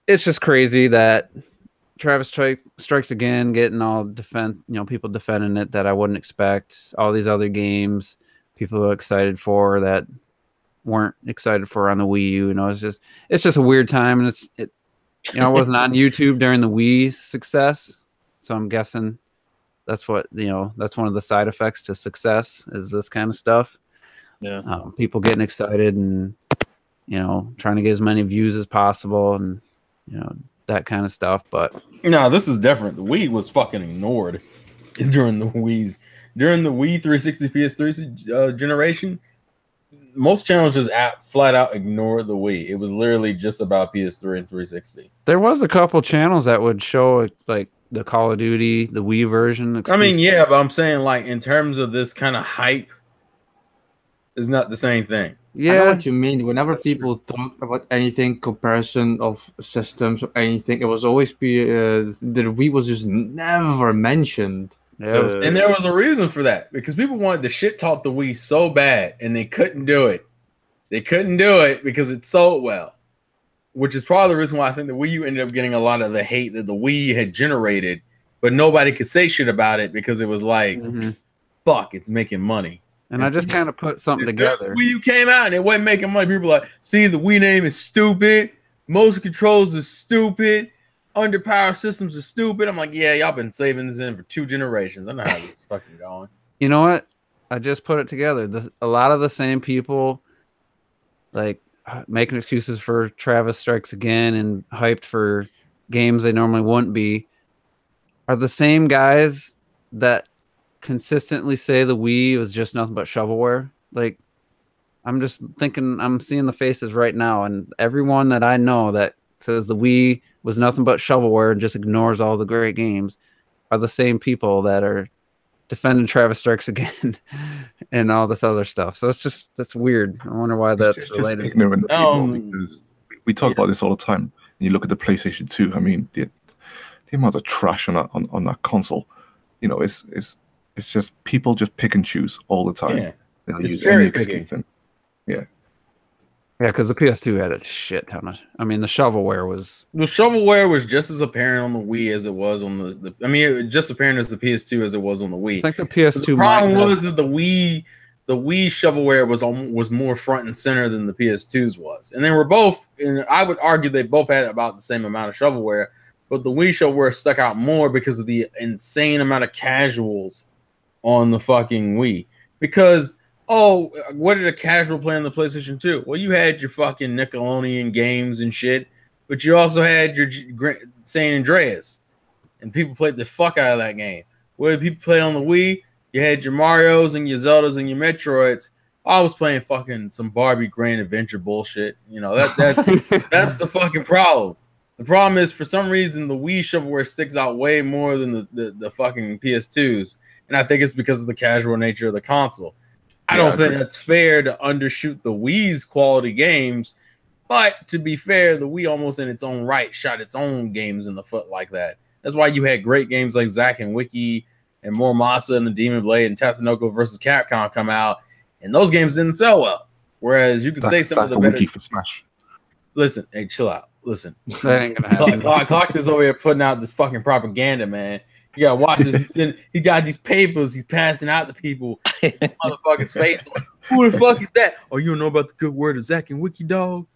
just crazy that Travis Strikes Again getting all people defending it that I wouldn't expect. All these other games people are excited for that weren't excited for on the Wii U. It's just a weird time, and I wasn't on YouTube during the Wii success, so I'm guessing that's what that's one of the side effects to success is this kind of stuff. Yeah, people getting excited and trying to get as many views as possible and that kind of stuff. But no, this is different. The Wii was fucking ignored during the Wii 360 PS3 generation. Most channels just flat out ignored the Wii. It was literally just about PS3 and 360. There was a couple channels that would show like the Call of Duty, the Wii version. Exclusive. I mean, yeah, but I'm saying like in terms of this kind of hype, it's not the same thing. Yeah, I know what you mean. Whenever people talk about anything, comparison of systems or anything, it was always the Wii was just never mentioned. Yeah, and there was a reason for that, because people wanted to shit talk the Wii so bad, and they couldn't do it. They couldn't do it because it sold well, which is probably the reason why I think the Wii U ended up getting a lot of the hate that the Wii had generated, but nobody could say shit about it because it was like, fuck, it's making money. And I just kind of put something together. Wii U came out and it wasn't making money. People were like, see, the Wii name is stupid. Motion controls are stupid. Underpowered systems are stupid. I'm like, yeah, y'all been saving this in for 2 generations. I know how this is fucking going. You know what? I just put it together. A lot of the same people, like making excuses for Travis Strikes Again and hyped for games they normally wouldn't be, are the same guys that consistently say the Wii was just nothing but shovelware. Like, I'm just thinking, I'm seeing the faces right now, and everyone that I know that says the Wii was nothing but shovelware and just ignores all the great games are the same people that are defending Travis Strikes Again and all this other stuff. So that's weird. I wonder why that's just related. ignorant people, Um, because we talk about this all the time. And you look at the PlayStation 2. I mean, the amount of trash on that console. You know, it's just people just pick and choose all the time. Yeah. They'll It's use cherry any picking. excuse. And, yeah. Yeah, because the PS2 had a shit ton of. I mean, the shovelware was. The shovelware was just as apparent on the Wii as it was on the I mean, it was just apparent as the PS2 as it was on the Wii. I think the But PS2 the problem might have- was that the Wii shovelware was more front and center than the PS2's was, and they were both. And I would argue they both had about the same amount of shovelware, but the Wii shovelware stuck out more because of the insane amount of casuals on the fucking Wii. Because what did a casual play on the PlayStation 2? Well, you had your fucking Nickelodeon games and shit, but you also had your San Andreas, and people played the fuck out of that game. What did people play on the Wii? You had your Marios and your Zeldas and your Metroids. I was playing fucking some Barbie Grand Adventure bullshit. You know, that's the fucking problem. The problem is, for some reason, the Wii shovelware sticks out way more than the fucking PS2s, and I think it's because of the casual nature of the console. I don't think that's fair to undershoot the Wii's quality games, but to be fair, the Wii almost in its own right shot its own games in the foot like that. That's why you had great games like Zack and Wiki and Muramasa and the Demon Blade and Tatsunoko versus Capcom come out, and those games didn't sell well. Whereas you could say some of the better. Wiki for Smash. Listen, hey, chill out. Listen, That ain't gonna happen. Clark is over here putting out this fucking propaganda, man. You gotta watch this. He got these papers he's passing out to people. Motherfucker's face. Who the fuck is that? Oh, you don't know about the good word of Zack and Wiki, dog?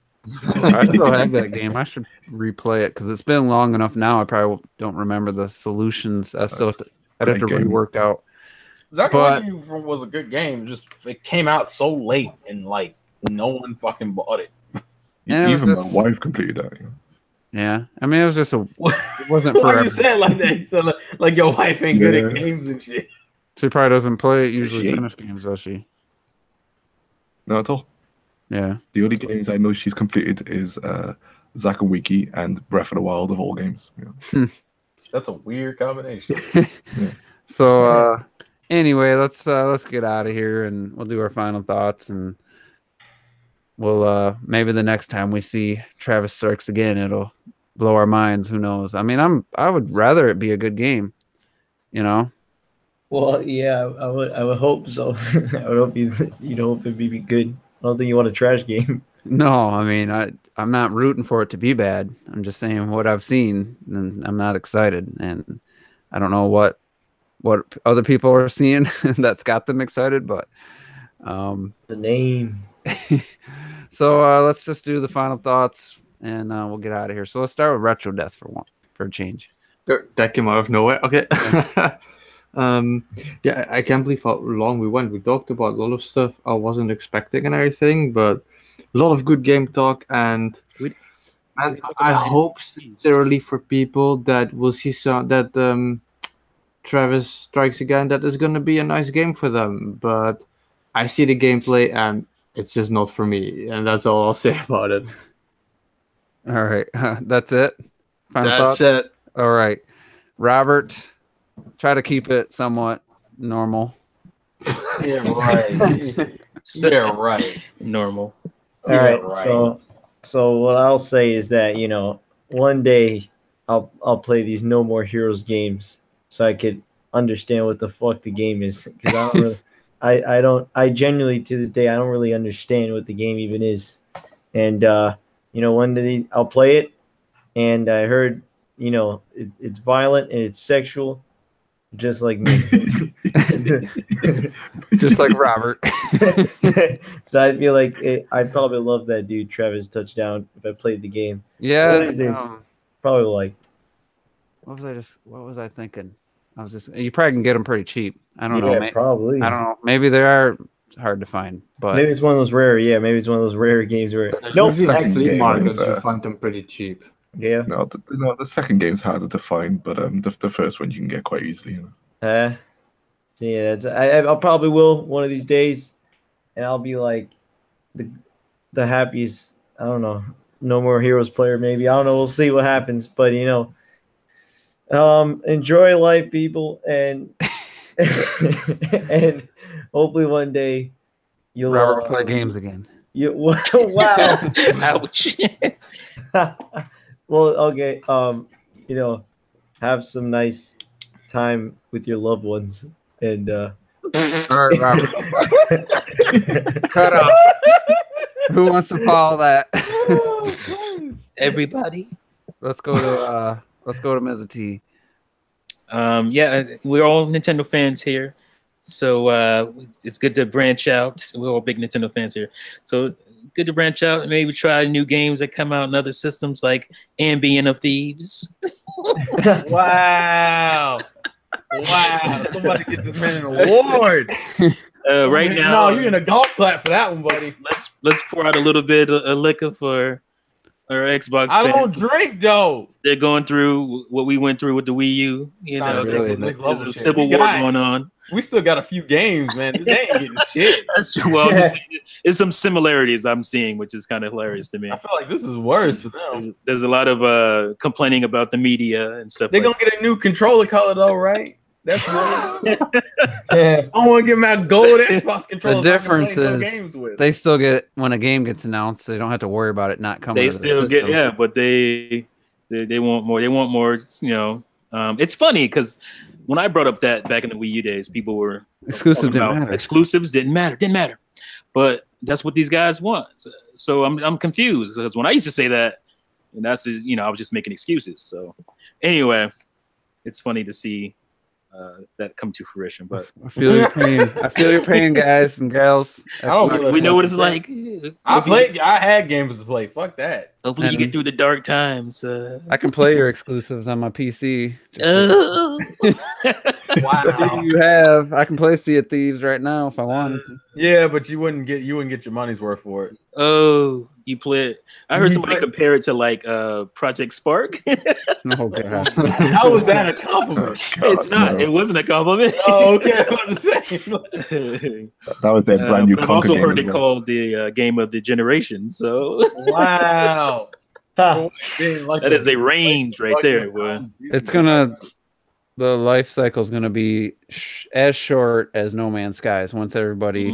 I still have that game. I should replay it because it's been long enough now. I probably don't remember the solutions. I'd have to rework out. Zack and Wiki was a good game. Just it came out so late and like no one fucking bought it. Yeah, Even my wife completed that. You know? Yeah, I mean, it was just it wasn't for. Why you saying like that? So like your wife ain't good at games and shit. She probably doesn't play usually finish games, does she? No, at all. Yeah. The only games I know she's completed is Zack and Wiki and Breath of the Wild of all games. Yeah. That's a weird combination. Yeah. So anyway, let's get out of here and we'll do our final thoughts, and we'll maybe the next time we see Travis Strikes Again, it'll blow our minds. Who knows? I mean, I would rather it be a good game, you know. Well, yeah, I would hope so. I would hope you'd hope it'd be good. I don't think you want a trash game. No, I mean, I'm not rooting for it to be bad. I'm just saying what I've seen, and I'm not excited. And I don't know what other people are seeing that's got them excited, but The name. So let's just do the final thoughts, and we'll get out of here. So let's start with Retro Death for a change. That came out of nowhere. Okay. Yeah, I can't believe how long we went. We talked about a lot of stuff I wasn't expecting and everything, but a lot of good game talk. And I hope sincerely for people that will see Travis Strikes Again, that is going to be a nice game for them. But I see the gameplay and it's just not for me. And that's all I'll say about it. All right. That's it? Final That's thoughts? it. All right. Robert, try to keep it somewhat normal. Yeah, right. Yeah, right. Normal. All right. right. So what I'll say is that, you know, one day I'll play these No More Heroes games so I could understand what the fuck the game is, because I don't really, I genuinely to this day I don't really understand what the game even is, and you know, one day I'll play it, and I heard, you know, it's violent and it's sexual, just like me. Just like Robert. So I feel like I'd probably love that dude Travis Touchdown if I played the game. Yeah. What is this? Probably like, What was I thinking? You probably can get them pretty cheap. I don't know. Probably. I don't know. Maybe they are hard to find, but maybe it's one of those rare. Yeah, maybe it's one of those rare games where Usually like second flea game markets, is, you find them pretty cheap. Yeah. No, the second game's harder to find, but the first one you can get quite easily. Yeah, I'll probably will one of these days, and I'll be like the happiest. I don't know, No More Heroes player. Maybe I don't know. We'll see what happens, but enjoy life, people, and and hopefully one day you'll Robert play games again. Wow. Ouch. Well, okay. Have some nice time with your loved ones, and All right, Robert. Cut off. Who wants to follow that? Everybody. Let's go to Mr. T. Yeah, we're all Nintendo fans here, so it's good to branch out. We're all big Nintendo fans here, so good to branch out and maybe try new games that come out in other systems like Ambient of Thieves. Wow. Somebody get this man an award. Right now, No, you're in a golf clap for that one, buddy. Let's pour out a little bit of liquor for our Xbox I fans. don't drink though. They're going through what we went through with the Wii U. Really, There's next level a shit. civil war going on. We still got a few games, man. This ain't getting shit. That's true. Well, there's some similarities I'm seeing, which is kind of hilarious to me. I feel like this is worse for them. There's a lot of complaining about the media and stuff. They're like gonna get a new controller color though, right? That's right. yeah. I want to get my gold Xbox controller. The difference so I can play no is games with. they still get when a game gets announced. They don't have to worry about it not coming. They to the still get system. but they want more. They want more. It's funny because when I brought up that back in the Wii U days, people were Exclusive talking didn't about matter. exclusives didn't matter. But that's what these guys want. So I'm confused because when I used to say that, and that's I was just making excuses. So anyway, it's funny to see that come to fruition. But I feel your pain. I feel your pain, guys and gals. I don't feel we know what it's like. like. I had games to play. Fuck that. Hopefully you get through the dark times. I can play your exclusives on my PC. Wow. You have. I can play Sea of Thieves right now if I wanted to. Yeah, but you wouldn't get your money's worth for it. Oh, you play it. I heard somebody compare it to like Project Spark. Oh god. How was that a compliment? It's not. no. It wasn't a compliment. Oh, okay. I was saying. That was their brand new I've also Conker heard game it as well. called the game of the generation. So Wow. that is a range right there. Boy. It's gonna. The life cycle is gonna be as short as No Man's Skies once everybody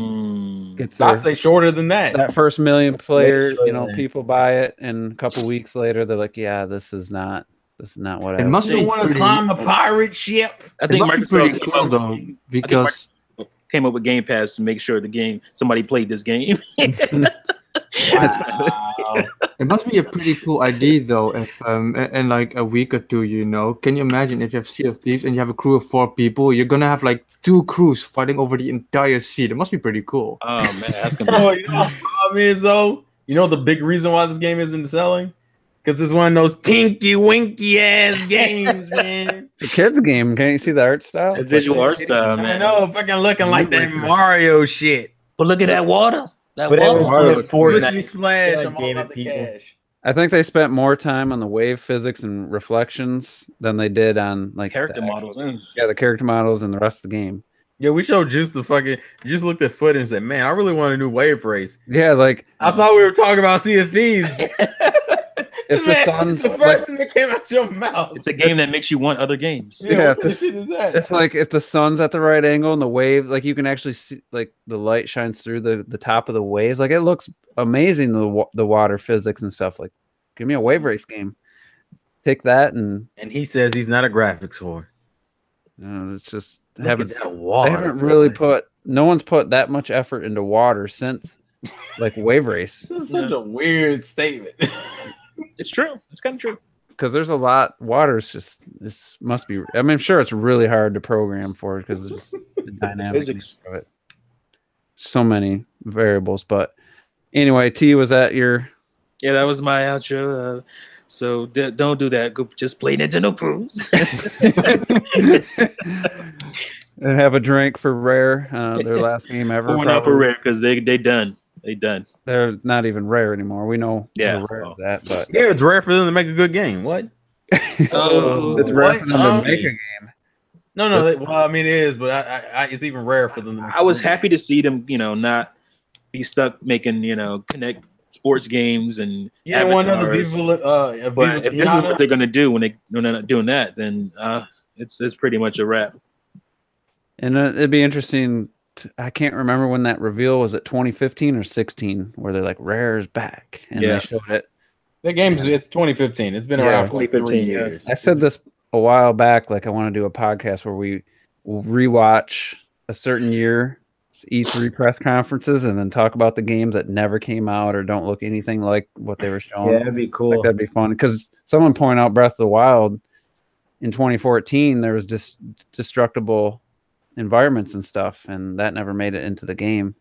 gets I'd their, say shorter than that. that first million players. shorter than that. People buy it, and a couple weeks later they're like, "Yeah, this is not what I." It must You be want to pretty, climb a pirate ship? I it think must be Microsoft pretty cool though, because came up with Game Pass to make sure somebody played this game. Wow. it must be a pretty cool idea though. If in like a week or two, can you imagine if you have Sea of Thieves and you have a crew of 4 people, you're gonna have like 2 crews fighting over the entire sea. That must be pretty cool. Oh man, that's gonna Oh, you know what the problem is though? You know the big reason why this game isn't selling? Because it's one of those tinky winky ass games, man. The kids game. Can't you see the art style? be visual art style, I man. know, fucking looking like that Mario shit. But look at that water. That But it was water. with Fortnite. Splishity splash, Yeah, I'm all gave it about the people. cash. I think they spent more time on the wave physics and reflections than they did on like Character the, models. Yeah, the character models and the rest of the game. Yeah, we showed Juice Juice looked at footage and said, "Man, I really want a new wave race." Yeah, like I thought we were talking about Sea of Thieves. if the sun's the first thing that came out your mouth. It's a game that makes you want other games. Yeah, Yeah, what the shit is that? it's like if the sun's at the right angle and the waves, like you can actually see, like the light shines through the top of the waves. Like it looks amazing, the water physics and stuff. Like, give me a wave race game. Take that and And he says he's not a graphics whore. it's just Look haven't at that they water. haven't really put. No one's put that much effort into water since like wave race That's such a weird statement. It's true. It's kind of true. because there's a lot. Water's just this must be. I mean, I'm sure it's really hard to program for because there's the dynamic Physics. nature of it. So many variables, but anyway, T, was that your? Yeah, that was my outro. So don't do that. Go just play Nintendo Pools. And have a drink for Rare, their last game ever. Pouring out for Rare because they done. They done. They're not even Rare anymore. We know Yeah. where Rare is at, but Yeah, it's rare for them to make a good game. What? Oh, it's rare for them to make a game. No. Well, I mean, it is, but I it's even rare for them to make I was happy to see them, not be stuck making, Connect sports games and one of the avatars. people. But if this is what they're gonna do when they're not doing that, then it's pretty much a wrap. And it'd be interesting. I can't remember when that reveal was. It 2015 or 16, where they're like Rare's back, and they showed it. That game's it's 2015. It's been around for like 3 years. I said this a while back. Like I want to do a podcast where we will rewatch a certain year E3 press conferences and then talk about the games that never came out or don't look anything like what they were showing. Yeah, that'd be cool. Like, that'd be fun because someone pointed out Breath of the Wild in 2014. There was just destructible environments and stuff, and that never made it into the game.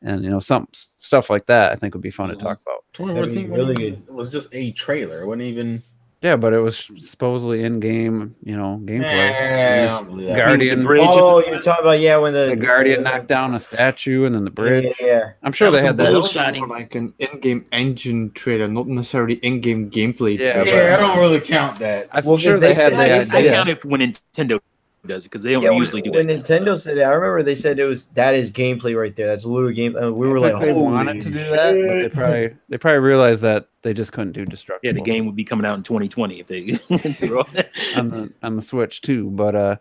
And some stuff like that I think would be fun to talk about. 2014 really good. It was just a trailer. It wasn't even. Yeah, but it was supposedly in-game, gameplay. I don't believe that. Guardian. The bridge. Oh, you're talking about when The Guardian knocked down a statue and then the bridge. Yeah. I'm sure That they was had a that. bullshit. More like an in-game engine trailer, not necessarily in-game gameplay. Yeah, trailer. Yeah, I don't really count that. I'm Well, sure 'cause they they had said- the they I idea. count it when Nintendo does it because they don't Yeah, usually do that. when kind of Nintendo stuff. said it, I remember they said that is gameplay right there. That's literal game. We were I like, think they wanted to do that, but they probably realized that they just couldn't do destructible. Yeah, the game would be coming out in 2020 if they went through all that. on the Switch too. But all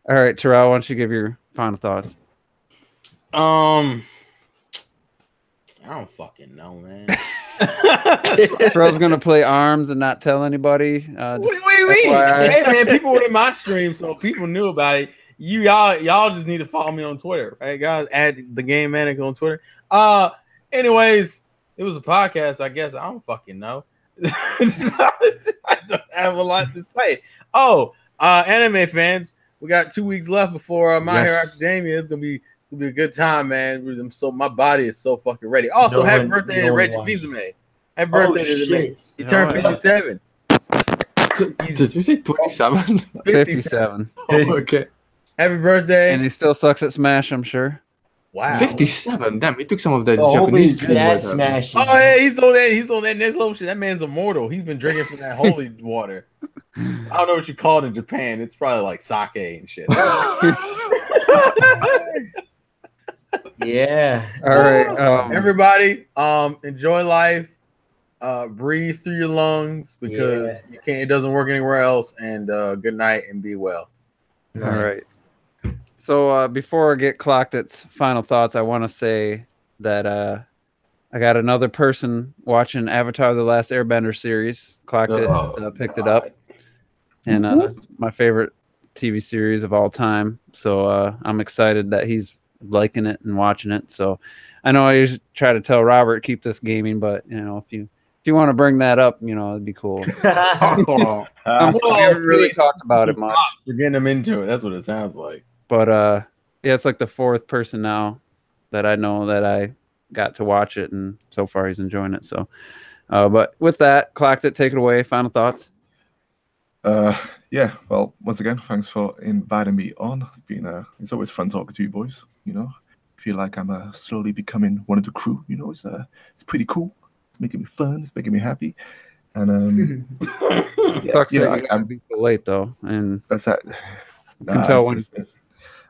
right, Terrell, why don't you give your final thoughts? I don't fucking know, man. Terrell's gonna play ARMS and not tell anybody. What do you mean? FYI. Hey man, people were in my stream, so people knew about it. Y'all just need to follow me on Twitter, right, guys? Add the Game Manic on Twitter. Anyways, it was a podcast, I guess. I don't fucking know. I don't have a lot to say. Anime fans, we got 2 weeks left before My Hero Academia. It's gonna be a good time, man. So my body is so fucking ready. Also, happy birthday to Reggie Fils-Aimé. Happy birthday to the man. He turned 57. Did you say 27? 57. Okay. Happy birthday. And he still sucks at Smash, I'm sure. Wow. 57. Damn, he took some of that hopefully he's Japanese good at keyboard. smashing. Oh yeah, he's on that next level shit. That man's immortal. He's been drinking from that holy water. I don't know what you call it in Japan. It's probably like sake and shit. Yeah. All right. Everybody, enjoy life. Breathe through your lungs because you can't. It doesn't work anywhere else. And good night and be well. All right. So before I get clocked at final thoughts, I want to say that I got another person watching Avatar: The Last Airbender series. Clocked it, picked it up, and it's my favorite TV series of all time. So I'm excited that he's liking it and watching it. So I know I usually try to tell Robert keep this gaming, but if you want to bring that up, it'd be cool. We haven't really talked about it much. You're getting him into it. That's what it sounds like. But yeah, it's like the fourth person now that I know that I got to watch it, and so far he's enjoying it. So, but with that, clocked it. Take it away. Final thoughts. Yeah. Well, once again, thanks for inviting me on. It's always fun talking to you boys. Feel like I'm slowly becoming one of the crew. It's pretty cool. It's making me fun. It's making me happy. And Sucks that I'm be so late though, and that's that. You can tell when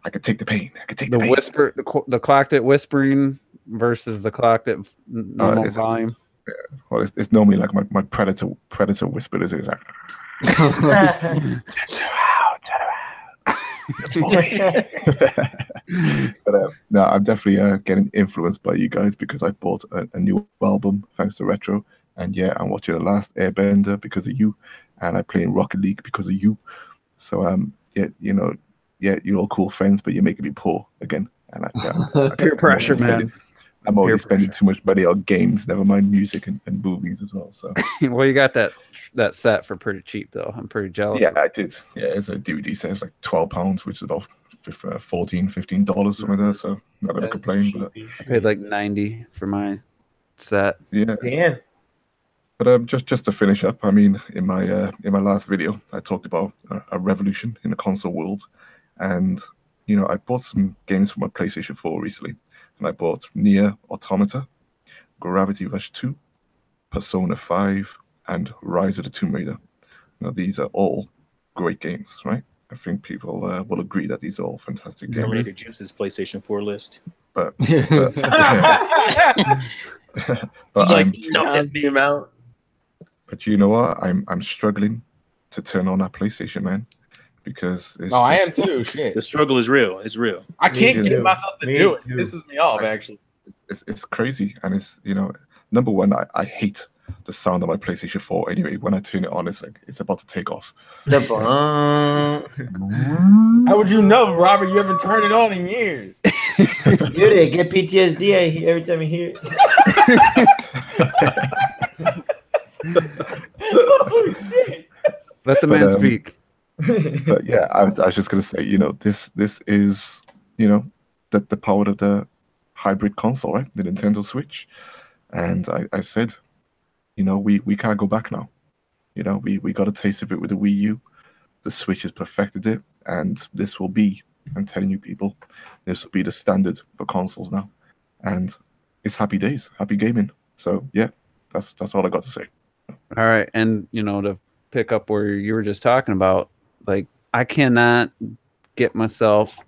I could take the pain. I could take the pain. whisper, the clocked it whispering versus the clocked it normal volume. Yeah. Well, it's normally like my predator whisper is like. But no, I'm definitely getting influenced by you guys because I bought a new album thanks to Retro, and I'm watching The Last Airbender because of you, and I play in Rocket League because of you. So you're all cool friends, but you're making me poor again. And peer pressure, man. I'm already spending too much money on games, never mind music and movies as well. So well, you got that set for pretty cheap though. I'm pretty jealous. Yeah, I did. Yeah, it's a DVD set. It's like £12, which is about $14, $15, something like that. So not gonna complain. But I paid like $90 for my set. Yeah. Damn. But just to finish up, I mean, in my last video, I talked about a revolution in the console world, and I bought some games for my PlayStation 4 recently, and I bought Nier Automata, Gravity Rush 2, Persona 5, and Rise of the Tomb Raider. Now, these are all great games, right? I think people will agree that these are all fantastic games. Terminator Juice's PlayStation 4 list. But you know what? I'm struggling to turn on that PlayStation, man, because it's I am too. Shit. The struggle is real. It's real. I can't get myself to do it. This pisses me off, actually. It's crazy, and it's number one, I hate the sound of my PlayStation 4 anyway. When I turn it on, it's like it's about to take off. How would you know, Robert? You haven't turned it on in years. You did get PTSD every time you hear it. Oh, shit. Let the man speak. But yeah, I was just gonna say, this is the power of the hybrid console, right? The Nintendo Switch. And I said, we can't go back now. We got a taste of it with the Wii U. The Switch has perfected it, and this will be, I'm telling you people, this will be the standard for consoles now. And it's happy days, happy gaming. So yeah, that's all I got to say. All right, and to pick up where you were just talking about, like, I cannot get myself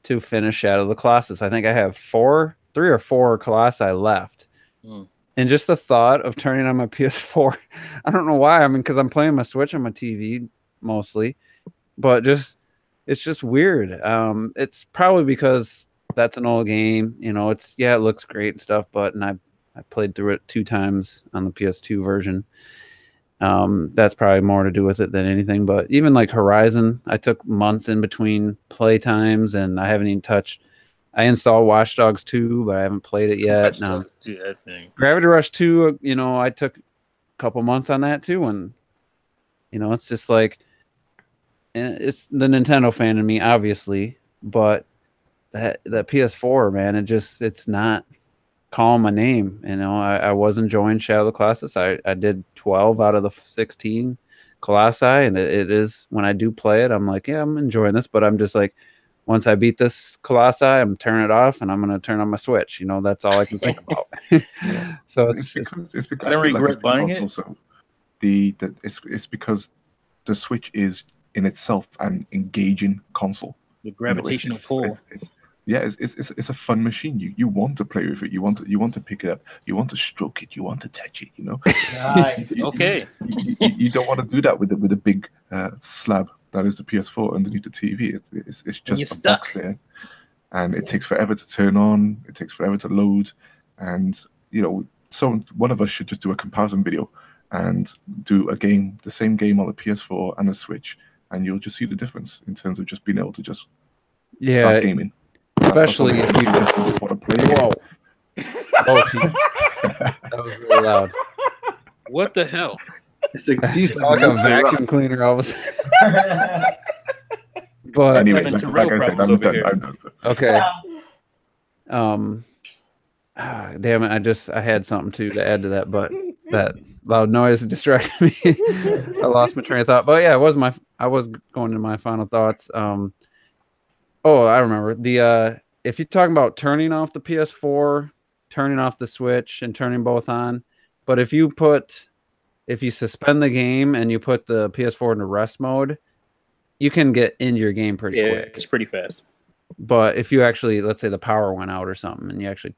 to finish Shadow of the Colossus. I think I have 3 or 4 Colossi left. And just the thought of turning on my PS4, I don't know why. I mean, because I'm playing my Switch on my TV mostly, but it's just weird. It's probably because that's an old game. It looks great and stuff, but I played through it 2 times on the PS2 version. That's probably more to do with it than anything. But even like Horizon, I took months in between play times, and I haven't even touched. I installed Watch Dogs 2, but I haven't played it yet. Gravity Rush 2, I took a couple months on that too, and it's just like, it's the Nintendo fan in me, obviously, but that PS4, man, it's not calling my name. I was enjoying Shadow of the Colossus. I did 12 out of the 16 Colossi, and it is, when I do play it, I'm like, yeah, I'm enjoying this, but I'm just like, once I beat this Colossi, I'm turning it off, and I'm going to turn on my Switch. That's all I can think about. So it's because I don't regret buying it. Also, it's because the Switch is in itself an engaging console. The gravitational pull. It's a fun machine. You want to play with it. You want to pick it up. You want to stroke it. You want to touch it. Nice. Okay. You don't want to do that with a big slab that is the PS4 underneath the TV. It's just a box there, and it takes forever to turn on. It takes forever to load, and so one of us should just do a comparison video and do the same game on the PS4 and the Switch, and you'll just see the difference in terms of just being able to just start gaming. Especially if you just want to play. Whoa! Oh, that was really loud. What the hell? It's like a vacuum cleaner all of a sudden. But anyway, like I said, I'm done. Okay. Damn it! I had something to add to that, but that loud noise distracted me. I lost my train of thought. But yeah, I was going to my final thoughts. Oh, I remember if you're talking about turning off the PS4, turning off the Switch, and turning both on, but if you suspend the game and you put the PS4 into rest mode, you can get into your game pretty quick. It's pretty fast. But if you actually, let's say the power went out or something, and you actually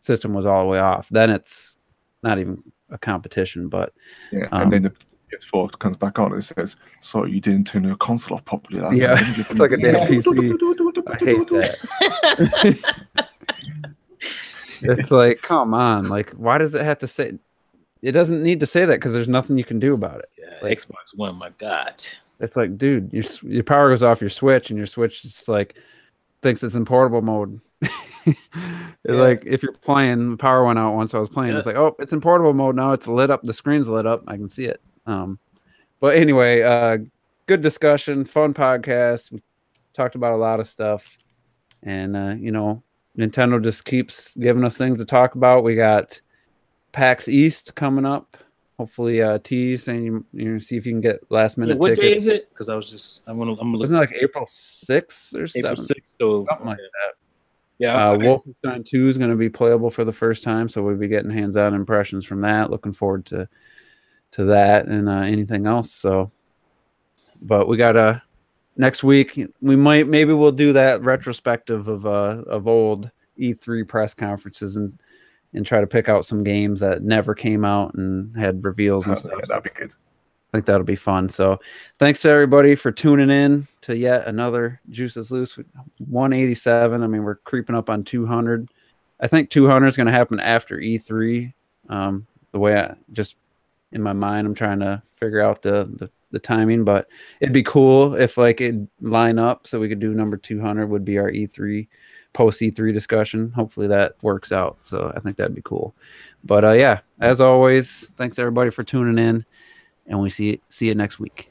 system was all the way off, then it's not even a competition. But and then the PS4 comes back on and it says, "Sorry, you didn't turn your console off properly last time." Yeah, it's like a damn PC. I hate that. It's like, come on, like, why does it have to say? It doesn't need to say that because there's nothing you can do about it. Yeah, like, Xbox One, my God. It's like, dude, your power goes off your Switch, and your Switch just like thinks it's in portable mode. Like if you're playing, the power went out once I was playing. It's like, oh, it's in portable mode now. It's lit up. The screen's lit up. I can see it. But anyway, good discussion, fun podcast. We talked about a lot of stuff, and Nintendo just keeps giving us things to talk about. We got PAX East coming up hopefully, T saying you're gonna see if you can get last minute what tickets. day is it? Because I'm looking. Wasn't it like April 6th or April 7th? 6th. So Something like that. yeah, Wolfenstein 2 is going to be playable for the first time, so we'll be getting hands-on impressions from that. Looking forward to that and anything else. So, but we got next week. Maybe we'll do that retrospective of old E3 press conferences and try to pick out some games that never came out and had reveals and stuff. Yeah, that'd be good. I think that'll be fun. So thanks to everybody for tuning in to yet another Juices Loose 187. I mean, we're creeping up on 200. I think 200 is going to happen after E3. The way I just in my mind, I'm trying to figure out the timing, but it'd be cool if like it'd line up so we could do number 200 would be our E3 post E3 discussion. Hopefully that works out. So I think that'd be cool. But yeah, as always, thanks everybody for tuning in. And we see you next week.